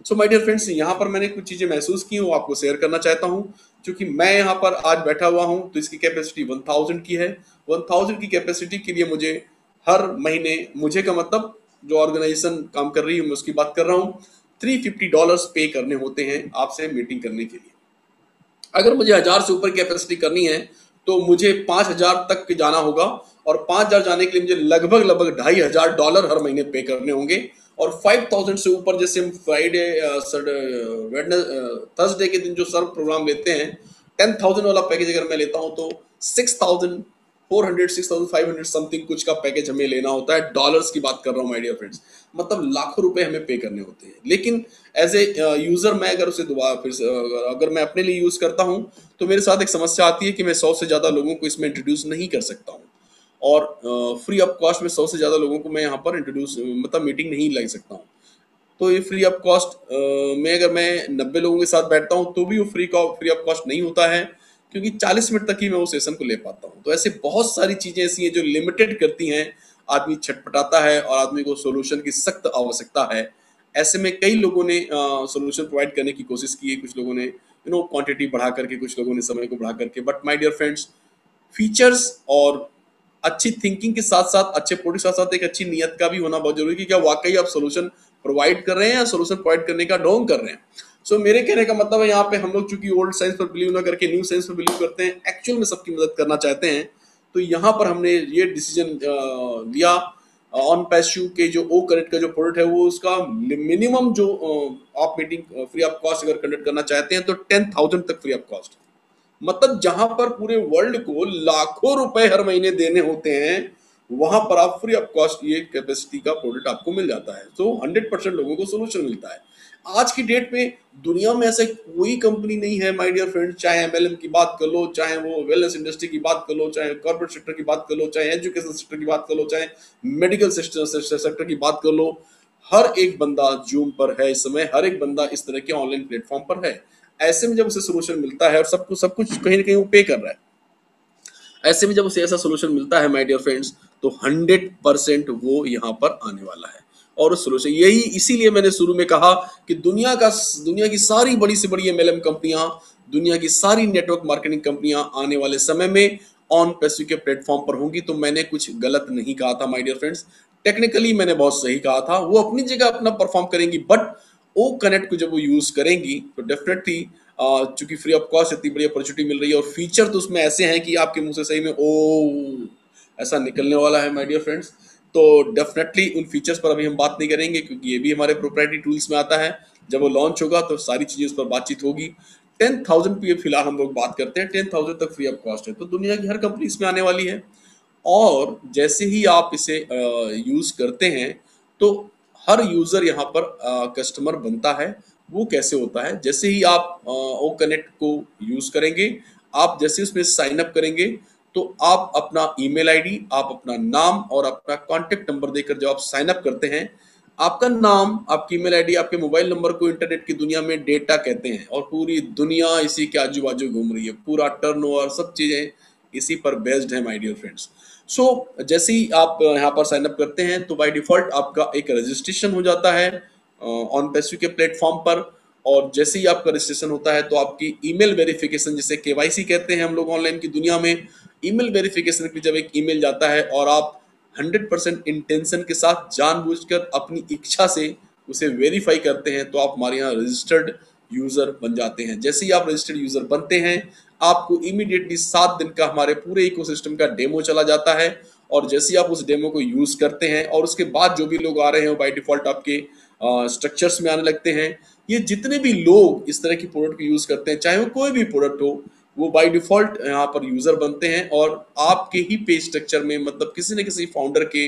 सो माय डियर फ्रेंड्स, यहाँ पर मैंने कुछ चीजें महसूस की हूँ, आपको शेयर करना चाहता हूँ। क्योंकि मैं यहाँ पर आज बैठा हुआ हूँ, तो इसकी कैपेसिटी 1000 की है। 1000 की कैपेसिटी के लिए मुझे हर महीने, मुझे का मतलब जो ऑर्गेनाइजेशन काम कर रही है मैं उसकी बात कर रहा हूँ, $350 पे करने होते हैं आपसे मीटिंग करने के लिए। अगर मुझे 1000 से ऊपर कैपेसिटी करनी है तो मुझे 5000 तक जाना होगा, और 5000 जाने के लिए मुझे लगभग $2500 हर महीने पे करने होंगे। और 5000 से ऊपर जैसे हम फ्राइडे थर्सडे के दिन जो सर्व प्रोग्राम लेते हैं, 10,000 वाला पैकेज अगर मैं लेता हूं तो 6400 6500 समथिंग कुछ का पैकेज हमें लेना होता है। डॉलर्स की बात कर रहा हूं माय डियर फ्रेंड्स, मतलब लाखों रुपए हमें पे करने होते हैं। लेकिन एज ए यूजर मैं अगर उसे दोबारा फिर अगर मैं अपने लिए यूज करता हूं तो मेरे साथ एक समस्या आती है कि मैं 100 से ज्यादा लोगों को इसमें इंट्रोड्यूस नहीं कर सकता हूं, और फ्री ऑफ कॉस्ट में 100 से ज्यादा लोगों को मैं यहाँ पर इंट्रोड्यूस मतलब मीटिंग नहीं लग सकता हूँ। तो ये फ्री ऑफ कॉस्ट में अगर मैं 90 लोगों के साथ बैठता हूँ तो भी वो फ्री ऑफ कॉस्ट नहीं होता है, क्योंकि 40 मिनट तक ही मैं उस सेशन को ले पाता हूँ। तो ऐसे बहुत सारी चीजें ऐसी हैं जो लिमिटेड करती हैं, आदमी छटपटाता है और आदमी को सोल्यूशन की सख्त आवश्यकता है। ऐसे में कई लोगों ने सोल्यूशन प्रोवाइड करने की कोशिश की है, कुछ लोगों ने क्वांटिटी बढ़ा करके, कुछ लोगों ने समय को बढ़ा करके। But my dear friends, features और अच्छी थिंकिंग के साथ साथ, अच्छे प्रोडक्ट के साथ साथ एक अच्छी नियत का भी होना बहुत जरूरी है कि क्या वाकई आप सोल्यूशन प्रोवाइड कर रहे हैं या सोल्यूशन प्रोवाइड करने का ढोंग कर रहे हैं। सो मेरे कहने का मतलब है यहाँ पे हम लोग चूंकि ओल्ड साइंस पर बिलीव ना करके न्यू साइंस पर बिलीव करते हैं, एक्चुअल में सबकी मदद करना चाहते हैं, तो यहाँ पर हमने ये डिसीजन लिया ऑन पैस्यू के जो ओ कनेक्ट का जो प्रोडक्ट है वो उसका मिनिमम जो आप मीटिंग फ्री ऑफ कॉस्ट अगर कंडक्ट करना चाहते हैं तो 10,000 तक फ्री ऑफ कॉस्ट। मतलब जहां पर पूरे वर्ल्ड को लाखों रुपए हर महीने देने होते हैं, वहां पर आप फ्री ऑफ कॉस्ट ये कैपेसिटी का प्रोडक्ट आपको मिल जाता है। तो 100% लोगों को सोल्यूशन मिलता है। आज की डेट में दुनिया में ऐसा कोई कंपनी नहीं है माय डियर फ्रेंड्स, चाहे एमएलएम की बात कर लो, चाहे वो वेलनेस इंडस्ट्री की बात कर लो, चाहे कॉर्पोरेट सेक्टर की बात कर लो, चाहे एजुकेशन सेक्टर की बात कर लो, चाहे मेडिकल सेक्टर की बात कर लो, हर एक बंदा जूम पर है इस समय, हर एक बंदा इस तरह के ऑनलाइन प्लेटफॉर्म पर है। ऐसे में जब उसे सोल्यूशन मिलता है और सब कुछ कहीं ना कहीं वो पे कर रहा है, ऐसे में जब उसे ऐसा सोल्यूशन मिलता है माय डियर फ्रेंड्स, तो 100% वो यहाँ पर आने वाला है। और उस सोल्यूशन यही, इसीलिए मैंने शुरू में कहा कि दुनिया की सारी बड़ी से बड़ी एमएलएम कंपनियां, दुनिया की सारी नेटवर्क मार्केटिंग कंपनियां आने वाले समय में ऑन पैस्यू के प्लेटफॉर्म पर होंगी। तो मैंने कुछ गलत नहीं कहा था माय डियर फ्रेंड्स, टेक्निकली मैंने बहुत सही कहा था। वो अपनी जगह अपना परफॉर्म करेंगी, बट ओ कनेक्ट को जब वो यूज करेंगी तो डेफिनेटली चूंकि फ्री ऑफ कॉस्ट इतनी बड़ी अपॉर्चुनिटी मिल रही है और फीचर तो उसमें ऐसे हैं कि आपके मुंह से सही में ओ ऐसा निकलने वाला है माय डियर फ्रेंड्स। तो डेफिनेटली उन फीचर्स पर अभी हम बात नहीं करेंगे, क्योंकि ये भी हमारे प्रोप्राइटरी टूल्स में आता है। जब वो लॉन्च होगा तो सारी चीजें उस पर बातचीत होगी। 10,000 पे फिलहाल हम लोग बात करते हैं, 10,000 तक फ्री ऑफ कॉस्ट है। तो दुनिया की हर कंपनी इसमें आने वाली है, और जैसे ही आप इसे यूज करते हैं तो हर यूजर यहाँ पर कस्टमर बनता है। वो कैसे होता है, जैसे ही आप ओ कनेक्ट को यूज करेंगे, आप जैसे उसमें साइन अप करेंगे तो आप अपना ईमेल आईडी, आप अपना नाम और अपना कॉन्टेक्ट नंबर देकर जब आप साइन अप करते हैं, आपका नाम, आपकी ईमेल आईडी, आपके मोबाइल नंबर को इंटरनेट की दुनिया में डेटा कहते हैं, और पूरी दुनिया इसी के आजू बाजू घूम रही है। पूरा टर्नओवर, सब चीजें इसी पर बेस्ड है माय डियर फ्रेंड्स। सो जैसे ही आप यहाँ पर साइन अप करते हैं तो बाय डिफॉल्ट आपका एक रजिस्ट्रेशन हो जाता है ऑन पैस्यू के प्लेटफॉर्म पर। और जैसे ही आपका रजिस्ट्रेशन होता है तो आपकी ईमेल वेरिफिकेशन, जिसे केवाईसी कहते हैं हम लोग ऑनलाइन की दुनिया में, ईमेल वेरिफिकेशन की जब एक ईमेल जाता है और आप 100% इंटेंशन के साथ जानबूझकर अपनी इच्छा से उसे वेरीफाई करते हैं तो आप हमारे यहाँ रजिस्टर्ड यूजर बन जाते हैं। जैसे ही आप रजिस्टर्ड यूजर बनते हैं, आपको इमीडिएटली 7 दिन का हमारे पूरे इकोसिस्टम का डेमो चला जाता है। और जैसे ही आप उस डेमो को यूज करते हैं और उसके बाद जो भी लोग आ रहे हैं वो बाय डिफॉल्ट आपके स्ट्रक्चर्स में आने लगते हैं। ये जितने भी लोग इस तरह की प्रोडक्ट को यूज करते हैं, चाहे वो कोई भी प्रोडक्ट हो, वो बाय डिफॉल्ट यहाँ पर यूजर बनते हैं और आपके ही पेज स्ट्रक्चर में, मतलब किसी न किसी फाउंडर के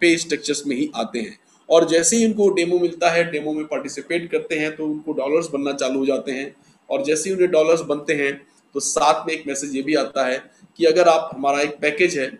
पेज स्ट्रक्चर्स में ही आते हैं। और जैसे ही उनको डेमो मिलता है, डेमो में पार्टिसिपेट करते हैं तो उनको डॉलर्स बनना चालू हो जाते हैं। और जैसे ही उन्हें डॉलर्स बनते हैं तो साथ में एक मैसेज ये भी आता है कि अगर आप, हमारा एक पैकेज है,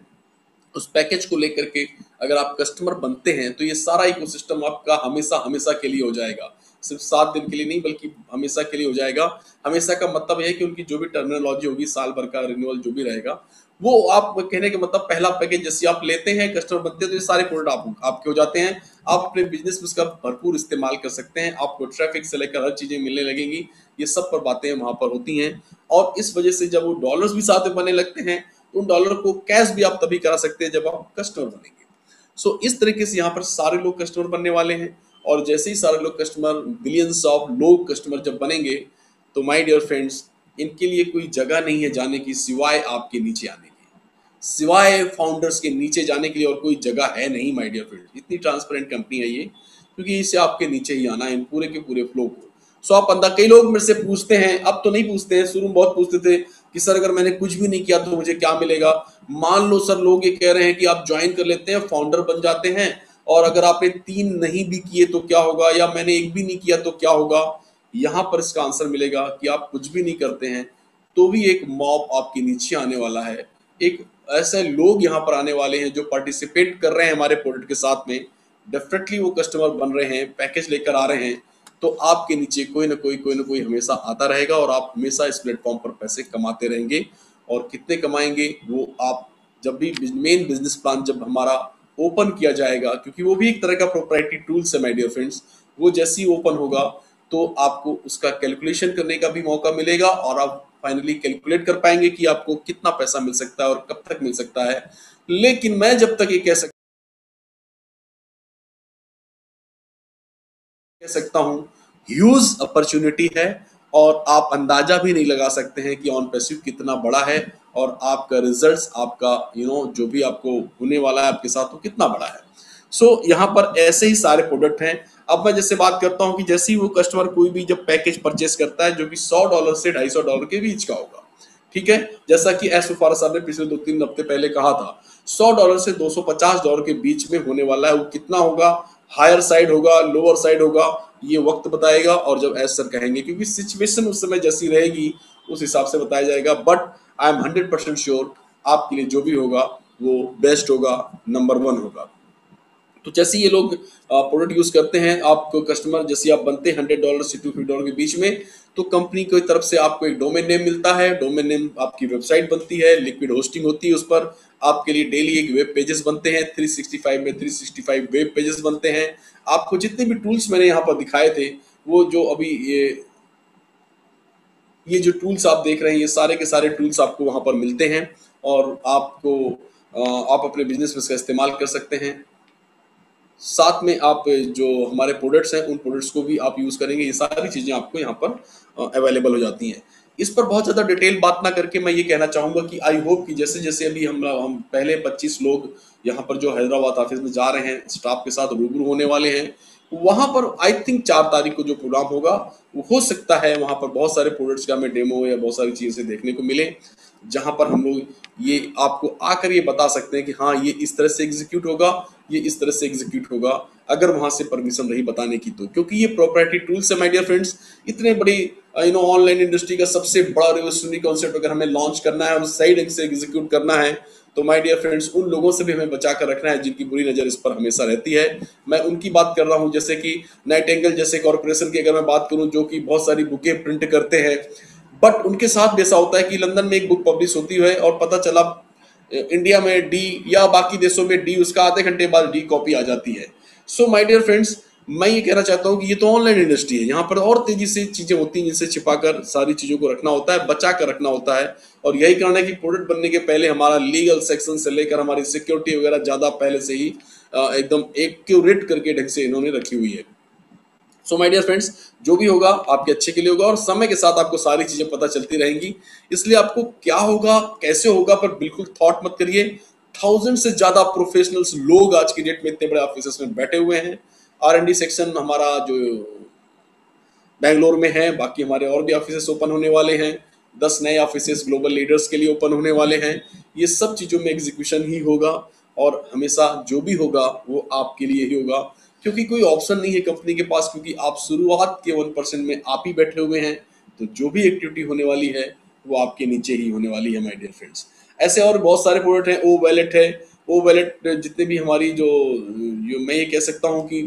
उस पैकेज को लेकर के अगर आप कस्टमर बनते हैं तो ये सारा इकोसिस्टम आपका हमेशा हमेशा के लिए हो जाएगा। सिर्फ 7 दिन के लिए नहीं, बल्कि हमेशा के लिए हो जाएगा। हमेशा का मतलब यह है कि उनकी जो भी टर्मिनोलॉजी होगी, साल भर का रिन्यूअल जो भी रहेगा, वो आप कहने के मतलब पहला पैकेज जैसे आप लेते हैं, कस्टमर बनते हैं, तो ये सारे प्रोडक्ट आपके हो जाते हैं। आप अपने बिजनेस में उसका भरपूर इस्तेमाल कर सकते हैं। आपको ट्रैफिक से लेकर हर चीजें मिलने लगेंगी। ये सब पर बातें वहां पर होती हैं। और इस वजह से जब वो डॉलर्स भी साथ में बनने लगते हैं, उन डॉलर को कैश भी आप तभी करा सकते हैं जब आप कस्टमर बनेंगे। सो इस तरीके से यहाँ पर सारे लोग कस्टमर बनने वाले हैं। और जैसे ही सारे लोग कस्टमर, बिलियंस ऑफ लोग कस्टमर जब बनेंगे, तो माय डियर फ्रेंड्स, इनके लिए कोई जगह नहीं है जाने की सिवाय आपके नीचे आने की, सिवाय फाउंडर्स के नीचे जाने के लिए और कोई जगह है नहीं माय डियर फ्रेंड्स। इतनी ट्रांसपेरेंट कंपनी है ये, क्योंकि इसे आपके नीचे ही आना है इन पूरे के पूरे फ्लो को। सो आप बंदा, कई लोग मेरे से पूछते हैं, अब तो नहीं पूछते हैं, शुरू में बहुत पूछते थे कि सर अगर मैंने कुछ भी नहीं किया तो मुझे क्या मिलेगा। मान लो सर लोग ये कह रहे हैं कि आप ज्वाइन कर लेते हैं, फाउंडर बन जाते हैं, और अगर आपने 3 नहीं भी किए तो क्या होगा, या मैंने 1 भी नहीं किया तो क्या होगा। यहाँ पर इसका आंसर मिलेगा कि आप कुछ भी नहीं करते हैं तो भी एक मॉब आपके नीचे आने वाला है, एक ऐसे लोग यहाँ पर आने वाले हैं जो पार्टिसिपेट कर रहे हैं हमारे प्रोडक्ट के साथ में, डेफिनेटली वो कस्टमर बन रहे हैं, पैकेज लेकर आ रहे हैं, तो आपके नीचे कोई ना कोई हमेशा आता रहेगा और आप हमेशा इस प्लेटफॉर्म पर पैसे कमाते रहेंगे। और कितने कमाएंगे वो आप जब भी मेन बिजनेस प्लान जब हमारा ओपन किया जाएगा, क्योंकि वो भी एक तरह का प्रोप्राइटरी टूल्स है माय डियर फ्रेंड्स, वो जैसे ही ओपन होगा तो आपको उसका कैलकुलेशन करने का भी मौका मिलेगा और आप फाइनली कैलकुलेट कर पाएंगे कि आपको कितना पैसा मिल सकता है और कब तक मिल सकता है। लेकिन मैं जब तक ये कह सकता हूं ह्यूज अपॉर्चुनिटी है, और आप अंदाजा भी नहीं लगा सकते हैं कि ऑन पैसिव कितना बड़ा है और आपका रिजल्ट्स, आपका जो भी आपको होने वाला है आपके साथ वो कितना बड़ा है। सो यहाँ पर ऐसे ही सारे प्रोडक्ट हैं। अब मैं जैसे बात करता हूँ कि जैसे ही वो कस्टमर कोई भी जब पैकेज परचेस करता है जो कि $100 से $250 के बीच का होगा, ठीक है, जैसा कि एस फारा साहब ने पिछले 2-3 हफ्ते पहले कहा था, $100 से $250 के बीच में होने वाला है। वो कितना होगा, हायर साइड होगा, लोअर साइड होगा, ये वक्त बताएगा और जब एस सर कहेंगे, क्योंकि सिचुएशन उस समय जैसी रहेगी उस हिसाब से बताया जाएगा। बट आई एम 100% श्योर आपके लिए जो भी होगा वो बेस्ट होगा, नंबर 1 होगा। तो जैसे ये लोग प्रोडक्ट यूज करते हैं, आपको कस्टमर जैसे आप बनते हैं $100 से $250 के बीच में, तो कंपनी की तरफ से आपको एक डोमेन नेम मिलता है, डोमेन नेम आपकी वेबसाइट बनती है, लिक्विड होस्टिंग होती है, उस पर आपके लिए डेली एक वेब पेजेस बनते हैं, 365 में 365 वेब पेजेस बनते हैं। आपको जितने भी टूल्स मैंने यहाँ पर दिखाए थे, वो जो अभी ये जो टूल्स आप देख रहे हैं, ये सारे के सारे टूल्स आपको वहाँ पर मिलते हैं और आपको आप अपने बिजनेस में इसका इस्तेमाल कर सकते हैं। साथ में आप जो हमारे प्रोडक्ट्स हैं उन प्रोडक्ट्स को भी आप यूज करेंगे, ये सारी चीजें आपको यहाँ पर अवेलेबल हो जाती हैं। इस पर बहुत ज्यादा डिटेल बात ना करके मैं ये कहना चाहूंगा कि आई होप कि जैसे जैसे अभी हम पहले 25 लोग यहाँ पर जो हैदराबाद ऑफिस में जा रहे हैं, स्टाफ के साथ रूबरू होने वाले हैं, वहां पर आई थिंक 4 तारीख को जो प्रोग्राम होगा वो हो सकता है वहां पर बहुत सारे प्रोडक्ट्स का हमें डेमो या बहुत सारी चीजें देखने को मिले, जहां पर हम लोग ये आपको आकर ये बता सकते हैं कि हाँ ये इस तरह से एग्जीक्यूट होगा, ये इस तरह से एग्जीक्यूट होगा, अगर वहां से परमिशन रही बताने की तो। क्योंकि ये प्रोप्राइटरी टूल्स है माय डियर फ्रेंड्स, इतने बड़ी ऑनलाइन इंडस्ट्री का सबसे बड़ा रिवोल्यूशनरी कॉन्सेप्ट अगर हमें लॉन्च करना है और सही ढंग से एग्जीक्यूट करना है, तो माय डियर फ्रेंड्स उन लोगों से भी हमें बचा कर रखना है जिनकी बुरी नजर इस पर हमेशा रहती है। मैं उनकी बात कर रहा हूं, जैसे कि नाइटिंगेल जैसे कॉर्पोरेशन की अगर मैं बात करूं, जो कि बहुत सारी बुकें प्रिंट करते हैं, बट उनके साथ भी ऐसा होता है कि लंदन में एक बुक पब्लिश होती है और पता चला इंडिया में डी या बाकी देशों में डी, उसका आधे घंटे बाद डी कॉपी आ जाती है। सो माय डियर फ्रेंड्स, मैं ये कहना चाहता हूँ कि ये तो ऑनलाइन इंडस्ट्री है, यहाँ पर और तेजी से चीजें होती हैं जिनसे छिपाकर सारी चीजों को रखना होता है, बचा कर रखना होता है। और यही कारण है कि प्रोडक्ट बनने के पहले हमारा लीगल सेक्शन से लेकर हमारी सिक्योरिटी वगैरह ज्यादा पहले से ही एकदम एक्यूरेट करके ढंग से इन्होंने रखी हुई है। सो माय डियर फ्रेंड्स, जो भी होगा आपके अच्छे के लिए होगा और समय के साथ आपको सारी चीजें पता चलती रहेंगी। इसलिए आपको क्या होगा कैसे होगा पर बिल्कुल थॉट मत करिए। 1000 से ज्यादा प्रोफेशनल्स लोग आज की डेट में इतने बड़े ऑफिस में बैठे हुए हैं। R&D सेक्शन हमारा जो बेंगलोर में है, बाकी हमारे और भी ऑफिस ओपन होने वाले हैं, 10 नए ऑफिस ग्लोबल लीडर्स के लिए ओपन होने वाले हैं। ये सब चीजों में एग्जीक्यूशन ही होगा और हमेशा जो भी होगा वो आपके लिए ही होगा, क्योंकि कोई ऑप्शन नहीं है कंपनी के पास, क्योंकि आप शुरुआत के 1% में आप ही बैठे हुए हैं। तो जो भी एक्टिविटी होने वाली है वो आपके नीचे ही होने वाली है माय डियर फ्रेंड्स। ऐसे और बहुत सारे प्रोडक्ट हैं, ओ वैलेट है, ओ वैलेट जितने भी हमारी जो मैं ये कह सकता हूँ कि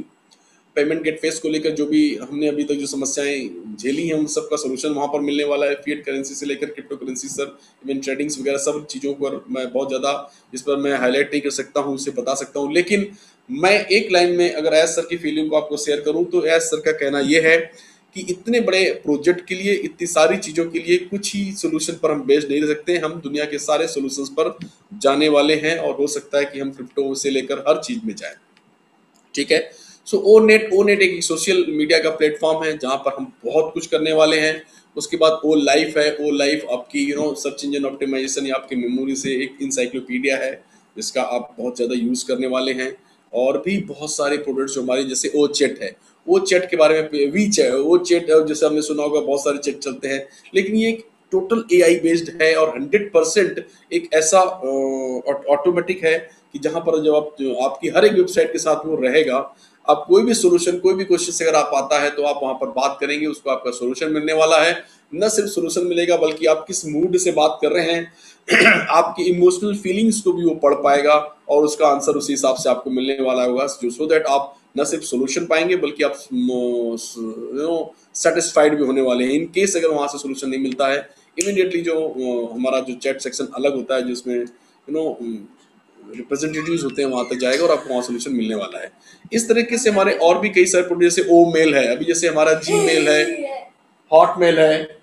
पेमेंट गेटवेज को लेकर जो भी हमने अभी तक जो समस्याएं झेली हैं उन सब का सोल्यूशन वहां पर मिलने वाला है। फिएट करेंसी से लेकर crypto currency sir, even tradings वगैरह सब चीज़ों पर मैं बहुत ज़्यादा इस पर मैं हाईलाइट नहीं कर सकता हूँ, उसे बता सकता हूँ। लेकिन मैं एक लाइन में अगर एस सर की फीलिंग को आपको शेयर करूँ तो एस सर का कहना यह है कि इतने बड़े प्रोजेक्ट के लिए, इतनी सारी चीज़ों के लिए कुछ ही सोल्यूशन पर हम बेस्ड नहीं रह सकते। हम दुनिया के सारे सोल्यूशंस पर जाने वाले हैं और हो सकता है कि हम क्रिप्टो से लेकर हर चीज़ में जाएं, ठीक है। सो ओनेट एक सोशल मीडिया का प्लेटफॉर्म है जहां पर हम बहुत कुछ करने वाले हैं। उसके बाद ओ लाइफ है। ओ लाइफ आपकी सर्च इंजन ऑप्टिमाइजेशन या आपकी मेमोरी से एक इंसाइक्लोपीडिया है जिसका आप बहुत ज़्यादा यूज़ करने वाले हैं। और भी बहुत सारे प्रोडक्ट्स जो हमारे, जैसे ओ चैट है, ओ चैट के बारे में, वी चैट, ओ चैट जैसे हमने सुना होगा, बहुत सारे चैट चलते हैं, लेकिन ये एक टोटल एआई बेस्ड है और 100% एक ऐसा ऑटोमेटिक है कि जहां पर जब आपकी हर एक वेबसाइट के साथ वो रहेगा, आप कोई भी सोल्यूशन, कोई भी क्वेश्चन अगर आप आता है तो आप वहां पर बात करेंगे, उसको आपका सोल्यूशन मिलने वाला है। न सिर्फ सोल्यूशन मिलेगा बल्कि आप किस मूड से बात कर रहे हैं आपकी इमोशनल फीलिंग्स को भी वो पढ़ पाएगा और उसका आंसर उसी हिसाब से आपको मिलने वाला होगा, जो सो दैट आप न सिर्फ सोल्यूशन पाएंगे बल्कि आप सेटिस्फाइड भी होने वाले हैं। इन केस अगर वहां से सोल्यूशन नहीं मिलता है, इमीडिएटली जो हमारा जो चैट सेक्शन अलग होता है जिसमें रिप्रेजेंटेटिव्स होते हैं, वहां तक जाएगा और आपको वहां सोल्यूशन मिलने वाला है। इस तरीके से हमारे और भी कई सारे प्रोडक्ट, जैसे ओ मेल है, अभी जैसे हमारा जीमेल है, हॉटमेल है,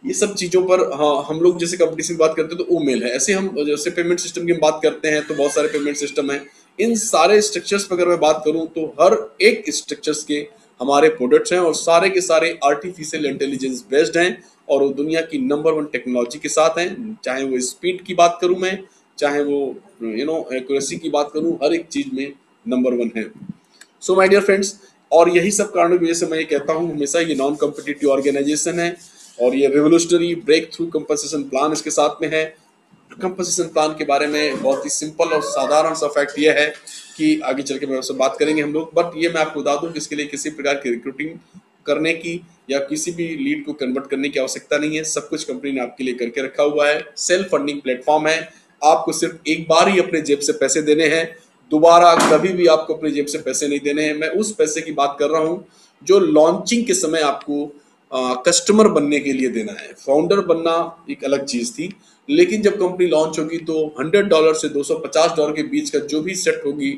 ये सब चीजों पर हाँ हम लोग जैसे कंपटीशन की बात करते हैं तो ओ मेल है। ऐसे हम जैसे पेमेंट सिस्टम की बात करते हैं तो बहुत सारे पेमेंट सिस्टम है। इन सारे स्ट्रक्चर्स पर अगर मैं बात करूं तो हर एक स्ट्रक्चर्स के हमारे प्रोडक्ट्स हैं और सारे के सारे आर्टिफिशियल इंटेलिजेंस बेस्ड हैं और वो दुनिया की नंबर 1 टेक्नोलॉजी के साथ हैं। चाहे वो स्पीड की बात करूं मैं, चाहे वो एक्यूरेसी की बात करूं, हर एक चीज में नंबर 1 है। सो माय डियर फ्रेंड्स, और यही सब कारणों की वजह से मैं ये कहता हूँ हमेशा ये नॉन कॉम्पिटिटिव ऑर्गेनाइजेशन है और ये revolutionary breakthrough compensation plan इसके साथ में है। कंपनसेशन प्लान के बारे में बहुत ही सिंपल और साधारण सा फैक्ट ये है कि आगे चल के मैं उससे बात करेंगे हम लोग, बट ये मैं आपको बता दूं कि इसके लिए किसी प्रकार की रिक्रूटिंग करने की या किसी भी लीड को कन्वर्ट करने की आवश्यकता नहीं है। सब कुछ कंपनी ने आपके लिए करके रखा हुआ है। सेल्फ फंडिंग प्लेटफॉर्म है। आपको सिर्फ एक बार ही अपने जेब से पैसे देने हैं, दोबारा कभी भी आपको अपनी जेब से पैसे नहीं देने हैं। मैं उस पैसे की बात कर रहा हूँ जो लॉन्चिंग के समय आपको कस्टमर बनने के लिए देना है। फाउंडर बनना एक अलग चीज थी, लेकिन जब कंपनी लॉन्च होगी तो $100 से $250 के बीच का जो भी सेट होगी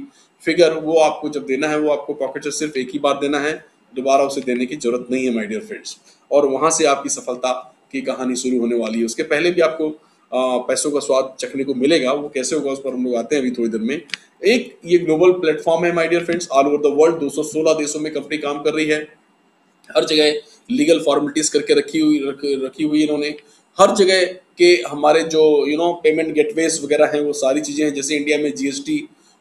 फिगर, वो आपको जब देना है वो आपको पॉकेट से सिर्फ एक ही बार देना है, दोबारा उसे देने की जरूरत नहीं है माय डियर फ्रेंड्स। और वहां से आपकी सफलता की कहानी शुरू होने वाली है। उसके पहले भी आपको पैसों का स्वाद चखने को मिलेगा, वो कैसे होगा उस पर हम लोग आते हैं अभी थोड़ी देर में। एक ये ग्लोबल प्लेटफॉर्म है my dear friends, all over the world 216 देशों में कंपनी काम कर रही है। हर जगह लीगल फॉर्मेलिटीज करके रखी हुई इन्होंने। हर जगह के हमारे जो पेमेंट गेटवेज वगैरह हैं वो सारी चीजें हैं। जैसे इंडिया में जीएसटी,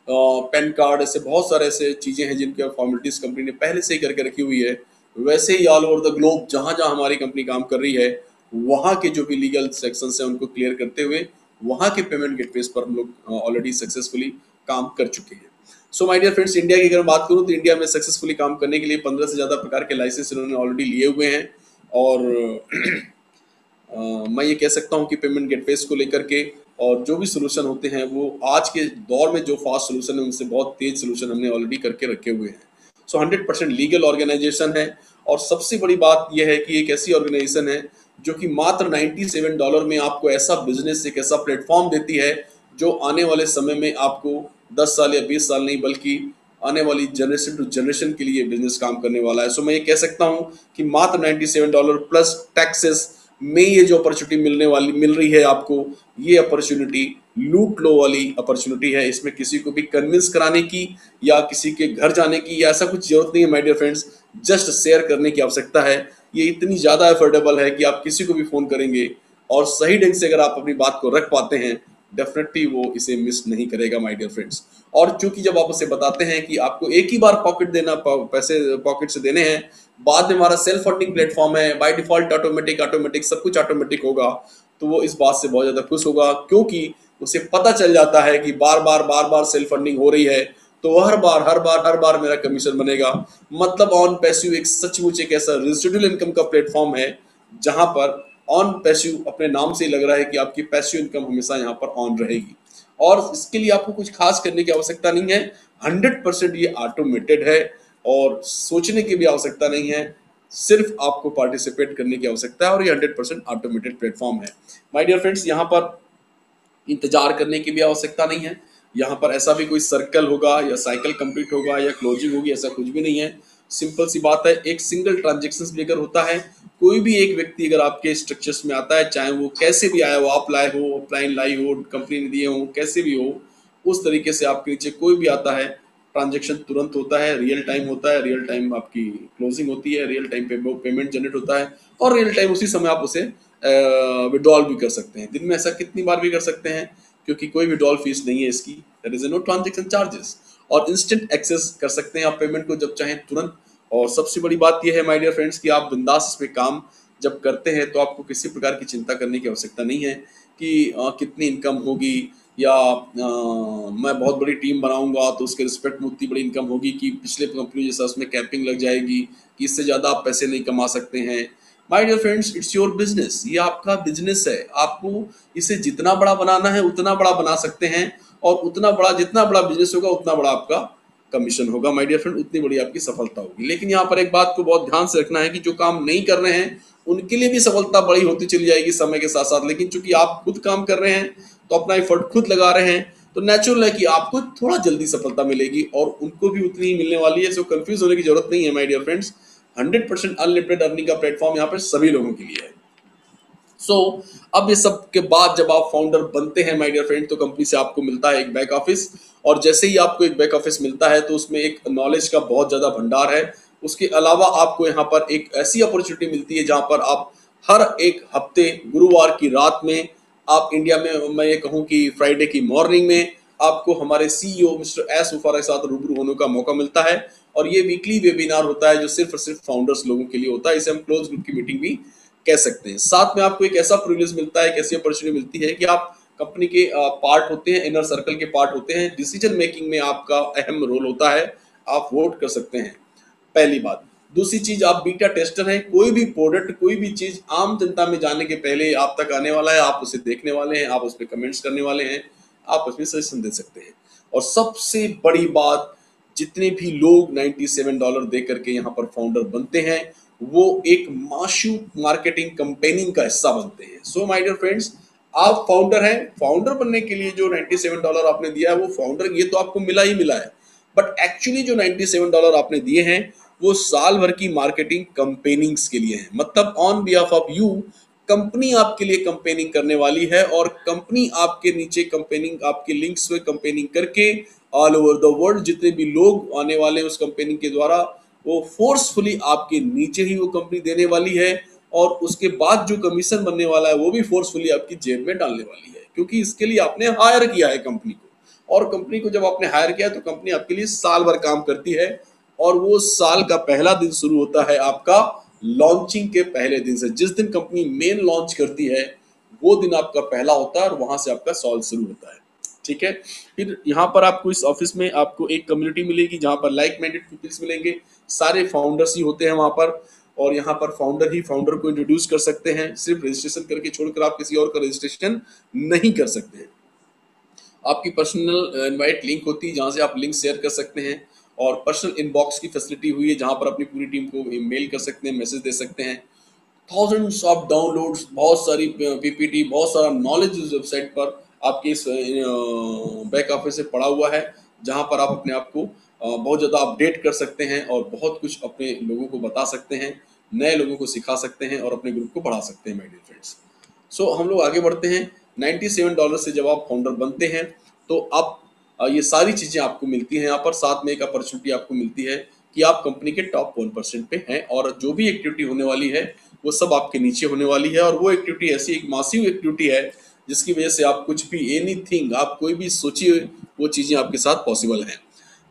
पैन कार्ड, ऐसे बहुत सारे ऐसे चीजें हैं जिनके फॉर्मेलिटीज कंपनी ने पहले से ही करके रखी हुई है। वैसे ही ऑल ओवर द ग्लोब जहां जहां हमारी कंपनी काम कर रही है वहां के जो भी लीगल सेक्शंस हैं उनको क्लियर करते हुए वहां के पेमेंट गेटवेज पर हम लोग ऑलरेडी सक्सेसफुली काम कर चुके हैं। So my dear friends, India की अगर बात करूं तो इंडिया में सक्सेसफुली काम करने के लिए 15 से ज़्यादा प्रकार के लाइसेंस इन्होंने ऑलरेडी लिए हुए हैं। और मैं ये कह सकता हूं कि पेमेंट गेटवेज को लेकर के और जो भी सोल्यूशन होते हैं वो आज के दौर में जो फास्ट सोल्यूशन है उनसे बहुत तेज सोल्यूशन हमने ऑलरेडी करके रखे हुए हैं। सो 100% लीगल ऑर्गेनाइजेशन है। और सबसे बड़ी बात यह है कि एक ऐसी ऑर्गेनाइजेशन है जो कि मात्र $97 में आपको ऐसा बिजनेस, एक ऐसा प्लेटफॉर्म देती है जो आने वाले समय में आपको 10 साल या 20 साल नहीं बल्कि आने वाली जनरेशन टू जनरेशन के लिए बिजनेस काम करने वाला है। सो मैं ये कह सकता हूं कि मात्र $97 प्लस टैक्सेस में ये जो अपॉर्चुनिटी मिल रही है आपको, ये अपॉर्चुनिटी लूट लो वाली अपॉर्चुनिटी है। इसमें किसी को भी कन्विंस कराने की या किसी के घर जाने की या ऐसा कुछ जरूरत नहीं है my dear friends, just share करने की आवश्यकता है। ये इतनी ज्यादा अफोर्डेबल है कि आप किसी को भी फोन करेंगे और सही ढंग से अगर आप अपनी बात को रख पाते हैं, डेफिनेटली वो इसे मिस नहीं करेगा माय डियर फ्रेंड्स। और चूंकि जब आप उसे बताते हैं कि आपको एक ही बार पैसे पॉकेट से देने हैं, बाद में हमारा सेल्फ फंडिंग प्लेटफॉर्म है, बाय डिफॉल्ट ऑटोमेटिक सब कुछ ऑटोमेटिक होगा, तो वो इस बात से बहुत ज्यादा खुश होगा क्योंकि उसे पता चल जाता है कि बार बार सेल्फ फंडिंग हो रही है तो हर बार मेरा कमीशन बनेगा। मतलब ऑन पैसिव एक सचमुच एक ऐसा रेसिडुअल इनकम का प्लेटफॉर्म है जहां पर ऑन पैसिव अपने नाम से ही लग रहा है कि आपकी पैसिव इनकम हमेशा यहाँ पर ऑन रहेगी और इसके लिए आपको कुछ खास करने की आवश्यकता नहीं है। 100% ये ऑटोमेटेड है और सोचने की भी आवश्यकता नहीं है, सिर्फ आपको पार्टिसिपेट करने की आवश्यकता है और ये 100% ऑटोमेटेड प्लेटफॉर्म है माय डियर फ्रेंड्स। यहाँ पर इंतजार करने की भी आवश्यकता नहीं है। यहाँ पर ऐसा भी कोई सर्कल होगा या साइकिल कंप्लीट होगा या क्लोजिंग होगी, ऐसा कुछ भी नहीं है। सिंपल सी बात है, एक सिंगल ट्रांजेक्शन भी अगर होता है, कोई भी एक व्यक्ति अगर आपके स्ट्रक्चर्स में आता है, चाहे वो कैसे भी आया हो, आप लाए हो, ऑफलाइन लाई हो, कंपनी ने दिए हो, कैसे भी हो, उस तरीके से आपके नीचे कोई भी आता है, ट्रांजेक्शन तुरंत होता है, रियल टाइम होता है, रियल टाइम आपकी क्लोजिंग होती है, रियल टाइम पेमेंट जनरेट होता है और रियल टाइम उसी समय आप उसे विड्रॉल भी कर सकते हैं। दिन में ऐसा कितनी बार भी कर सकते हैं, क्योंकि कोई विड्रॉल फीस नहीं है इसकी, there is no transaction charges, और इंस्टेंट एक्सेस कर सकते हैं आप पेमेंट को जब चाहें तुरंत। और सबसे बड़ी बात यह है माय डियर फ्रेंड्स कि आप बिंदास इस पे काम जब करते हैं तो आपको किसी प्रकार की चिंता करने की आवश्यकता नहीं है कि कितनी इनकम होगी, या मैं बहुत बड़ी टीम बनाऊंगा तो उसके रिस्पेक्ट में उतनी बड़ी इनकम होगी कि पिछले कंपनी जैसा उसमें कैपिंग लग जाएगी कि इससे ज़्यादा आप पैसे नहीं कमा सकते हैं। My dear friends, it's your business, ये आपका बिजनेस है, आपको इसे जितना बड़ा बनाना है उतना बड़ा बना सकते हैं, और उतना बड़ा, जितना बड़ा बिजनेस होगा उतना बड़ा आपका कमीशन होगा माय डियर फ्रेंड, उतनी बड़ी आपकी सफलता होगी। लेकिन यहाँ पर एक बात को बहुत ध्यान से रखना है कि जो काम नहीं कर रहे हैं उनके लिए भी सफलता बड़ी होती चली जाएगी समय के साथ साथ, लेकिन चूंकि आप खुद काम कर रहे हैं तो अपना एफर्ट खुद लगा रहे हैं तो नेचुरल है कि आपको थोड़ा जल्दी सफलता मिलेगी और उनको भी उतनी ही मिलने वाली है। सो कंफ्यूज होने की जरूरत नहीं है my dear friends, 100% unlimited earning का प्लेटफॉर्म यहाँ पर सभी लोगों के लिए है। सो अब ये सब के बाद जब आप फाउंडर बनते हैं माय डियर फ्रेंड तो कंपनी से आपको मिलता है एक बैक ऑफिस, और जैसे ही आपको एक बैक ऑफिस मिलता है तो उसमें एक नॉलेज का बहुत ज्यादा भंडार है। उसके अलावा आपको यहाँ पर एक ऐसी अपॉर्चुनिटी मिलती है जहां पर आप हर एक हफ्ते गुरुवार की रात में, आप इंडिया में मैं ये कहूँ कि फ्राइडे की मॉर्निंग में, आपको हमारे सीईओ मिस्टर एस उफारा के साथ रूबरू होने का मौका मिलता है। और ये वीकली वेबिनार होता है जो सिर्फ और सिर्फ फाउंडर्स लोगों के लिए होता है, इसे हम क्लोज ग्रुप की मीटिंग भी कह सकते हैं। साथ में आपको एक ऐसा प्रिविलेज मिलता है, एक ऐसी अपॉर्चुनिटी मिलती है कि आप कंपनी के पार्ट होते हैं, इनर सर्कल के पार्ट होते हैं, डिसीजन मेकिंग में आपका अहम रोल होता है, आप वोट कर सकते हैं, पहली बात। दूसरी चीज, आप बीटा टेस्टर हैं, कोई भी प्रोडक्ट, कोई भी चीज आम जनता में जाने के पहले आप तक आने वाला है, आप उसे देखने वाले हैं, आप उस पर कमेंट्स करने वाले हैं, आप उसमें सजेशन दे सकते हैं। और सबसे बड़ी बात, जितने भी लोग $97 दे करके यहाँ पर फाउंडर बनते हैं वो एक माशू मार्केटिंग कंपेनिंग का हिस्सा बनते हैं। सो माय डियर फ्रेंड्स, आप फाउंडर हैं, फाउंडर बनने के लिए जो $97 आपने दिया है वो फाउंडर, ये तो आपको मिला ही मिला है, बट एक्चुअली जो $97 आपने दिए हैं वो साल भर की मार्केटिंग कंपेनिंग्स के लिए है। मतलब on behalf of you company आपके लिए कंपेनिंग करने वाली है, और कंपनी आपके नीचे कंपेनिंग, आपके लिंक्स पे कंपेनिंग करके ऑल ओवर द वर्ल्ड जितने भी लोग आने वाले हैं उस कंपेनिंग के द्वारा, वो फोर्सफुली आपके नीचे ही वो कंपनी देने वाली है, और उसके बाद जो कमीशन बनने वाला है वो भी फोर्सफुली आपकी जेब में डालने वाली है, क्योंकि इसके लिए आपने हायर किया है कंपनी को। और कंपनी को जब आपने हायर किया तो कंपनी आपके लिए साल भर काम करती है, और वो साल का पहला दिन शुरू होता है आपका लॉन्चिंग के पहले दिन से। जिस दिन कंपनी मेन लॉन्च करती है वो दिन आपका पहला होता है और वहां से आपका साल शुरू होता है, ठीक है। फिर यहाँ पर आपको इस ऑफिस में आपको एक कम्युनिटी मिलेगी जहां पर लाइक माइंडेड पीपल्स मिलेंगे, सारे फाउंडर्स ही होते हैं वहां पर, और यहाँ पर फाउंडर ही फाउंडर को इंट्रोड्यूस कर सकते हैं, सिर्फ रजिस्ट्रेशन करके छोड़कर आप किसी और का रजिस्ट्रेशन नहीं कर सकते हैं। आपकी पर्सनल इनवाइट लिंक होती है जहां से आप लिंक शेयर कर सकते हैं, और पर्सनल इनबॉक्स की फैसिलिटी हुई है जहां पर अपनी पूरी टीम को मेल कर सकते हैं, मैसेज दे सकते हैं। थाउजेंड्स ऑफ डाउनलोड्स, बहुत सारी पीपीटी, बहुत सारा नॉलेज इस वेबसाइट पर आपके इस बैक ऑफिस से पड़ा हुआ है, जहां पर आप अपने आप को बहुत ज़्यादा अपडेट कर सकते हैं और बहुत कुछ अपने लोगों को बता सकते हैं, नए लोगों को सिखा सकते हैं और अपने ग्रुप को बढ़ा सकते हैं माय डियर फ्रेंड्स। सो हम लोग आगे बढ़ते हैं। $97 से जब आप फाउंडर बनते हैं तो आप ये सारी चीज़ें आपको मिलती हैं यहाँ पर, साथ में एक अपॉर्चुनिटी आपको मिलती है कि आप कंपनी के टॉप 1% पे हैं, और जो भी एक्टिविटी होने वाली है वो सब आपके नीचे होने वाली है, और वो एक्टिविटी ऐसी एक मासिव एक्टिविटी है जिसकी वजह से आप कुछ भी, एनीथिंग, आप कोई भी सोचिए वो चीज़ें आपके साथ पॉसिबल हैं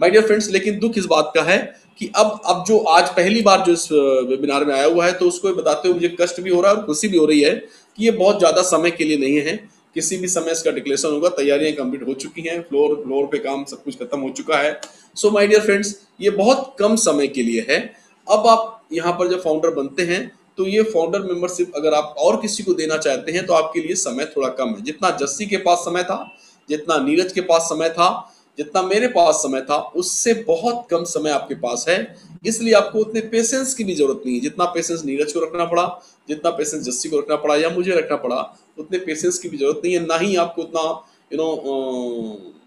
माय डियर फ्रेंड्स। लेकिन दुख इस बात का है कि अब जो आज पहली बार जो इस वेबिनार में आया हुआ है तो उसको बताते हुए मुझे कष्ट भी हो रहा है और खुशी भी हो रही है कि ये बहुत ज़्यादा समय के लिए नहीं है, किसी भी समय इसका डिक्लेरेशन होगा, तैयारियां कंप्लीट हो चुकी हैं, फ्लोर पे काम सब कुछ खत्म हो चुका है। सो माय डियर फ्रेंड्स, ये बहुत कम समय के लिए है। अब आप यहाँ पर जब फाउंडर बनते हैं तो ये फाउंडर मेंबरशिप अगर आप और किसी को देना चाहते हैं तो आपके लिए समय थोड़ा कम है। जितना जस्सी के पास समय था, जितना नीरज के पास समय था, जितना मेरे पास समय था, उससे बहुत कम समय आपके पास है। इसलिए आपको उतने पेशेंस की भी जरूरत नहीं है, जितना पेशेंस नीरज को रखना पड़ा, जितना पेशेंस जस्सी को रखना पड़ा या मुझे रखना पड़ा, उतने पेशेंस की भी जरूरत नहीं है। ना ही आपको उतना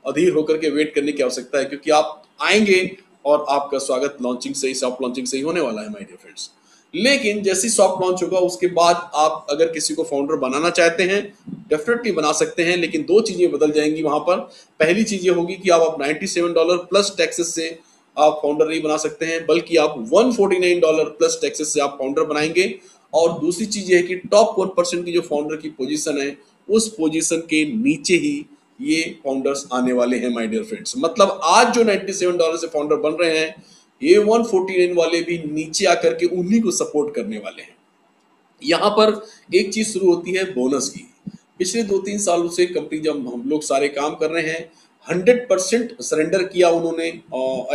अधीर होकर के वेट करने की आवश्यकता है, क्योंकि आप आएंगे और आपका स्वागत लॉन्चिंग से ही, सॉफ्ट लॉन्चिंग से ही होने वाला है माय डियर फ्रेंड्स। लेकिन जैसे सॉफ्ट लॉन्च होगा उसके बाद आप अगर किसी को फाउंडर बनाना चाहते हैं डेफिनेटली बना सकते हैं, लेकिन दो चीजें बदल जाएंगी वहां पर। पहली चीज ये होगी कि आप $97 प्लस टैक्सेस से आप फाउंडर नहीं बना सकते हैं, बल्कि आप $149 प्लस टैक्सेस से आप फाउंडर बनाएंगे। और दूसरी चीज ये है कि टॉप 1% की जो फाउंडर की पोजीशन है, उस पोजीशन के नीचे ही ये फाउंडर्स आने वाले हैं माय डियर फ्रेंड्स। मतलब आज जो $97 से फाउंडर बन रहे हैं, ये 149 वाले भी नीचे आकर के उन्हीं को सपोर्ट करने वाले हैं। यहाँ पर एक चीज शुरू होती है बोनस की। पिछले 2-3 सालों से कंपनी जब हम लोग सारे काम कर रहे हैं, 100% सरेंडर किया उन्होंने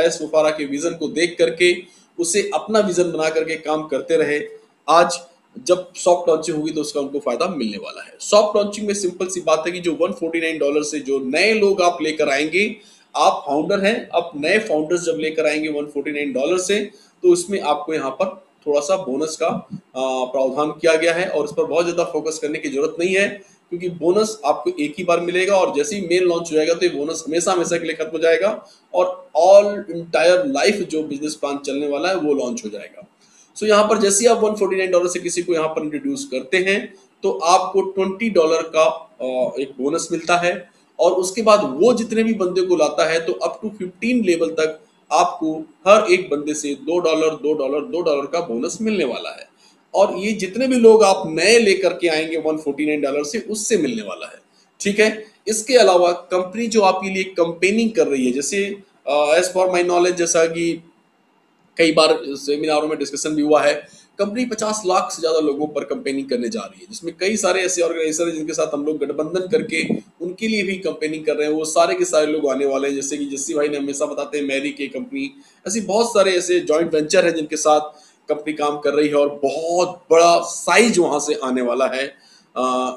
एस मुफारा के विजन को देख करके, उसे अपना विजन बना करके काम करते रहे। आज जब सॉफ्ट लॉन्चिंग होगी तो उसका उनको फायदा मिलने वाला है। सॉफ्ट लॉन्चिंग में सिंपल सी बात है कि जो $149 से जो नए लोग आप लेकर आएंगे, आप फाउंडर हैं, आप नए फाउंडर्स जब लेकर आएंगे $149 से, तो उसमें आपको यहाँ पर थोड़ा सा बोनस का प्रावधान किया गया है, और उस पर बहुत ज्यादा फोकस करने की जरूरत नहीं है, क्योंकि बोनस आपको एक ही बार मिलेगा, और जैसे ही मेन लॉन्च हो जाएगा तो ये बोनस हमेशा हमेशा के लिए खत्म हो जाएगा, और ऑल इंटायर लाइफ जो बिजनेस प्लान चलने वाला है वो लॉन्च हो जाएगा। सो यहाँ पर जैसे आप $149 से किसी को यहाँ पर इंट्रोड्यूस करते हैं, तो आपको $20 का एक बोनस मिलता है, और उसके बाद वो जितने भी बंदे को लाता है, तो अप टू 15 लेवल तक आपको हर एक बंदे से $2 का बोनस मिलने वाला है। और ये जितने भी लोग आप नए लेकर के आएंगे $149 से, उससे मिलने वाला है। ठीक है। इसके अलावा कंपनी जो आपके लिए कंपेनिंग कर रही है, जैसे एज फॉर माई नॉलेज, जैसा कि कई बार सेमिनारों में डिस्कशन भी हुआ है, कंपनी 50 लाख से ज्यादा लोगों पर कंपेनिंग करने जा रही है, जिसमें कई सारे ऐसे ऑर्गेनाइजेशन हैं जिनके साथ हम लोग गठबंधन करके उनके लिए भी कंपेनिंग कर रहे हैं। वो सारे के सारे लोग आने वाले हैं, जैसे कि जस्सी भाई ने हमेशा बताते हैं, मैरी की कंपनी, ऐसी बहुत सारे ऐसे जॉइंट वेंचर हैं जिनके साथ कंपनी काम कर रही है, और बहुत बड़ा साइज वहां से आने वाला है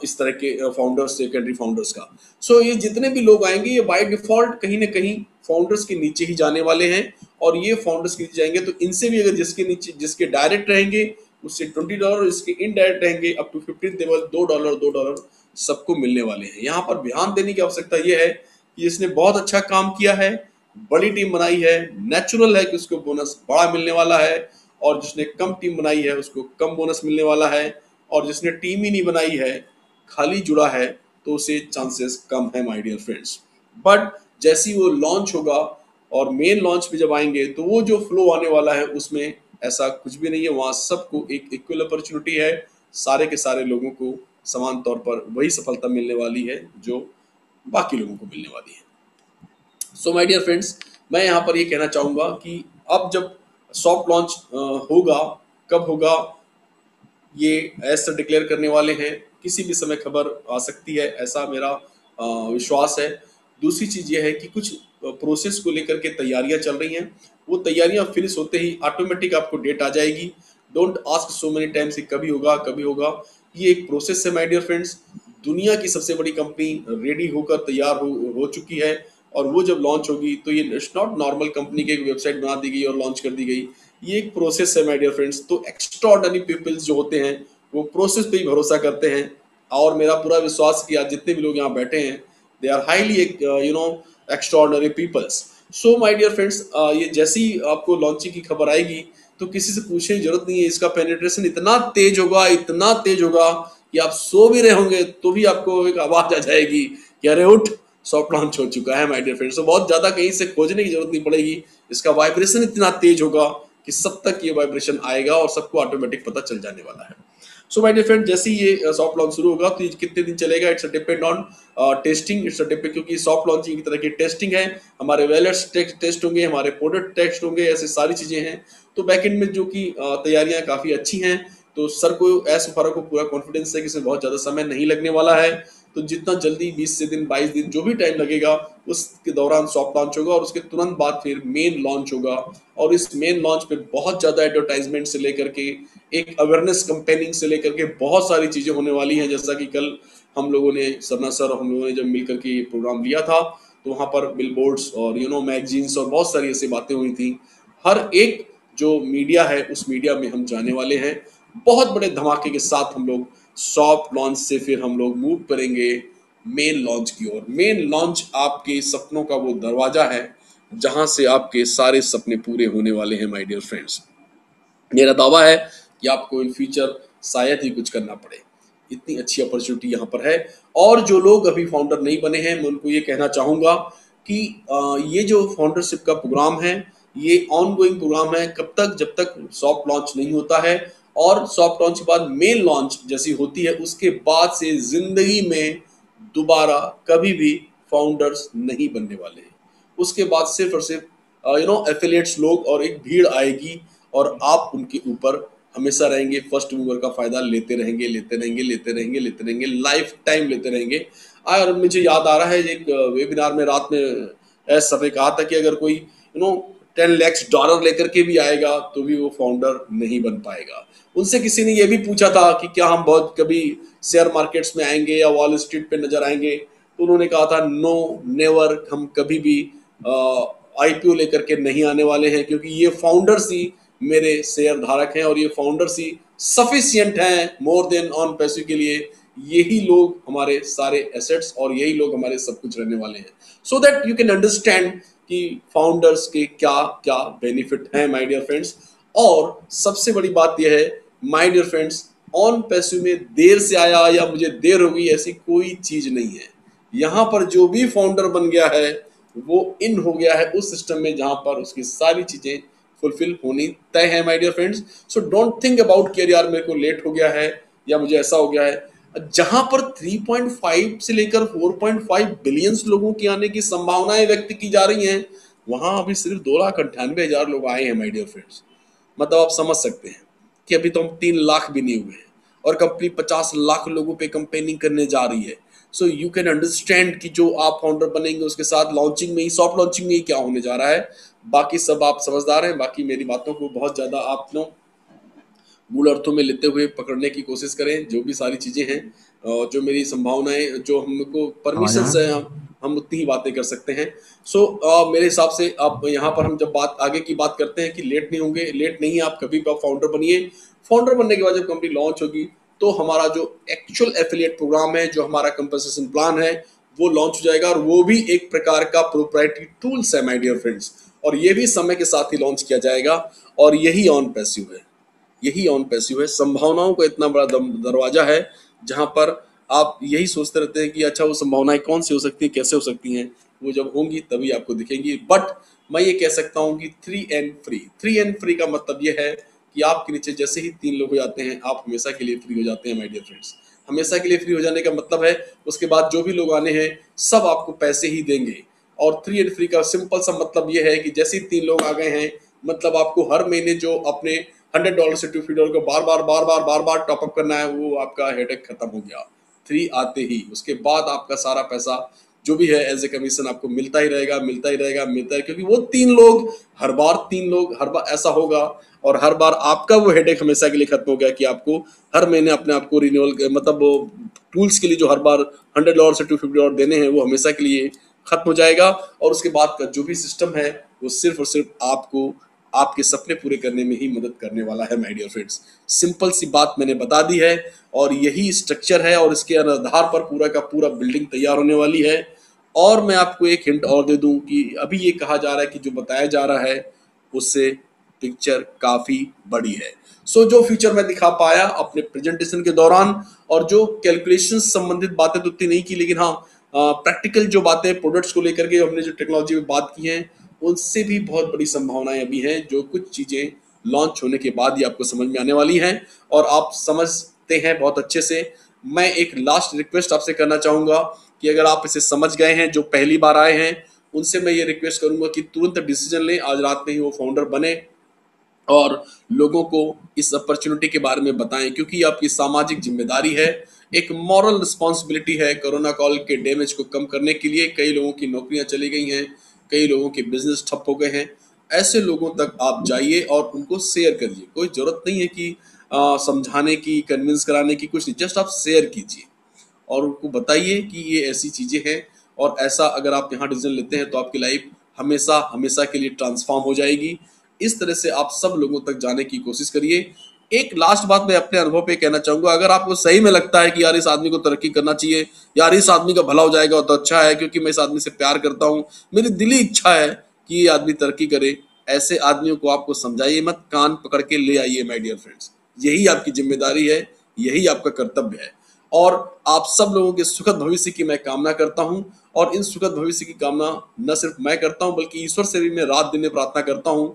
इस तरह के फाउंडर्स, सेकेंडरी फाउंडर्स का। सो ये जितने भी लोग आएंगे, ये बाय डिफॉल्ट कहीं ना कहीं फाउंडर्स के नीचे ही जाने वाले हैं, और ये फाउंडर्स के नीचे जाएंगे तो इनसे भी अगर जिसके नीचे, जिसके डायरेक्ट रहेंगे उससे $20, इसके इनडायरेक्ट रहेंगे अप टू 15 लेवल $2 सबको मिलने वाले हैं। यहाँ पर ध्यान देने की आवश्यकता यह है कि इसने बहुत अच्छा काम किया है, बड़ी टीम बनाई है, नेचुरल है कि उसको बोनस बड़ा मिलने वाला है, और जिसने कम टीम बनाई है उसको कम बोनस मिलने वाला है, और जिसने टीम ही नहीं बनाई है, खाली जुड़ा है, तो उसे चांसेस कम है माय डियर फ्रेंड्स। बट जैसे ही वो लॉन्च होगा और मेन लॉन्च पे जब आएंगे, तो वो जो फ्लो आने वाला है उसमें ऐसा कुछ भी नहीं है। वहां सबको एक इक्वल अपॉर्चुनिटी है, सारे के सारे लोगों को समान तौर पर वही सफलता मिलने वाली है जो बाकी लोगों को मिलने वाली है। सो माय डियर फ्रेंड्स, मैं यहाँ पर ये कहना चाहूंगा कि अब जब सॉफ्ट लॉन्च होगा, कब होगा ये ऐसा डिक्लेयर करने वाले हैं, किसी भी समय खबर आ सकती है, ऐसा मेरा विश्वास है। दूसरी चीज ये है कि कुछ प्रोसेस को लेकर के तैयारियां चल रही हैं, वो तैयारियां फिनिश होते ही ऑटोमेटिक आपको डेट आ जाएगी। Don't ask so many times कि कभी होगा कभी होगा, ये एक प्रोसेस है माय डियर फ्रेंड्स। दुनिया की सबसे बड़ी कंपनी रेडी होकर तैयार हो चुकी है, और वो जब लॉन्च होगी तो ये नॉट नॉर्मल कंपनी की एक वेबसाइट बना दी गई और लॉन्च कर दी गई, ये एक प्रोसेस है माय डियर फ्रेंड्स। तो एक्स्ट्राऑर्डिनरी पीपल्स जो होते हैं वो प्रोसेस पे ही भरोसा करते हैं, और मेरा पूरा विश्वास कि आज जितने भी लोग यहाँ बैठे हैं, they are highly extraordinary peoples. So my dear friends, ये जैसी आपको लॉन्चिंग की खबर आएगी तो किसी से पूछने की जरूरत नहीं है। इसका पेनिट्रेशन इतना तेज होगा, इतना तेज होगा कि आप सो भी रहे होंगे तो भी आपको एक आवाज आ जाएगी कि अरे उठ, सॉफ्ट लॉन्च हो चुका है माय डियर फ्रेंड्स। तो बहुत ज्यादा कहीं से खोजने की जरूरत नहीं पड़ेगी, इसका वाइब्रेशन इतना तेज होगा कि सब तक ये वाइब्रेशन आएगा और सबको ऑटोमेटिक पता चल जाने वाला है। सो माय डियर फ्रेंड, जैसे ये सॉफ्ट लॉन्च शुरू होगा तो ये कितने दिन चलेगा, it's depend on testing, it's depend, क्योंकि सॉफ्ट लॉन्चिंग की तरह की टेस्टिंग है, हमारे वेलर्स टेस्ट होंगे, हमारे प्रोडक्ट टेस्ट होंगे, ऐसे सारी चीजें हैं। तो बैकएंड में जो कि तैयारियां काफी अच्छी हैं, तो सर को एस मुफारा को पूरा कॉन्फिडेंस है कि इसमें बहुत ज्यादा समय नहीं लगने वाला है। तो जितना जल्दी 20 से दिन 22 दिन जो भी टाइम लगेगा उसके दौरान सॉफ्ट लॉन्च होगा, और उसके तुरंत बाद फिर मेन लॉन्च होगा। और इस मेन लॉन्च पे बहुत ज्यादा एडवर्टाइजमेंट से लेकर के एक अवेयरनेस कैंपेनिंग से लेकर के बहुत सारी चीजें होने वाली हैं। जैसा कि कल हम लोगों ने, सरना सर और हम लोगों ने जब मिलकर के प्रोग्राम लिया था, तो वहां पर बिलबोर्ड्स और मैगजीन्स और बहुत सारी ऐसी बातें हुई थी। हर एक जो मीडिया है उस मीडिया में हम जाने वाले हैं। बहुत बड़े धमाके के साथ हम लोग सॉफ्ट लॉन्च से फिर हम लोग मूव करेंगे मेन लॉन्च की ओर। मेन लॉन्च आपके सपनों का वो दरवाजा है जहां से आपके सारे सपने पूरे होने वाले हैं माय डियर फ्रेंड्स। मेरा दावा है कि आपको इन फ्यूचर शायद ही कुछ करना पड़े। इतनी अच्छी अपॉर्चुनिटी यहाँ पर है। और जो लोग अभी फाउंडर नहीं बने हैं, मैं उनको ये कहना चाहूँगा कि ये जो फाउंडरशिप का प्रोग्राम है, ये ऑन गोइंग प्रोग्राम है। कब तक? जब तक सॉफ्ट लॉन्च नहीं होता है, और सॉफ्ट लॉन्च के बाद मेन लॉन्च जैसी होती है, उसके बाद से जिंदगी में दोबारा कभी भी फाउंडर्स नहीं बनने वाले हैं। उसके बाद सिर्फ और सिर्फ एफिलिएट्स लोग और एक भीड़ आएगी, और आप उनके ऊपर हमेशा रहेंगे, फर्स्ट मूवर का फायदा लेते रहेंगे, लेते रहेंगे, लेते रहेंगे, लेते रहेंगे, लाइफ टाइम लेते रहेंगे। और मुझे याद आ रहा है एक वेबिनार में रात में एस सर ने कहा था कि अगर कोई $10 लाख लेकर के भी आएगा तो भी वो फाउंडर नहीं बन पाएगा। उनसे किसी ने ये भी पूछा था कि क्या हम बहुत कभी शेयर मार्केट्स में आएंगे या वॉल स्ट्रीट पे नजर आएंगे, तो उन्होंने कहा था नो नेवर, हम कभी भी आईपीओ लेकर के नहीं आने वाले हैं, क्योंकि ये फाउंडर्स ही मेरे शेयर धारक हैं और ये फाउंडर्स ही सफिशिएंट हैं मोर देन ऑन पैसिव के लिए। यही लोग हमारे सारे एसेट्स और यही लोग हमारे सब कुछ रहने वाले हैं। So that you can understand कि फाउंडर्स के क्या क्या बेनिफिट हैं माय डियर फ्रेंड्स। और सबसे बड़ी बात यह है my dear friends, on passive में देर से आया या मुझे देर हो गई ऐसी कोई चीज नहीं है। यहाँ पर जो भी फाउंडर बन गया है वो इन हो गया है उस सिस्टम में जहां पर उसकी सारी चीजें फुलफिल होनी तय है my dear friends. So don't think about कि यार मेरे को लेट हो गया है या मुझे ऐसा हो गया है। जहां पर 3.5 से लेकर 4.5 बिलियन लोगों की आने की संभावनाएं व्यक्त की जा रही हैं, वहां अभी सिर्फ 2,98,000 लोग आए हैं माय डियर फ्रेंड्स। मतलब आप समझ सकते हैं कि अभी तो हम 3 लाख भी नहीं हुए हैं, और कंपनी 50 लाख लोगों पे कंपेनिंग करने जा रही है। सो यू कैन अंडरस्टैंड कि जो आप फाउंडर बनेंगे उसके साथ लॉन्चिंग में ही, सॉफ्ट लॉन्चिंग में ही क्या होने जा रहा है। बाकी सब आप समझदार हैं, बाकी मेरी बातों को बहुत ज्यादा आप मूल अर्थों में लेते हुए पकड़ने की कोशिश करें। जो भी सारी चीजें हैं, जो मेरी संभावनाएं, जो हमको परमिशन है, हम उतनी ही बातें कर सकते हैं। सो मेरे हिसाब से अब यहाँ पर हम जब बात आगे की बात करते हैं कि लेट नहीं होंगे, लेट नहीं, आप कभी भी आप फाउंडर बनिए। फाउंडर बनने के बाद जब कंपनी लॉन्च होगी तो हमारा जो एक्चुअल एफिलिएट प्रोग्राम है, जो हमारा कंपनसेशन प्लान है, वो लॉन्च हो जाएगा, और वो भी एक प्रकार का प्रोप्राइटरी टूल्स है माय डियर फ्रेंड्स। और ये भी समय के साथ ही लॉन्च किया जाएगा, और यही ऑन पैसिव है, यही ऑन पैसिव है। संभावनाओं का इतना बड़ा दरवाजा है जहां पर आप यही सोचते रहते हैं कि अच्छा वो संभावनाएं कौन सी हो सकती हैं, कैसे हो सकती हैं, वो जब होंगी तभी आपको दिखेंगी। बट मैं ये कह सकता हूं कि 3N फ्री, 3N फ्री का मतलब ये है कि आपके नीचे जैसे ही 3 लोग हो जाते हैं, आप हमेशा के लिए फ्री हो जाते हैं माय डियर फ्रेंड्स। हमेशा के लिए फ्री हो जाने का मतलब है उसके बाद जो भी लोग आने हैं सब आपको पैसे ही देंगे। और 3N फ्री का सिंपल सा मतलब ये है कि जैसे ही 3 लोग आ गए हैं, मतलब आपको हर महीने जो अपने $100 से $250 को बार बार टॉपअप करना है, वो आपका हेडेक खत्म हो गया 3 आते ही। उसके बाद आपका सारा पैसा जो भी है एज ए कमीशन आपको मिलता ही रहेगा, मिलता ही रहेगा, मिलता है, क्योंकि वो 3 लोग हर बार ऐसा होगा, और हर बार आपका वो हेडेक हमेशा के लिए खत्म हो गया कि आपको हर महीने अपने आप को रिन्यूअल, मतलब वो टूल्स के लिए जो हर बार $100 से $250 देने हैं, वो हमेशा के लिए खत्म हो जाएगा। और उसके बाद का जो भी सिस्टम है वो सिर्फ और सिर्फ आपको आपके सपने पूरे करने में ही मदद करने वाला है माय डियर फ्रेंड्स। सिंपल सी बात मैंने बता दी है, और यही स्ट्रक्चर है, और इसके आधार पर पूरा का पूरा बिल्डिंग तैयार होने वाली है। और मैं आपको एक हिंट और दे दूं कि अभी ये कहा जा रहा है कि जो बताया जा रहा है उससे पिक्चर काफी बड़ी है। सो जो फीचर मैं दिखा पाया अपने प्रेजेंटेशन के दौरान, और जो कैलकुलेशन संबंधित बातें तो उतनी नहीं की, लेकिन हाँ प्रैक्टिकल जो बातें प्रोडक्ट्स को लेकर के हमने जो टेक्नोलॉजी में बात की है, उनसे भी बहुत बड़ी संभावनाएं अभी हैं, जो कुछ चीजें लॉन्च होने के बाद ही आपको समझ में आने वाली हैं, और आप समझते हैं बहुत अच्छे से। मैं एक लास्ट रिक्वेस्ट आपसे करना चाहूंगा कि अगर आप इसे समझ गए हैं, जो पहली बार आए हैं, उनसे मैं ये रिक्वेस्ट करूंगा कि तुरंत डिसीजन लें, आज रात में ही वो फाउंडर बने और लोगों को इस अपॉर्चुनिटी के बारे में बताएं, क्योंकि आपकी सामाजिक जिम्मेदारी है, एक मॉरल रिस्पॉन्सिबिलिटी है। कोरोना कॉल के डैमेज को कम करने के लिए कई लोगों की नौकरियां चली गई हैं, कई लोगों के बिजनेस ठप हो गए हैं। ऐसे लोगों तक आप जाइए और उनको शेयर करिए। कोई जरूरत नहीं है कि समझाने की, कन्विंस कराने की, कुछ नहीं, जस्ट आप शेयर कीजिए और उनको बताइए कि ये ऐसी चीजें हैं, और ऐसा अगर आप यहाँ डिसीजन लेते हैं तो आपकी लाइफ हमेशा हमेशा के लिए ट्रांसफॉर्म हो जाएगी। इस तरह से आप सब लोगों तक जाने की कोशिश करिए। एक लास्ट बात मैं अपने अनुभव पे कहना चाहूंगा, अगर आपको सही में लगता है कि यार इस आदमी को तरक्की करना चाहिए, यार इस आदमी का भला हो जाएगा तो अच्छा है, क्योंकि मैं इस आदमी से प्यार करता हूँ, मेरी दिली इच्छा है कि ये आदमी तरक्की करे, ऐसे आदमियों को आपको समझाइए मत, कान पकड़ के ले आइए माय डियर फ्रेंड्स। यही आपकी जिम्मेदारी है, यही आपका कर्तव्य है। और आप सब लोगों के सुखद भविष्य की मैं कामना करता हूं। और इन सुखद भविष्य की कामना न सिर्फ मैं करता हूं बल्कि ईश्वर से भी मैं रात दिन में प्रार्थना करता हूं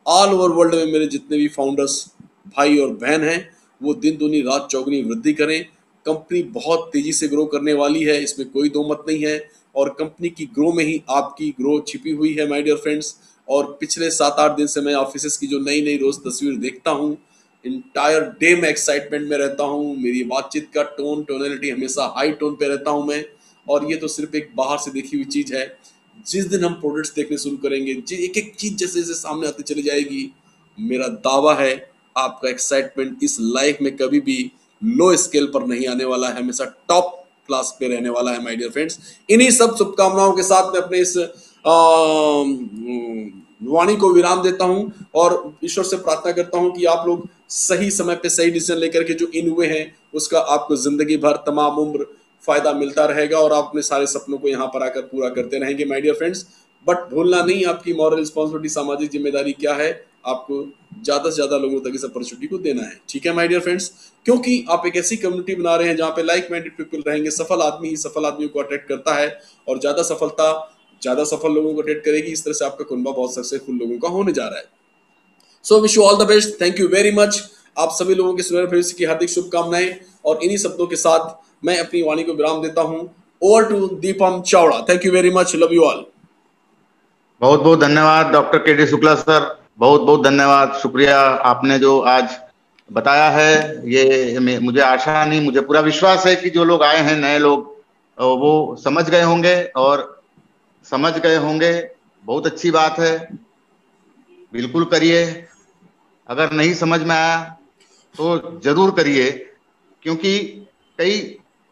ऑल ओवर वर्ल्ड में मेरे जितने भी फाउंडर्स भाई और बहन हैं वो दिन दूनी रात चौगुनी वृद्धि करें। कंपनी बहुत तेजी से ग्रो करने वाली है, इसमें कोई दो मत नहीं है, और कंपनी की ग्रो में ही आपकी ग्रो छिपी हुई है माय डियर फ्रेंड्स। और पिछले 7-8 दिन से मैं ऑफिस की जो नई नई रोज तस्वीर देखता हूँ, इंटायर डे में एक्साइटमेंट में रहता हूँ। मेरी बातचीत का टोनलिटी हमेशा हाई टोन पे रहता हूँ मैं। और ये तो सिर्फ एक बाहर से देखी हुई चीज है। जिस दिन हम प्रोडक्ट्स देखने शुरू करेंगे, एक एक चीज जैसे जैसे सामने आती चली जाएगी, मेरा दावा है आपका एक्साइटमेंट इस लाइफ में कभी भी लो स्केल पर नहीं आने वाला है, हमेशा टॉप क्लास पे रहने वाला है माय डियर फ्रेंड्स। इन्हीं सब शुभकामनाओं के साथ मैं अपने इस वाणी को विराम देता हूं और ईश्वर से प्रार्थना करता हूं कि आप लोग सही समय पे सही डिसीजन लेकर के जो इन हुए हैं उसका आपको जिंदगी भर तमाम उम्र फायदा मिलता रहेगा और आप अपने सारे सपनों को यहाँ पर आकर पूरा करते रहेंगे माय डियर फ्रेंड्स। बट भूलना नहीं आपकी मॉरल रिस्पॉन्सिबिलिटी, सामाजिक जिम्मेदारी क्या है, आपको ज्यादा से ज्यादा लोगों तक इस अपॉर्चुनिटी को देना है। ठीक है माय डियर फ्रेंड्स, क्योंकि आप एक ऐसी कम्युनिटी बना रहे हैं जहाँ पे लाइक माइंडेड पीपल रहेंगे। सफल आदमी ही सफल आदमियों को अट्रैक्ट करता है और ज्यादा सफल लोगों को अट्रैक्ट करेगी। इस तरह से आपका कुनबा बहुत सक्सेसफुल लोगों का होने जा रहा है। So wish you all the best, thank you very much. आप सभी लोगों के सुनहरे भविष्य की हार्दिक शुभकामनाएं और इन्हीं शब्दों के साथ मैं अपनी वाणी को विराम देता हूं। Over to Deepam Chavda, thank you very much, love you all. बहुत बहुत धन्यवाद डॉक्टर के.डी. शुक्ला सर, बहुत बहुत धन्यवाद, शुक्रिया। आपने जो आज बताया है ये मुझे आशा नहीं, मुझे पूरा विश्वास है कि जो लोग आए हैं नए लोग वो समझ गए होंगे। बहुत अच्छी बात है, बिल्कुल करिए। अगर नहीं समझ में आया तो जरूर करिए, क्योंकि कई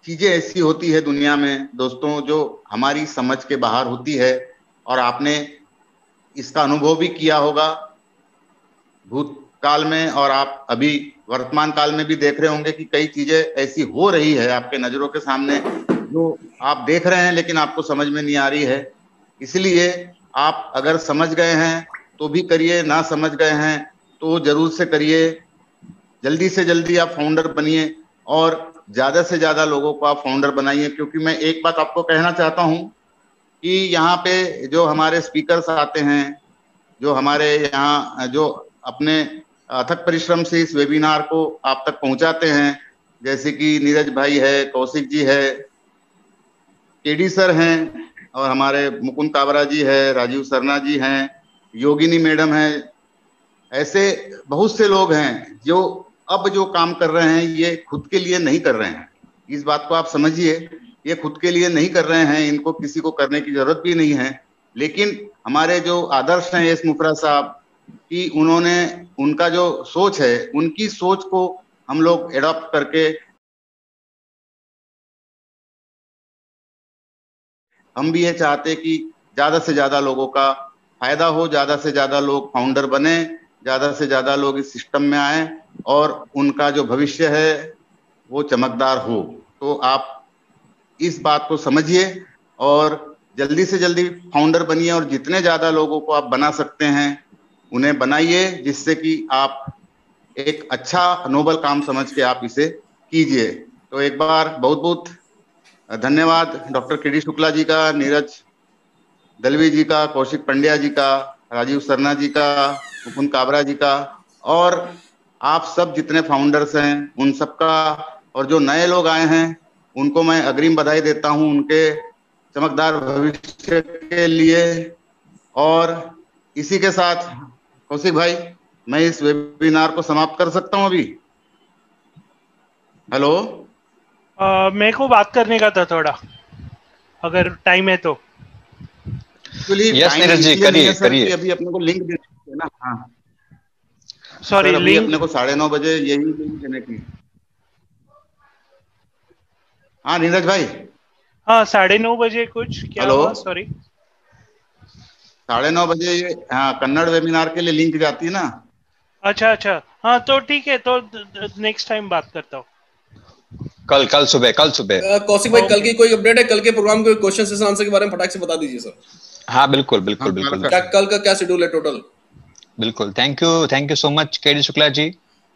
चीजें ऐसी होती है दुनिया में दोस्तों जो हमारी समझ के बाहर होती है, और आपने इसका अनुभव भी किया होगा भूतकाल में, और आप अभी वर्तमान काल में भी देख रहे होंगे कि कई चीजें ऐसी हो रही है आपके नजरों के सामने जो आप देख रहे हैं लेकिन आपको समझ में नहीं आ रही है। इसलिए आप अगर समझ गए हैं तो भी करिए, ना समझ गए हैं तो जरूर से करिए। जल्दी से जल्दी आप फाउंडर बनिए और ज्यादा से ज्यादा लोगों को आप फाउंडर बनाइए। क्योंकि मैं एक बात आपको कहना चाहता हूं कि यहाँ पे जो हमारे स्पीकर्स आते हैं, जो हमारे यहाँ जो अपने अथक परिश्रम से इस वेबिनार को आप तक पहुंचाते हैं, जैसे कि नीरज भाई है, कौशिक जी है, केडी सर हैं, और हमारे मुकुंद काबरा जी है, राजीव सरना जी हैं, योगिनी मैडम हैं, ऐसे बहुत से लोग हैं जो अब जो काम कर रहे हैं ये खुद के लिए नहीं कर रहे हैं। इस बात को आप समझिए, ये खुद के लिए नहीं कर रहे हैं, इनको किसी को करने की जरूरत भी नहीं है। लेकिन हमारे जो आदर्श हैं एस मुफरा साहब कि उनका जो सोच है, उनकी सोच को हम लोग एडॉप्ट करके हम भी ये चाहते कि ज्यादा से ज्यादा लोगों का फायदा हो, ज्यादा से ज्यादा लोग फाउंडर बने, ज्यादा से ज्यादा लोग इस सिस्टम में आए और उनका जो भविष्य है वो चमकदार हो। तो आप इस बात को समझिए और जल्दी से जल्दी फाउंडर बनिए, और जितने ज्यादा लोगों को आप बना सकते हैं उन्हें बनाइए, जिससे कि आप एक अच्छा नोबल काम समझ के आप इसे कीजिए। तो एक बार बहुत बहुत धन्यवाद डॉक्टर के.डी. शुक्ला जी का, नीरज दलवी जी का, कौशिक पंड्या जी का, राजीव सरना जी का, मुकुंद काबरा जी का, और आप सब जितने फाउंडर्स हैं उन सबका, और जो नए लोग आए हैं उनको मैं अग्रिम बधाई देता हूं उनके चमकदार भविष्य के लिए। और इसी के साथ कौशिक भाई, मैं इस वेबिनार को समाप्त कर सकता हूं अभी? हेलो, मेरे को बात करने का था थोड़ा, अगर टाइम है तो। यस नीरज जी, करिए। अभी अपने को लिंक देना है ना। हाँ सॉरी, लिंक अपने को 9:30 बजे यही लिंक देने की। हाँ नीरज भाई, हाँ 9:30 बजे कुछ क्या हुआ? सॉरी 9:30 बजे ये कन्नड़ वेबिनार के लिए लिंक जाती है ना। अच्छा, हाँ तो ठीक है, तो नेक्स्ट टाइम बात करता हूँ। कल सुबह कौशिक भाई, कल की कोई अपडेट है? कल के प्रोग्राम के क्वेश्चन से आंसर के बारे में फटाक से बता दीजिए सर। हाँ बिल्कुल। क्या कल का क्या शेड्यूल है टोटल? बिल्कुल, thank you so much KD. Shukla ji,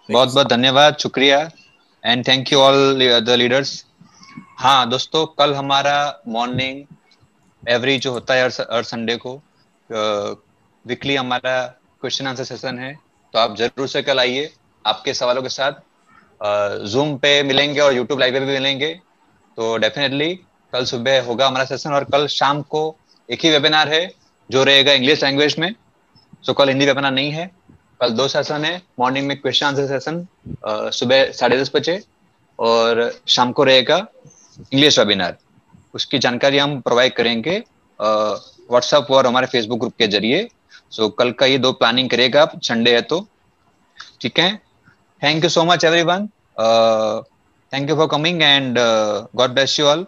बहुत बहुत धन्यवाद, शुक्रिया, and thank you all the leaders. हाँ दोस्तों, कल हमारा मॉर्निंग एवरी जो होता है हर संडे को वीकली हमारा क्वेश्चन आंसर सेशन है। तो आप जरूर से कल आइए आपके सवालों के साथ। जूम पे मिलेंगे और यूट्यूब लाइव पे भी मिलेंगे। तो डेफिनेटली कल सुबह होगा हमारा सेशन, और कल शाम को एक ही वेबिनार है जो रहेगा इंग्लिश लैंग्वेज में। सो कल हिंदी वेबिनार नहीं है, कल 2 सेशन है। मॉर्निंग में क्वेश्चन आंसर सेशन सुबह 10:30 बजे, और शाम को रहेगा इंग्लिश वेबिनार। उसकी जानकारी हम प्रोवाइड करेंगे व्हाट्सएप और हमारे फेसबुक ग्रुप के जरिए। सो कल का ये 2 प्लानिंग करेगा आप, संडे है तो। ठीक है, thank you so much everyone, thank you for coming and God bless you all.